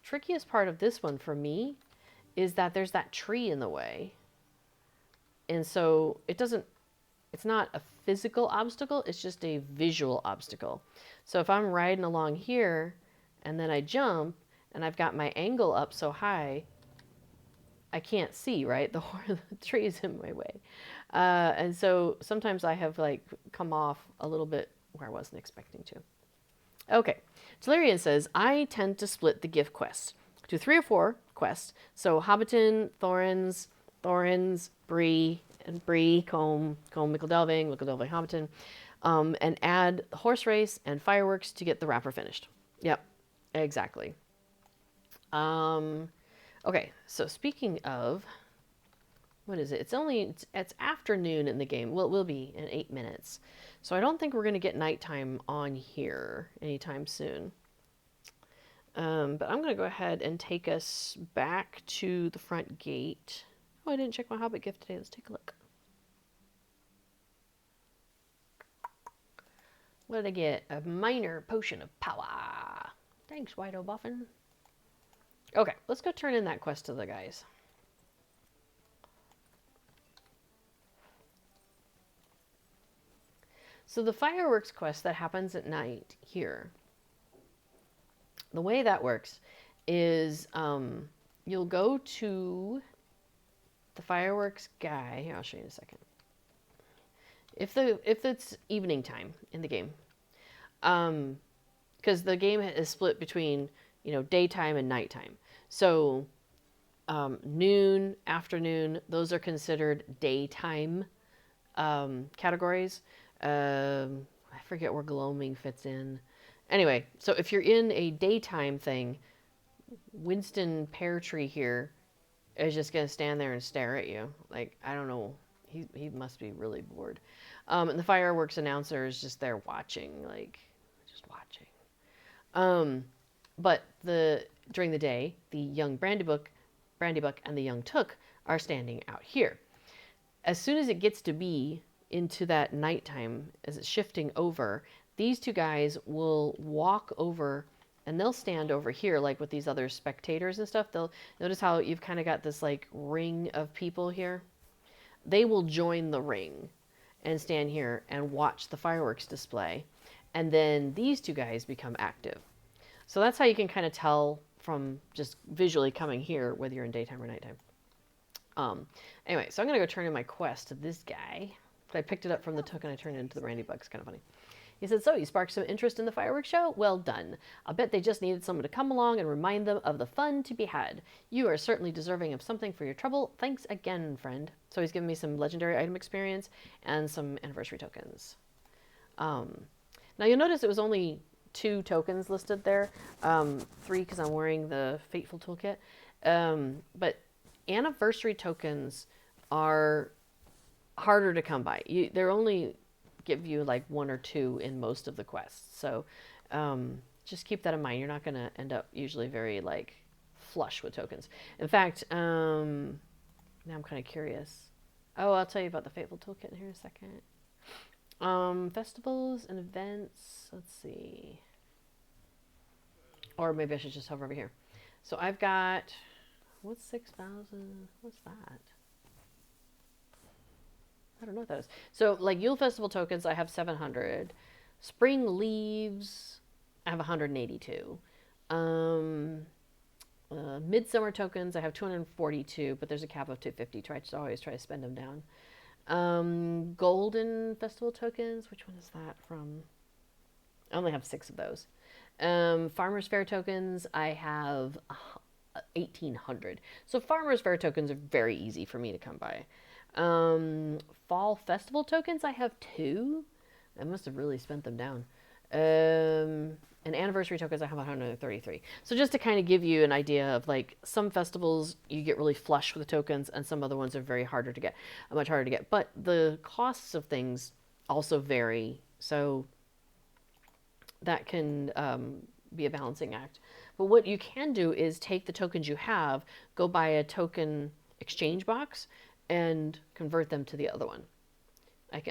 trickiest part of this one for me is that there's that tree in the way. And so it's not a physical obstacle, it's just a visual obstacle. So if I'm riding along here and then I jump and I've got my angle up so high, I can't see, right? The tree is in my way. And so sometimes I have like come off a little bit where I wasn't expecting to. Okay, Talarian says, I tend to split the gift quests to 3 or 4 quests. So Hobbiton, Thorns, Bree, and Bree, Combe, Mickledelving, Hobbiton, and add the horse race and fireworks to get the wrapper finished. Yep, exactly. Okay, so speaking of, what is it? It's afternoon in the game. Well, it will be in 8 minutes. So I don't think we're going to get nighttime on here anytime soon. But I'm going to go ahead and take us back to the front gate. Oh, I didn't check my Hobbit gift today. Let's take a look. What did I get? A minor potion of power. Thanks, White O'Buffin. Okay, let's go turn in that quest to the guys. So the fireworks quest that happens at night here, the way that works is you'll go to the fireworks guy. Here, I'll show you in a second. If it's evening time in the game, because the game is split between daytime and nighttime. So noon, afternoon, those are considered daytime categories. I forget where gloaming fits in. Anyway, so if you're in a daytime thing, Winston Peartree here is just going to stand there and stare at you. Like, I don't know. He must be really bored. And the fireworks announcer is just there watching, like, just watching. But during the day, the young Brandybuck and the young Took are standing out here. As soon as it gets to be into that nighttime, as it's shifting over, these two guys will walk over and they'll stand over here, like with these other spectators and stuff. They'll notice how you've kind of got this like ring of people here. They will join the ring and stand here and watch the fireworks display. And then these two guys become active. So that's how you can kind of tell from just visually coming here whether you're in daytime or nighttime. Anyway, so I'm going to go turn in my quest to this guy. I picked it up from the token I turned it into the Brandy Bugs. Kind of funny. He said, so you sparked some interest in the fireworks show? Well done. I'll bet they just needed someone to come along and remind them of the fun to be had. You are certainly deserving of something for your trouble. Thanks again, friend. So he's given me some legendary item experience and some anniversary tokens. Now you'll notice it was only 2 tokens listed there. 3 because I'm wearing the Fateful Toolkit. But anniversary tokens are harder to come by. They're only give you like 1 or 2 in most of the quests. So just keep that in mind. You're not going to end up usually very like flush with tokens. In fact, now I'm kind of curious. Oh, I'll tell you about the Fateful Toolkit in here in a second. Festivals and events. Let's see. Or maybe I should just hover over here. So I've got, what's 6,000? What's that? I don't know what that is. So, like Yule Festival tokens, I have 700. Spring Leaves, I have 182. Midsummer tokens, I have 242, but there's a cap of 250. Always try to spend them down. Golden Festival tokens, which one is that from? I only have 6 of those. Farmers Fair tokens, I have 1,800. So Farmers Fair tokens are very easy for me to come by. Fall Festival tokens, I have 2. I must have really spent them down. And anniversary tokens, I have 133. So just to kind of give you an idea of like some festivals you get really flush with the tokens, and some other ones are much harder to get. But the costs of things also vary, so that can be a balancing act. But what you can do is take the tokens you have, go buy a token exchange box, and convert them to the other one.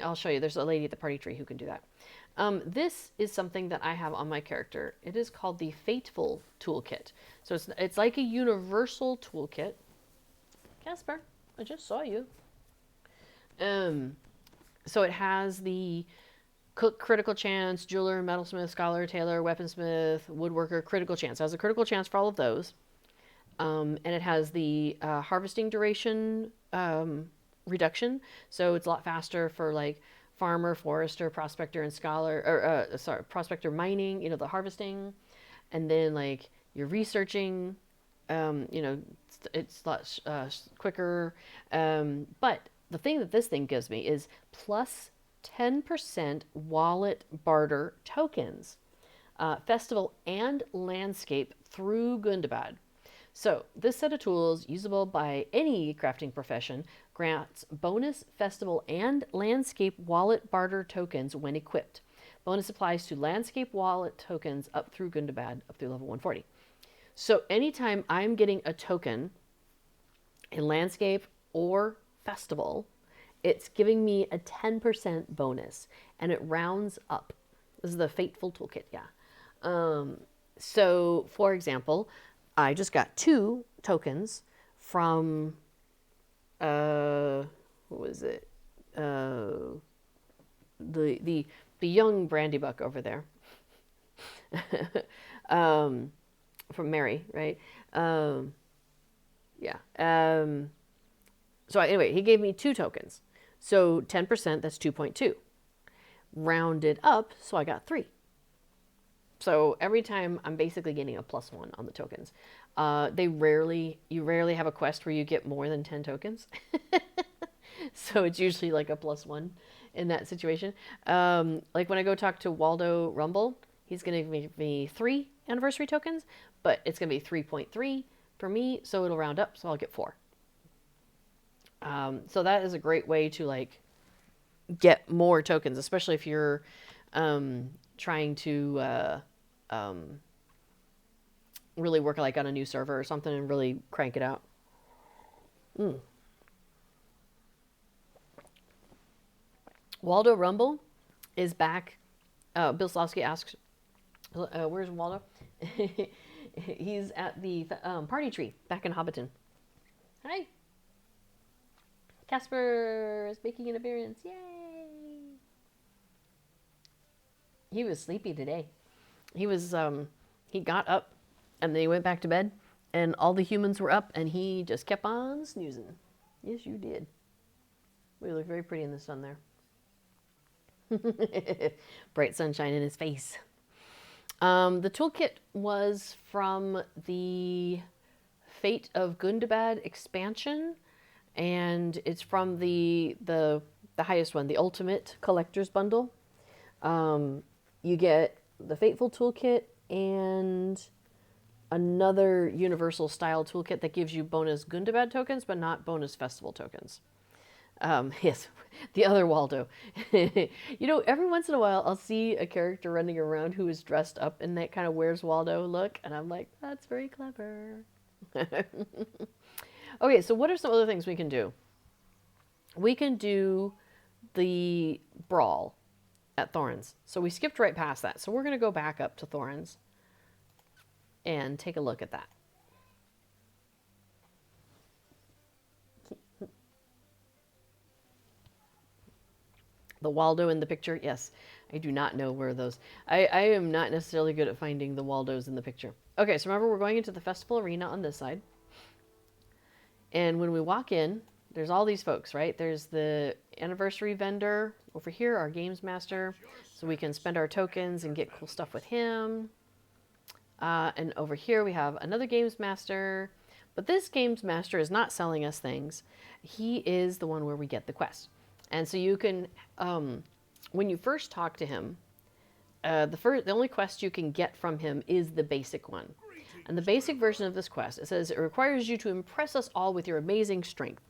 I'll show you. There's a lady at the party tree who can do that. This is something that I have on my character. It is called the Fateful Toolkit. So it's like a universal toolkit. Casper, I just saw you. So it has the cook critical chance, jeweler, metalsmith, scholar, tailor, weaponsmith, woodworker, critical chance. It has a critical chance for all of those. And it has the harvesting duration reduction, so it's a lot faster for like farmer, forester, prospector, and scholar, or prospector mining, the harvesting. And then like you're researching, it's a lot quicker. But the thing that this thing gives me is plus 10% wallet barter tokens, festival and landscape through Gundabad. So this set of tools, usable by any crafting profession, grants bonus festival and landscape wallet barter tokens when equipped. Bonus applies to landscape wallet tokens up through Gundabad, up through level 140. So anytime I'm getting a token in landscape or festival, it's giving me a 10% bonus, and it rounds up. This is the Fateful Toolkit, yeah. So, for example, I just got 2 tokens from, what was it? Uh, the young Brandy Buck over there. um, from Mary, right? Um, yeah. So anyway, he gave me 2 tokens. So 10%, that's 2.2. Rounded up, so I got 3. So every time I'm basically getting a +1 on the tokens. You rarely have a quest where you get more than 10 tokens. So it's usually like a +1 in that situation. Like when I go talk to Waldo Rumble, he's going to give me 3 anniversary tokens, but it's going to be 3.3 for me, so it'll round up, so I'll get 4. So that is a great way to like get more tokens, especially if you're trying to really work like on a new server or something and really crank it out. Waldo Rumble is back. Bill Slawski asks, where's Waldo? He's at the party tree back in Hobbiton. Hi. Casper is making an appearance. Yay! He was sleepy today. He was he got up and then he went back to bed and all the humans were up and he just kept on snoozing. Yes, you did. We look very pretty in the sun there. Bright sunshine in his face. The toolkit was from the Fate of Gundabad expansion, and it's from the highest one, the Ultimate Collector's Bundle. You get the Fateful Toolkit and another Universal Style Toolkit that gives you bonus Gundabad tokens, but not bonus Festival tokens. Yes, the other Waldo. You know, every once in a while I'll see a character running around who is dressed up in that kind of Where's Waldo look, and I'm like, that's very clever. Okay, so what are some other things we can do? We can do the brawl at Thorns. So we skipped right past that. So we're going to go back up to Thorns and take a look at that. The Waldo in the picture, yes. I do not know where those... I am not necessarily good at finding the Waldos in the picture. Okay, so remember we're going into the festival arena on this side. And when we walk in, there's all these folks, right? There's the anniversary vendor over here, our games master. So we can spend our tokens and get cool stuff with him. And over here we have another games master. But this games master is not selling us things. He is the one where we get the quest. And so you can, when you first talk to him, the only quest you can get from him is the basic one. And the basic version of this quest, it says, it requires you to impress us all with your amazing strength.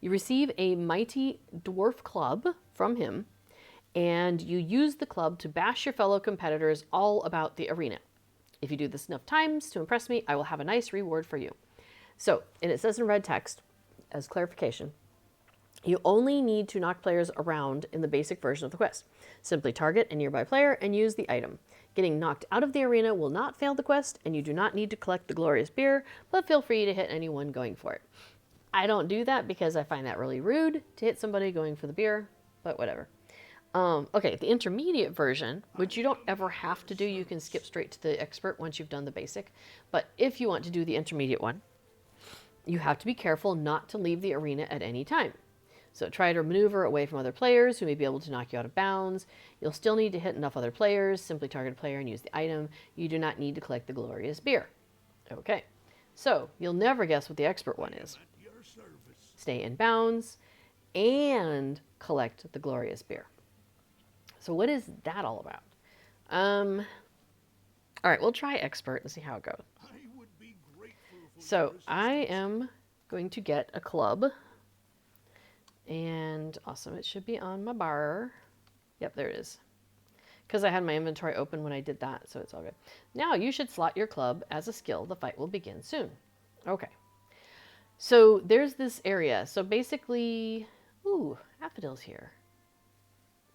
You receive a mighty dwarf club from him, and you use the club to bash your fellow competitors all about the arena. If you do this enough times to impress me, I will have a nice reward for you. So, and it says in red text, as clarification, you only need to knock players around in the basic version of the quest. Simply target a nearby player and use the item. Getting knocked out of the arena will not fail the quest, and you do not need to collect the glorious beer, but feel free to hit anyone going for it. I don't do that because I find that really rude to hit somebody going for the beer, but whatever. Okay, the intermediate version, which you don't ever have to do, you can skip straight to the expert once you've done the basic. But if you want to do the intermediate one, you have to be careful not to leave the arena at any time. So try to maneuver away from other players who may be able to knock you out of bounds. You'll still need to hit enough other players. Simply target a player and use the item. You do not need to collect the glorious beer. Okay, so you'll never guess what the expert one is. Stay in bounds and collect the glorious beer. So what is that all about? All right, we'll try expert and see how it goes. So I am going to get a club. And awesome, it should be on my bar. Yep, there it is. Because I had my inventory open when I did that, so it's all good. Now you should slot your club as a skill. The fight will begin soon. Okay. So there's this area. So basically, ooh, Affodil's here.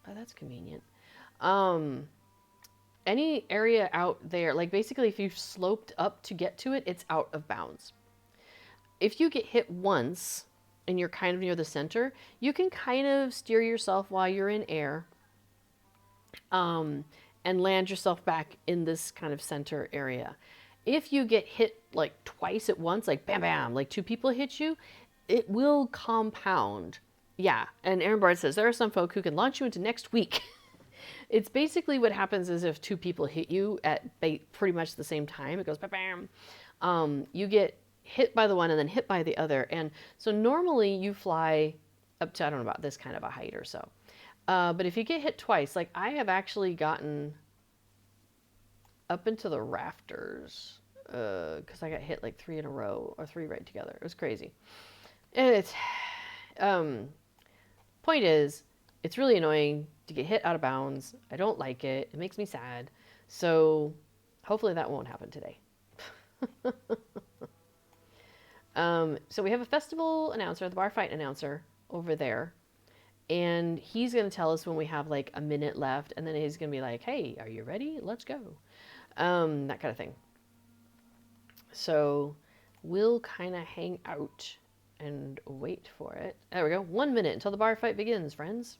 Oh, that's convenient. any area out there, like basically if you've sloped up to get to it, it's out of bounds. If you get hit once and you're kind of near the center, you can kind of steer yourself while you're in air, and land yourself back in this kind of center area. If you get hit like twice at once, like bam, bam, like two people hit you, it will compound. Yeah, and Aaron Bard says there are some folk who can launch you into next week. It's basically what happens is if two people hit you at pretty much the same time, it goes bam, bam. You get hit by the one and then hit by the other. And so normally you fly up to, I don't know, about this kind of a height or so. But if you get hit twice, like I have actually gotten up into the rafters because I got hit like 3 in a row or 3 right together. It was crazy. And it's, point is, it's really annoying to get hit out of bounds. I don't like it. It makes me sad. So hopefully that won't happen today. So we have a festival announcer, the bar fight announcer over there. And he's going to tell us when we have like a minute left. And then he's going to be like, hey, are you ready? Let's go. That kind of thing. So we'll kind of hang out and wait for it. There we go. 1 minute until the bar fight begins, friends.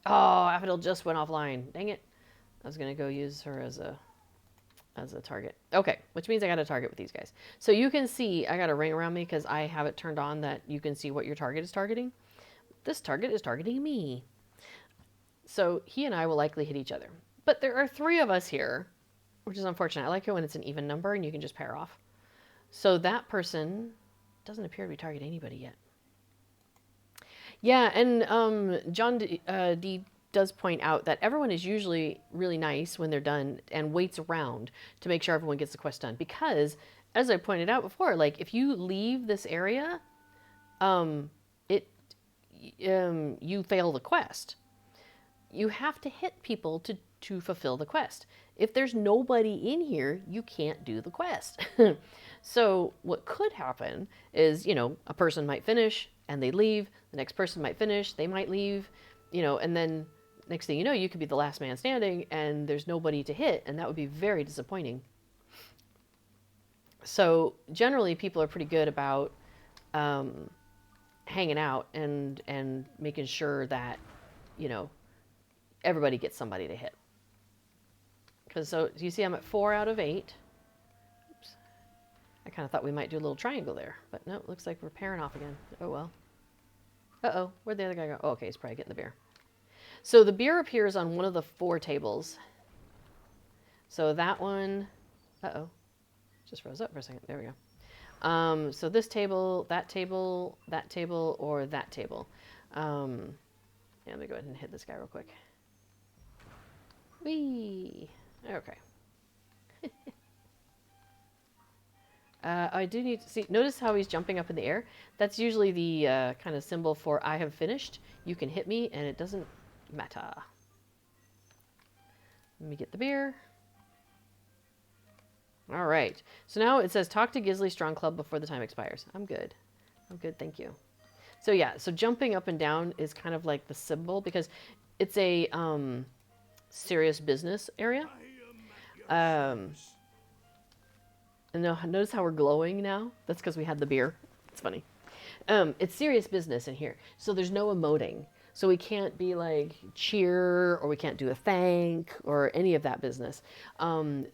Oh, Affadil just went offline. Dang it. I was going to go use her as a target. Okay, which means I got a target with these guys. So you can see I got a ring around me because I have it turned on that you can see what your target is targeting. This target is targeting me. So he and I will likely hit each other. But there are 3 of us here, which is unfortunate. I like it when it's an even number and you can just pair off. So that person doesn't appear to be targeting anybody yet. Yeah, and John D does point out that everyone is usually really nice when they're done and waits around to make sure everyone gets the quest done. Because, as I pointed out before, like if you leave this area, you fail the quest. You have to hit people to fulfill the quest. If there's nobody in here, you can't do the quest. So what could happen is, a person might finish and they leave. The next person might finish, they might leave, and then next thing you know, you could be the last man standing and there's nobody to hit, and that would be very disappointing. So generally people are pretty good about hanging out and making sure that, everybody gets somebody to hit. Because so you see I'm at 4 out of 8. Oops. I kind of thought we might do a little triangle there, but no, it looks like we're pairing off again. Oh well. Uh-oh, where'd the other guy go? Oh, okay, he's probably getting the beer. So the beer appears on one of the 4 tables. So that one, uh-oh, just froze up for a second. There we go. So this table, that table, that table, or that table. Yeah, let me go ahead and hit this guy real quick. Whee! Okay. I do need to see, notice how he's jumping up in the air? That's usually the kind of symbol for I have finished. You can hit me and it doesn't matter. Let me get the beer. All right. So now it says talk to Gisley Strong Club before the time expires. I'm good. I'm good, thank you. So yeah, so jumping up and down is kind of like the symbol because it's a serious business area. And notice how we're glowing now? That's because we had the beer. It's funny. It's serious business in here. So there's no emoting. So we can't be like cheer or we can't do a thank or any of that business.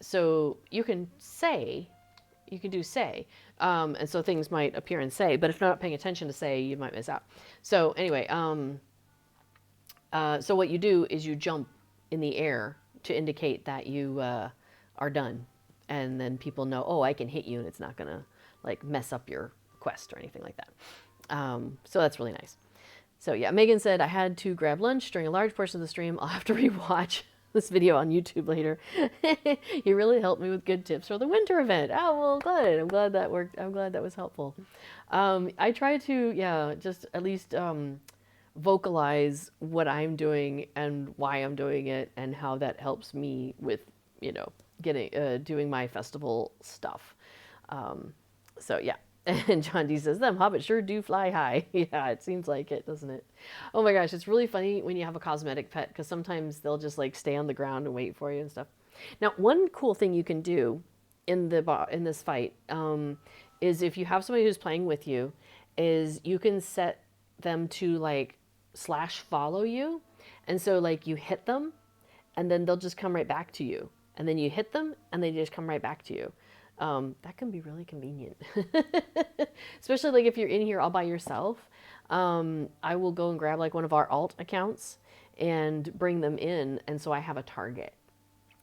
So you can say, you can do say. And so things might appear in say, but if you're not paying attention to say, you might miss out. So anyway, so what you do is you jump in the air to indicate that you are done. And then people know, oh, I can hit you and it's not going to like mess up your quest or anything like that. So that's really nice. So yeah, Megan said, I had to grab lunch during a large portion of the stream. I'll have to rewatch this video on YouTube later. You really helped me with good tips for the winter event. Oh, well, good. I'm glad that worked. I'm glad that was helpful. I try to, yeah, just at least vocalize what I'm doing and why I'm doing it and how that helps me with, getting doing my festival stuff. So yeah. And John D says, them hobbits sure do fly high. Yeah, it seems like it, doesn't it? Oh my gosh, it's really funny when you have a cosmetic pet because sometimes they'll just like stay on the ground and wait for you and stuff. Now, one cool thing you can do in in this fight is if you have somebody who's playing with you, is you can set them to like slash follow you, and so like you hit them, and then they'll just come right back to you, and then you hit them, and they just come right back to you. That can be really convenient, especially like if you're in here all by yourself. I will go and grab like one of our alt accounts and bring them in, and so I have a target.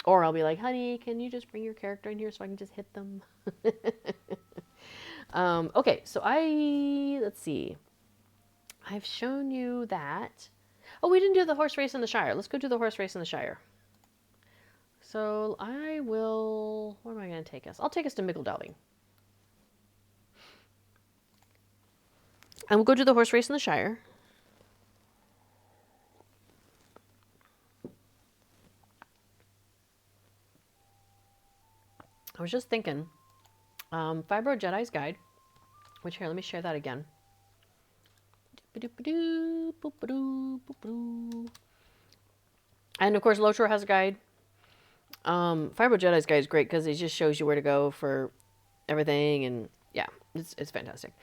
Or I'll be like, honey, can you just bring your character in here so I can just hit them? Okay, so let's see. I've shown you that. Oh, we didn't do the horse race in the Shire. Let's go do the horse race in the Shire. So I will, where am I going to take us? I'll take us to Mickledalving. And we'll go do the horse race in the Shire. I was just thinking, Fibro Jedi's Guide, which here, let me share that again. And of course, LOTRO has a guide. Fibro Jedi's Guide is great because it just shows you where to go for everything, and yeah, it's fantastic.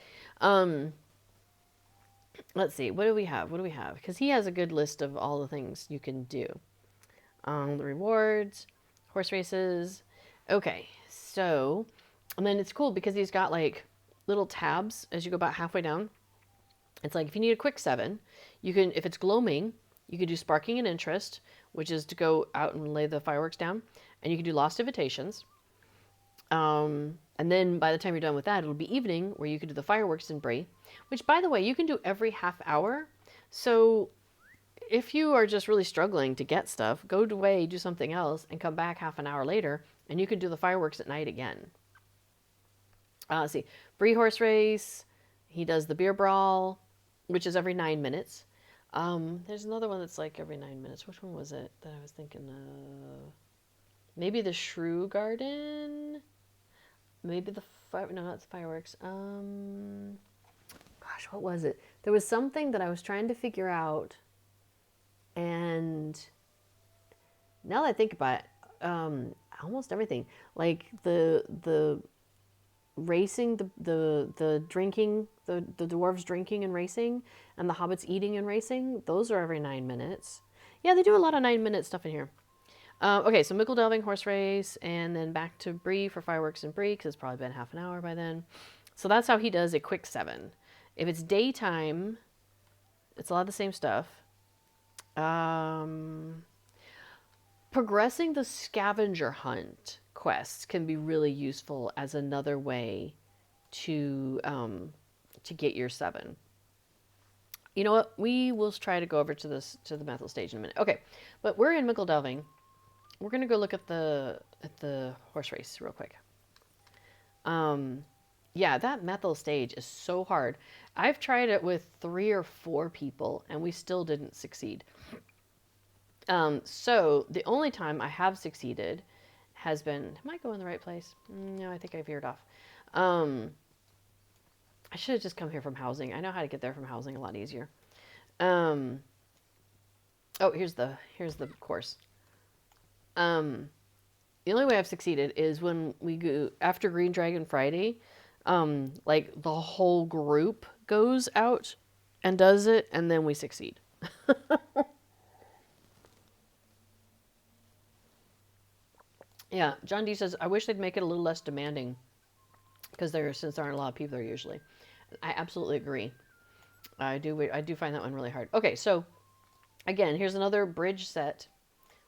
Let's see, what do we have? What do we have? Because he has a good list of all the things you can do. The rewards, horse races. Okay, so, and then it's cool because he's got like little tabs as you go about halfway down. It's like if you need a quick 7, you can, if it's gloaming, you can do sparking and interest, which is to go out and lay the fireworks down, and you can do lost invitations. And then by the time you're done with that, it'll be evening where you can do the fireworks in Bree, which by the way, you can do every half hour. So if you are just really struggling to get stuff, go away, do something else, and come back half an hour later, and you can do the fireworks at night again. Let's see, Bree horse race. He does the beer brawl, which is every 9 minutes. There's another one that's like every 9 minutes. Which one was it that I was thinking of? Maybe the Shrew Garden. Maybe the no, not the fireworks. Gosh, what was it? There was something that I was trying to figure out, and now that I think about it, almost everything, like the racing, the drinking, the dwarves drinking and racing, and the hobbits eating and racing. Those are every 9 minutes. Yeah, they do a lot of 9-minute stuff in here. Okay, so Mickledalving horse race, and then back to Bree for fireworks and Bree, because it's probably been half an hour by then. So that's how he does a quick 7. If it's daytime, it's a lot of the same stuff. Progressing the scavenger hunt quests can be really useful as another way to get your 7. You know what? We will try to go over to the methyl stage in a minute. Okay, but we're in Mickledalving. We're gonna go look at the horse race real quick. Yeah, that methyl stage is so hard. I've tried it with 3 or 4 people, and we still didn't succeed. So the only time I have succeeded has been. Am I going the right place? No, I think I veered off. I should have just come here from housing. I know how to get there from housing a lot easier. Oh, here's the course. The only way I've succeeded is when we go after Green Dragon Friday, like the whole group goes out and does it, and then we succeed. Yeah, John D says, I wish they'd make it a little less demanding because since there aren't a lot of people there usually. I absolutely agree. I do find that one really hard. Okay, so again, here's another bridge set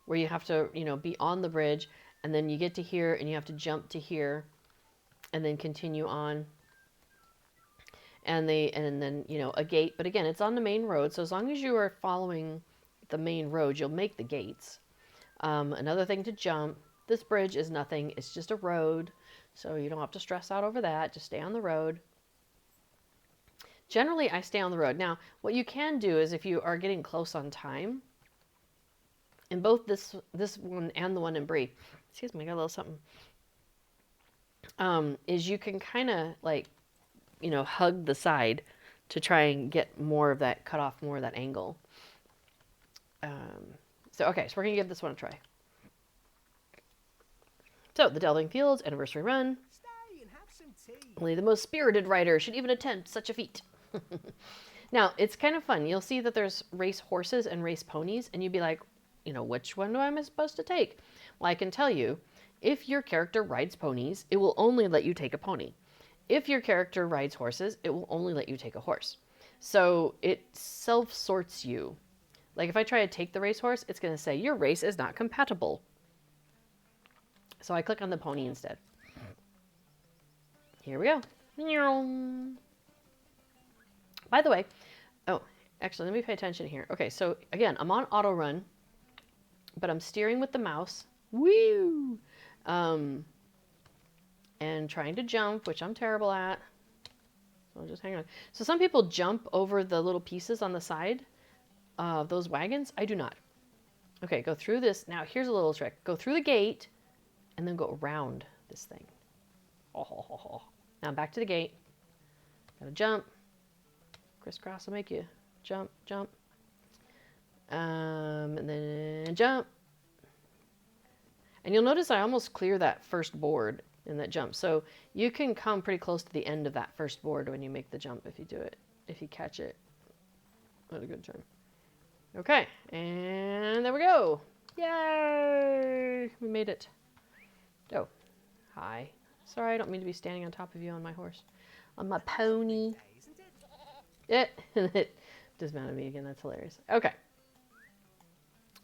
where you have to, be on the bridge, and then you get to here and you have to jump to here and then continue on. And then, a gate, but again, it's on the main road. So as long as you are following the main road, you'll make the gates. Another thing to jump. This bridge is nothing. It's just a road. So you don't have to stress out over that. Just stay on the road. Generally, I stay on the road. Now, what you can do is if you are getting close on time, in both this one and the one in Bree, excuse me, I got a little something, is you can kind of like, hug the side to try and get more of that, cut off more of that angle. Okay, so we're going to give this one a try. So, the Delving Fields Anniversary Run. Only the most spirited rider should even attempt such a feat. Now, it's kind of fun. You'll see that there's race horses and race ponies, and you'd be like, which one am I supposed to take? Well, I can tell you, if your character rides ponies, it will only let you take a pony. If your character rides horses, it will only let you take a horse. So it self-sorts you. Like if I try to take the racehorse, it's going to say, your race is not compatible. So I click on the pony instead. Here we go. By the way, actually, let me pay attention here. Okay, so again, I'm on auto run, but I'm steering with the mouse. Woo! And trying to jump, which I'm terrible at. So just hang on. So some people jump over the little pieces on the side of those wagons. I do not. Okay, go through this. Now, here's a little trick. Go through the gate and then go around this thing. Oh. Now back to the gate. Gotta jump. Crisscross will make you jump. And then jump. And you'll notice I almost clear that first board in that jump. So you can come pretty close to the end of that first board when you make the jump if you do it, if you catch it at a good time. Okay, and there we go. Yay! We made it. Oh, hi. Sorry, I don't mean to be standing on top of you on my horse. On my pony. It dismounted me again. That's hilarious. Okay.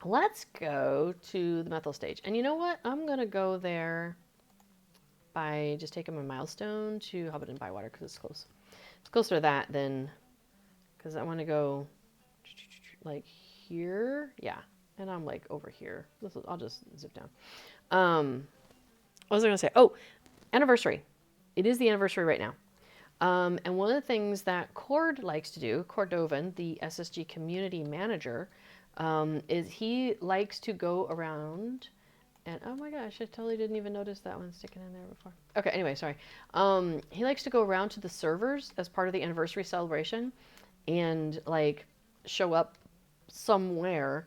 Let's go to the Methel stage. And you know what? I'm going to go there by just taking my milestone to Hobbit and Bywater because it's close. It's closer to that than... Because I want to go like here. Yeah. And I'm like over here. I'll just zip down. What was I going to say? Oh, anniversary. It is the anniversary right now. And one of the things that Cord likes to do, Cordovan, the SSG community manager, is he likes to go around and, oh my gosh, I totally didn't even notice that one sticking in there before. Okay, anyway, sorry. He likes to go around to the servers as part of the anniversary celebration and like show up somewhere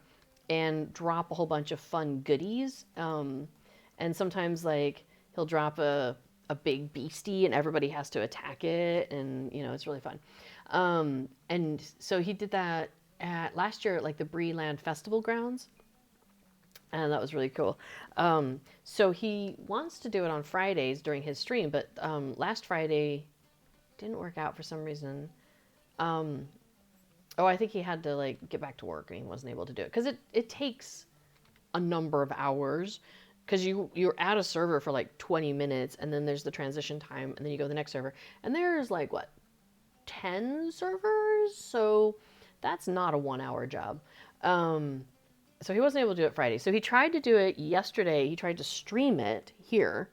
and drop a whole bunch of fun goodies. And sometimes like he'll drop a big beastie and everybody has to attack it, and it's really fun. And so he did that at last year at like the Bree Land Festival grounds, and that was really cool. So he wants to do it on Fridays during his stream, but last Friday didn't work out for some reason. I think he had to like get back to work and he wasn't able to do it because it takes a number of hours. Because you're at a server for like 20 minutes, and then there's the transition time, and then you go to the next server. And there's like, 10 servers? So that's not a 1-hour job. So he wasn't able to do it Friday. So he tried to do it yesterday. He tried to stream it here,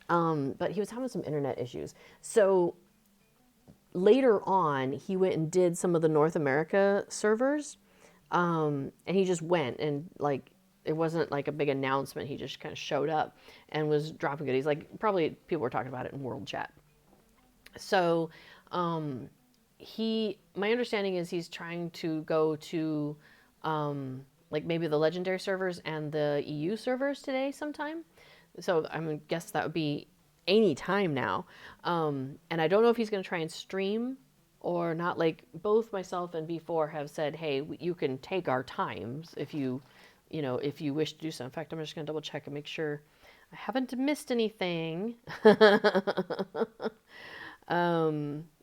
but he was having some internet issues. So later on, he went and did some of the North America servers, and he just went and like, it wasn't like a big announcement. He just kind of showed up and was dropping goodies. Like probably people were talking about it in world chat. So my understanding is he's trying to go to like maybe the legendary servers and the EU servers today sometime. So I'm gonna guess that would be any time now. And I don't know if he's going to try and stream or not. Like both myself and B4 have said, hey, you can take our times if you wish to do so. In fact, I'm just going to double check and make sure I haven't missed anything.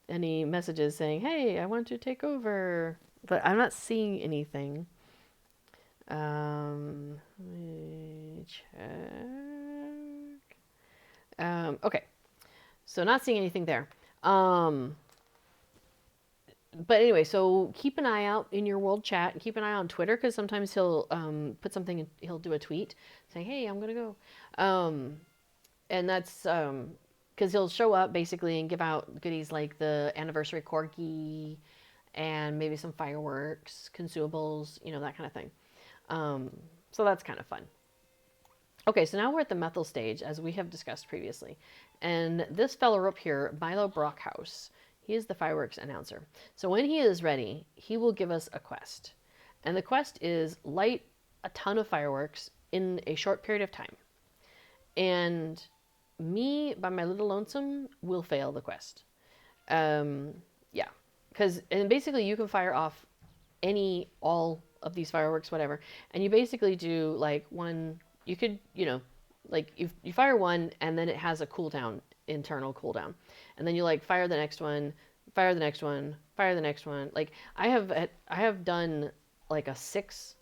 Any messages saying, hey, I want to take over. But I'm not seeing anything. Let me check. Okay. So not seeing anything there. But anyway, so keep an eye out in your world chat and keep an eye on Twitter because sometimes he'll put something, he'll do a tweet saying, hey, I'm going to go. And that's because he'll show up basically and give out goodies like the anniversary corgi and maybe some fireworks, consumables, that kind of thing. So that's kind of fun. Okay, so now we're at the Methel stage, as we have discussed previously. And this fellow up here, Milo Brockhouse, he is the fireworks announcer. So when he is ready, he will give us a quest. And the quest is light a ton of fireworks in a short period of time. And me, by my little lonesome, will fail the quest. Um, yeah. And basically you can fire off all of these fireworks, whatever. And you basically do like one, you could, like you fire one and then it has a cooldown, internal cooldown. And then you like fire the next one, fire the next one, fire the next one. Like I have done like a 6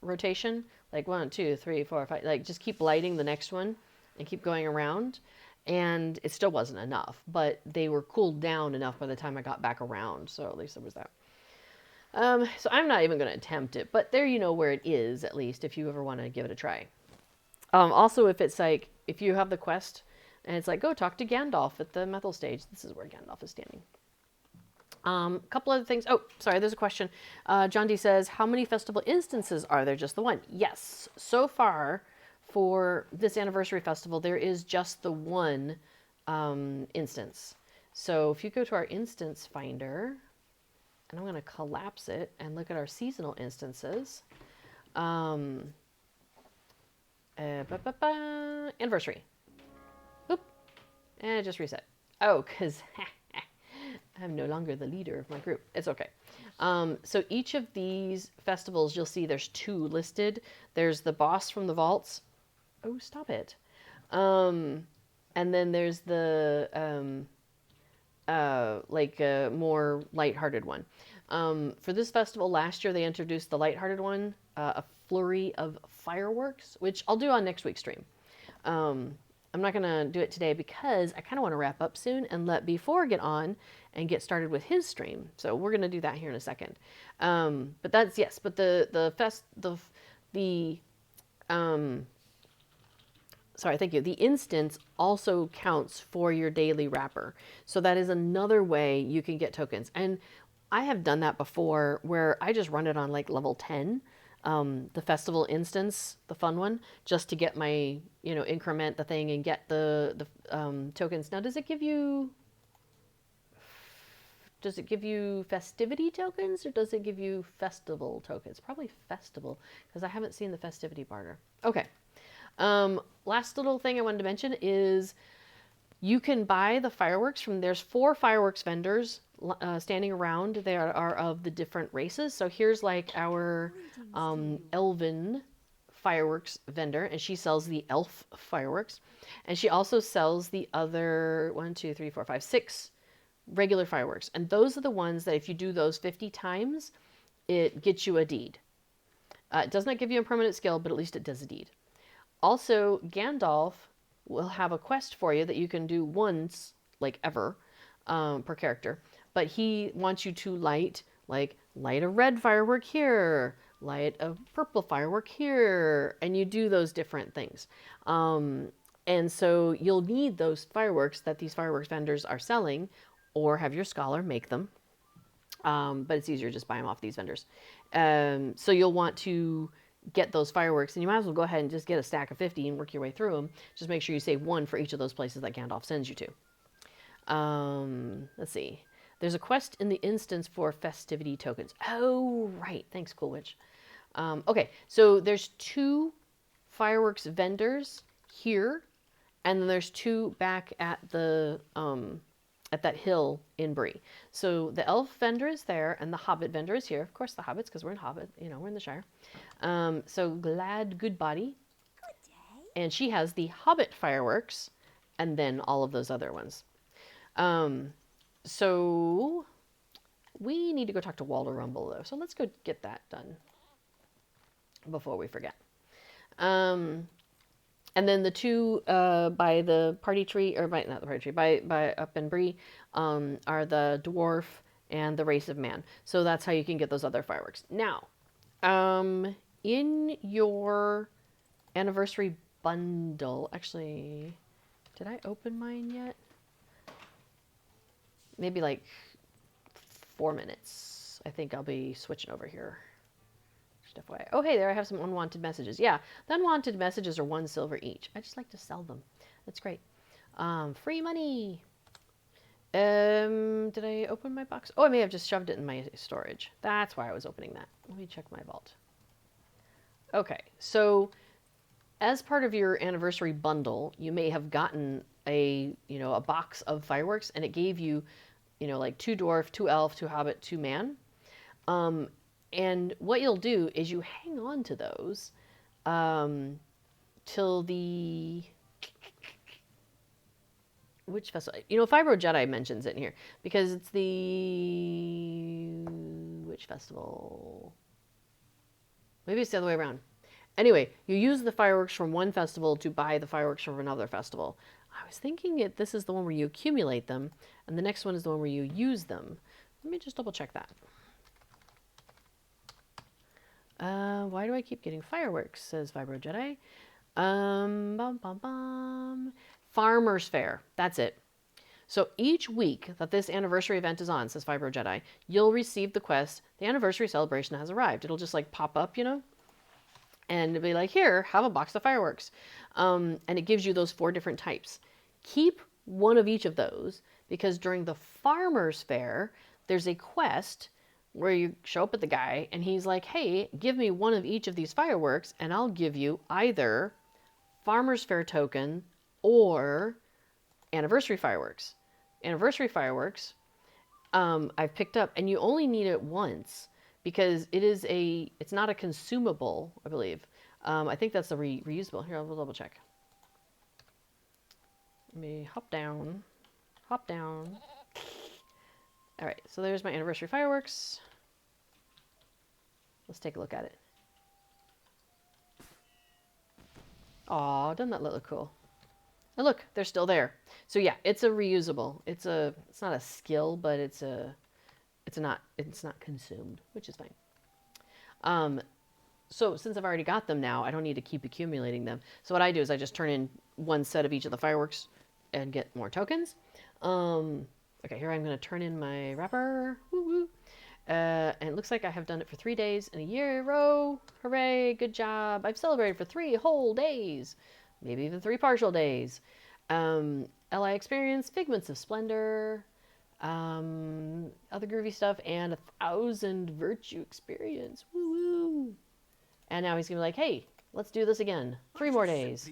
rotation, like 1, 2, 3, 4, 5, like just keep lighting the next one and keep going around. And it still wasn't enough, but they were cooled down enough by the time I got back around. So at least there was that. So I'm not even going to attempt it, but there you know where it is, at least, if you ever want to give it a try. Also, if it's like, if you have the quest and it's like, go talk to Gandalf at the Methyl stage, this is where Gandalf is standing. A couple other things. Oh, sorry, there's a question. John D says, how many festival instances are there? Just the one? Yes. So far, for this anniversary festival, there is just the one instance. So if you go to our instance finder, and I'm going to collapse it and look at our seasonal instances. Anniversary. Oop. And it just reset. Oh, because I'm no longer the leader of my group. It's okay. So each of these festivals, you'll see there's 2 listed. There's the boss from the vaults. Oh, stop it. And then there's the more lighthearted one. For this festival last year, they introduced the lighthearted one, a flurry of fireworks, which I'll do on next week's stream. I'm not going to do it today because I kind of want to wrap up soon and let B4 get on and get started with his stream. So we're going to do that here in a second. But that's, yes, but sorry, thank you. The instance also counts for your daily wrapper. So that is another way you can get tokens. And I have done that before where I just run it on like level 10, the festival instance, the fun one, just to get my, increment the thing and get the tokens. Now, does it give you festivity tokens or does it give you festival tokens? Probably festival because I haven't seen the festivity barter. Okay. Last little thing I wanted to mention is you can buy the fireworks there's 4 fireworks vendors standing around. They are of the different races. So here's like our elven fireworks vendor, and she sells the elf fireworks. And she also sells the other 1, 2, 3, 4, 5, 6 regular fireworks. And those are the ones that if you do those 50 times, it gets you a deed. It does not give you a permanent skill, but at least it does a deed. Also, Gandalf will have a quest for you that you can do once, like ever, per character. But he wants you to light a red firework here, light a purple firework here, and you do those different things. And so you'll need those fireworks that these fireworks vendors are selling, or have your scholar make them. But it's easier to just buy them off these vendors. So you'll want to get those fireworks, and you might as well go ahead and just get a stack of 50 and work your way through them. Just make sure you save 1 for each of those places that Gandalf sends you to. Let's see. There's a quest in the instance for festivity tokens. Oh, right. Thanks, Cool Witch. Okay, so there's 2 fireworks vendors here, and then there's 2 back at the at that hill in Bree. So the elf vendor is there, and the hobbit vendor is here. Of course, the hobbits, because we're in Hobbit. We're in the Shire. So Glad Goodbody. Good day. And she has the Hobbit fireworks, and then all of those other ones. So we need to go talk to Walter Rumble, though. So let's go get that done before we forget. And then the 2 by the party tree, or not the party tree, by up in Bree, are the dwarf and the race of man. So that's how you can get those other fireworks. Now, in your anniversary bundle, actually, did I open mine yet? Maybe like 4 minutes. I think I'll be switching over here. Just FYI. Oh, hey, there I have some unwanted messages. Yeah, the unwanted messages are 1 silver each. I just like to sell them. That's great. Free money. Did I open my box? Oh, I may have just shoved it in my storage. That's why I was opening that. Let me check my vault. Okay, so as part of your anniversary bundle, you may have gotten a box of fireworks, and it gave you, like 2 dwarf, 2 elf, 2 hobbit, 2 man. Um, and what you'll do is you hang on to those um, till the which festival? Fibro Jedi mentions it in here because it's the which festival? Maybe it's the other way around. Anyway, you use the fireworks from one festival to buy the fireworks from another festival. I was thinking this is the one where you accumulate them, and the next one is the one where you use them. Let me just double check that. Why do I keep getting fireworks? Says Vibro Jedi. Bum, bum, bum. Farmer's Fair. That's it. So each week that this anniversary event is on, says Vibro Jedi, you'll receive the quest, the anniversary celebration has arrived. It'll just like pop up, and it'll be like, here, have a box of fireworks. And it gives you those 4 different types. Keep one of each of those because during the Farmer's Fair, there's a quest where you show up at the guy and he's like, hey, give me one of each of these fireworks and I'll give you either Farmer's Fair token or anniversary fireworks. Anniversary fireworks, I've picked up, and you only need it once because it's not a consumable, I believe. I think that's the reusable. Here, I'll double check. Let me hop down. Hop down. All right, so there's my anniversary fireworks. Let's take a look at it. Aw, doesn't that look cool? And look, they're still there. So yeah, it's a reusable. It's not a skill, but it's not consumed, which is fine. So since I've already got them now, I don't need to keep accumulating them. So what I do is I just turn in one set of each of the fireworks and get more tokens. Okay, here I'm going to turn in my wrapper. Woo woo. And it looks like I have done it for 3 days in a year in a row. Hooray, good job. I've celebrated for 3 whole days. Maybe even 3 partial days. LI experience, figments of splendor, other groovy stuff, and 1,000 virtue experience. Woo woo. And now he's gonna be like, hey, let's do this again. 3 more days.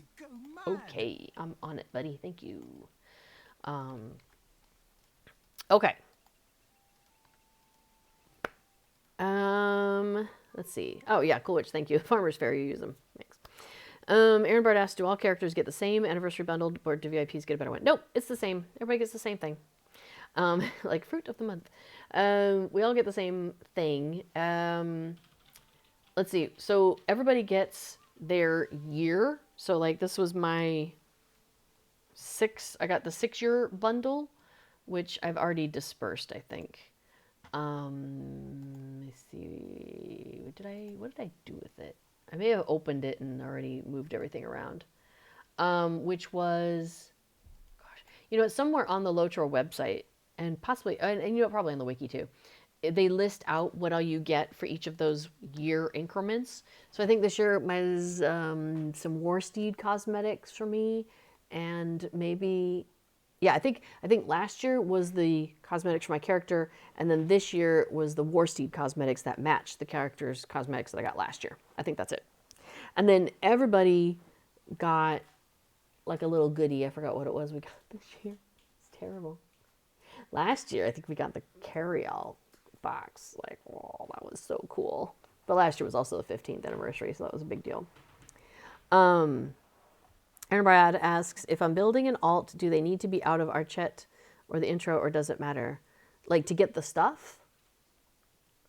Okay, I'm on it, buddy. Thank you. Okay. Let's see. Oh yeah, Cool Witch. Thank you. Farmer's Fair. You use them. Thanks. Aaron Bard asked, do all characters get the same anniversary bundle, or do VIPs get a better one? Nope, it's the same. Everybody gets the same thing. Like fruit of the month. We all get the same thing. Let's see. So everybody gets their year. So like this was my I got the 6-year bundle, which I've already dispersed, I think. Let me see. What did I do with it? I may have opened it and already moved everything around. Which was, gosh, it's somewhere on the LOTRO website and possibly, and probably on the wiki too. They list out what all you get for each of those year increments. So I think this year was some War Steed cosmetics for me, and maybe, yeah, I think last year was the cosmetics for my character, and then this year was the War Steed cosmetics that matched the character's cosmetics that I got last year. I think that's it. And then everybody got like a little goodie. I forgot what it was we got this year. It's terrible. Last year, I think we got the carry-all box. Like, oh, that was so cool. But last year was also the 15th anniversary, so that was a big deal. Aaron Brad asks, if I'm building an alt, do they need to be out of Archette or the intro, or does it matter? Like, to get the stuff?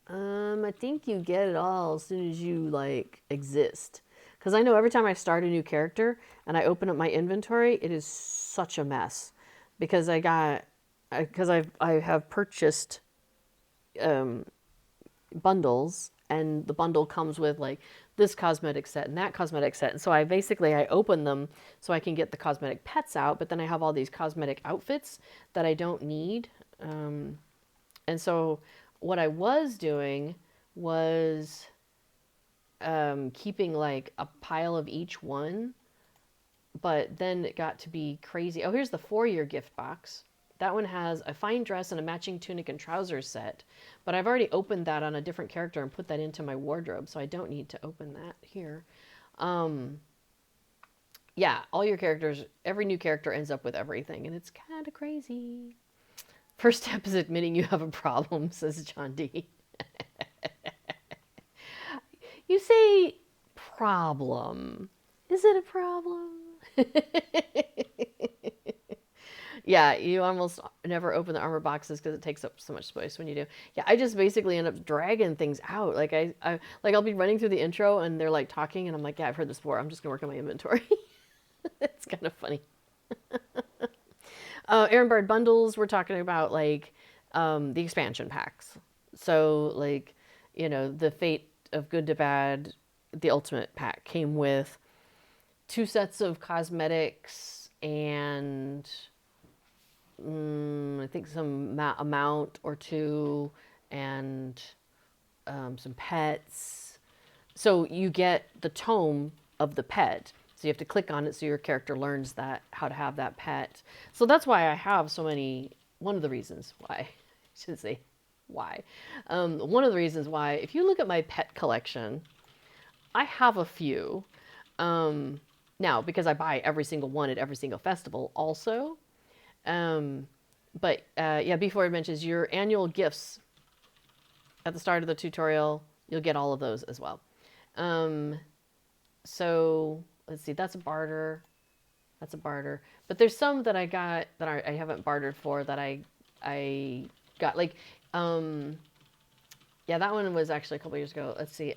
I think you get it all as soon as you, like, exist. Because I know every time I start a new character and I open up my inventory, it is such a mess. Because I have purchased bundles, and the bundle comes with like this cosmetic set and that cosmetic set, and so I open them so I can get the cosmetic pets out, but then I have all these cosmetic outfits that I don't need, and so what I was doing was keeping like a pile of each one, but then it got to be crazy. Oh, here's the 4-year gift box. That one has a fine dress and a matching tunic and trousers set. But I've already opened that on a different character and put that into my wardrobe, so I don't need to open that here. yeah, all your characters, every new character ends up with everything, and it's kind of crazy. First step is admitting you have a problem, says John D. You say problem. Is it a problem? Yeah, you almost never open the armor boxes because it takes up so much space when you do. Yeah, I just basically end up dragging things out. Like like I'll be running through the intro and they're like talking and I'm like, yeah, I've heard this before. I'm just gonna work on my inventory. It's kind of funny. Aaron Bard bundles. We're talking about like the expansion packs. So like, the Fate of Good to Bad, the Ultimate pack came with 2 sets of cosmetics and I think some amount or two, and some pets. So you get the tome of the pet. So you have to click on it so your character learns that how to have that pet. So that's why I have so many. One of the reasons why, I should say why. One of the reasons why, if you look at my pet collection, I have a few. Now, because I buy every single one at every single festival also. Um, but yeah, before it mentions your annual gifts at the start of the tutorial, you'll get all of those as well. Um, so let's see, that's a barter. That's a barter. But there's some that I got that I haven't bartered for that I got like yeah, that one was actually a couple years ago. Let's see.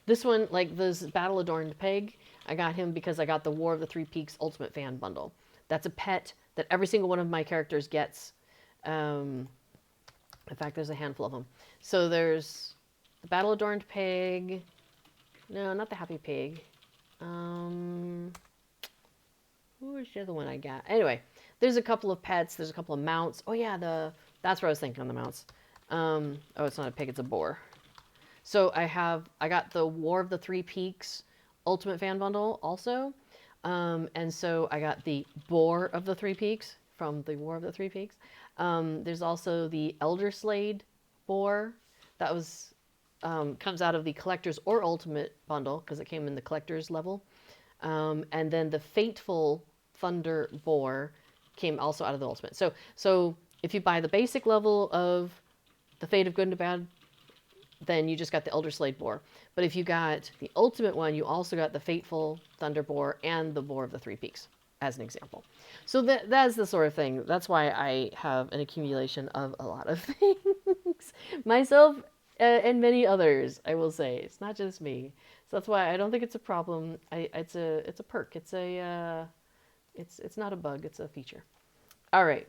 This one, like this Battle Adorned Pig, I got him because I got the War of the Three Peaks Ultimate Fan Bundle. That's a pet that every single one of my characters gets. In fact, there's a handful of them. So there's the Battle Adorned Pig. No, not the Happy Pig. Who was the other one I got? Anyway, there's a couple of pets. There's a couple of mounts. Oh yeah, that's what I was thinking on the mounts. Oh, it's not a pig. It's a boar. So I got the War of the Three Peaks Ultimate Fan Bundle also. And so I got the Boar of the Three Peaks from the War of the Three Peaks. There's also the Elder Slade Boar. That was comes out of the Collector's or Ultimate bundle because it came in the Collector's level. And then the Fateful Thunder Boar came also out of the Ultimate. So if you buy the basic level of the Fate of Good and Bad, then you just got the Elder Slade Boar. But if you got the Ultimate one, you also got the Fateful Thunder Boar and the Boar of the Three Peaks, as an example. So that's the sort of thing. That's why I have an accumulation of a lot of things. Myself and many others, I will say. It's not just me. So that's why I don't think it's a problem. It's a perk. It's not a bug. It's a feature. All right.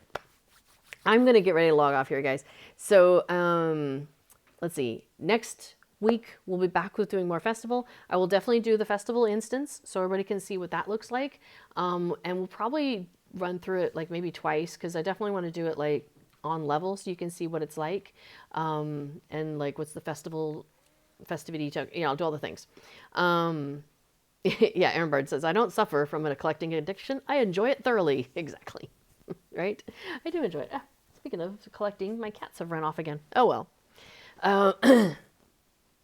I'm going to get ready to log off here, guys. So let's see. Next week, we'll be back with doing more festival. I will definitely do the festival instance so everybody can see what that looks like. And we'll probably run through it like maybe twice because I definitely want to do it like on level so you can see what it's like. And like what's the festivity, I'll do all the things. Yeah, Aaron Bird says, I don't suffer from a collecting addiction. I enjoy it thoroughly. Exactly. Right? I do enjoy it. Speaking of collecting, my cats have run off again. Oh, well.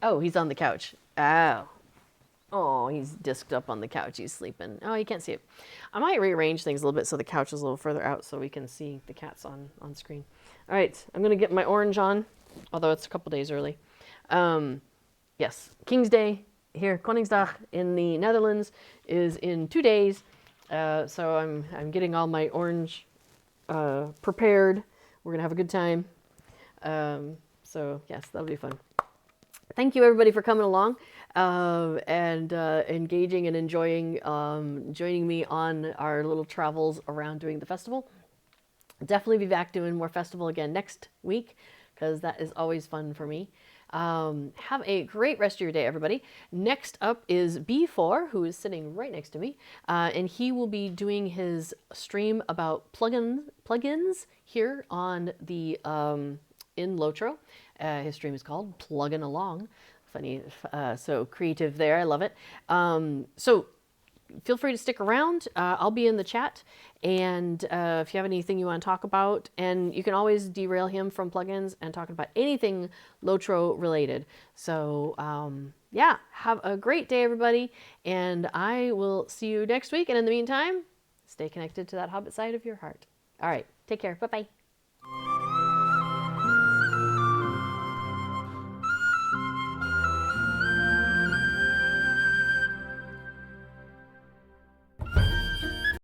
Oh, he's on the couch. Oh, he's disked up on the couch. He's sleeping. Oh, you can't see it. I might rearrange things a little bit so the couch is a little further out so we can see the cats on screen. All right, I'm going to get my orange on, although it's a couple days early. Yes, King's Day here, Koningsdag in the Netherlands is in 2 days. So I'm getting all my orange prepared. We're going to have a good time. So yes, that'll be fun. Thank you everybody for coming along and engaging and enjoying joining me on our little travels around doing the festival. Definitely be back doing more festival again next week because that is always fun for me. Have a great rest of your day, everybody. Next up is B4, who is sitting right next to me, and he will be doing his stream about plugins here on the in LOTRO. His stream is called Pluggin' Along. Funny, so creative there. I love it. So feel free to stick around. I'll be in the chat. And if you have anything you want to talk about, and you can always derail him from plugins and talking about anything LOTRO related. So, yeah, have a great day, everybody. And I will see you next week. And in the meantime, stay connected to that Hobbit side of your heart. All right, take care. Bye bye.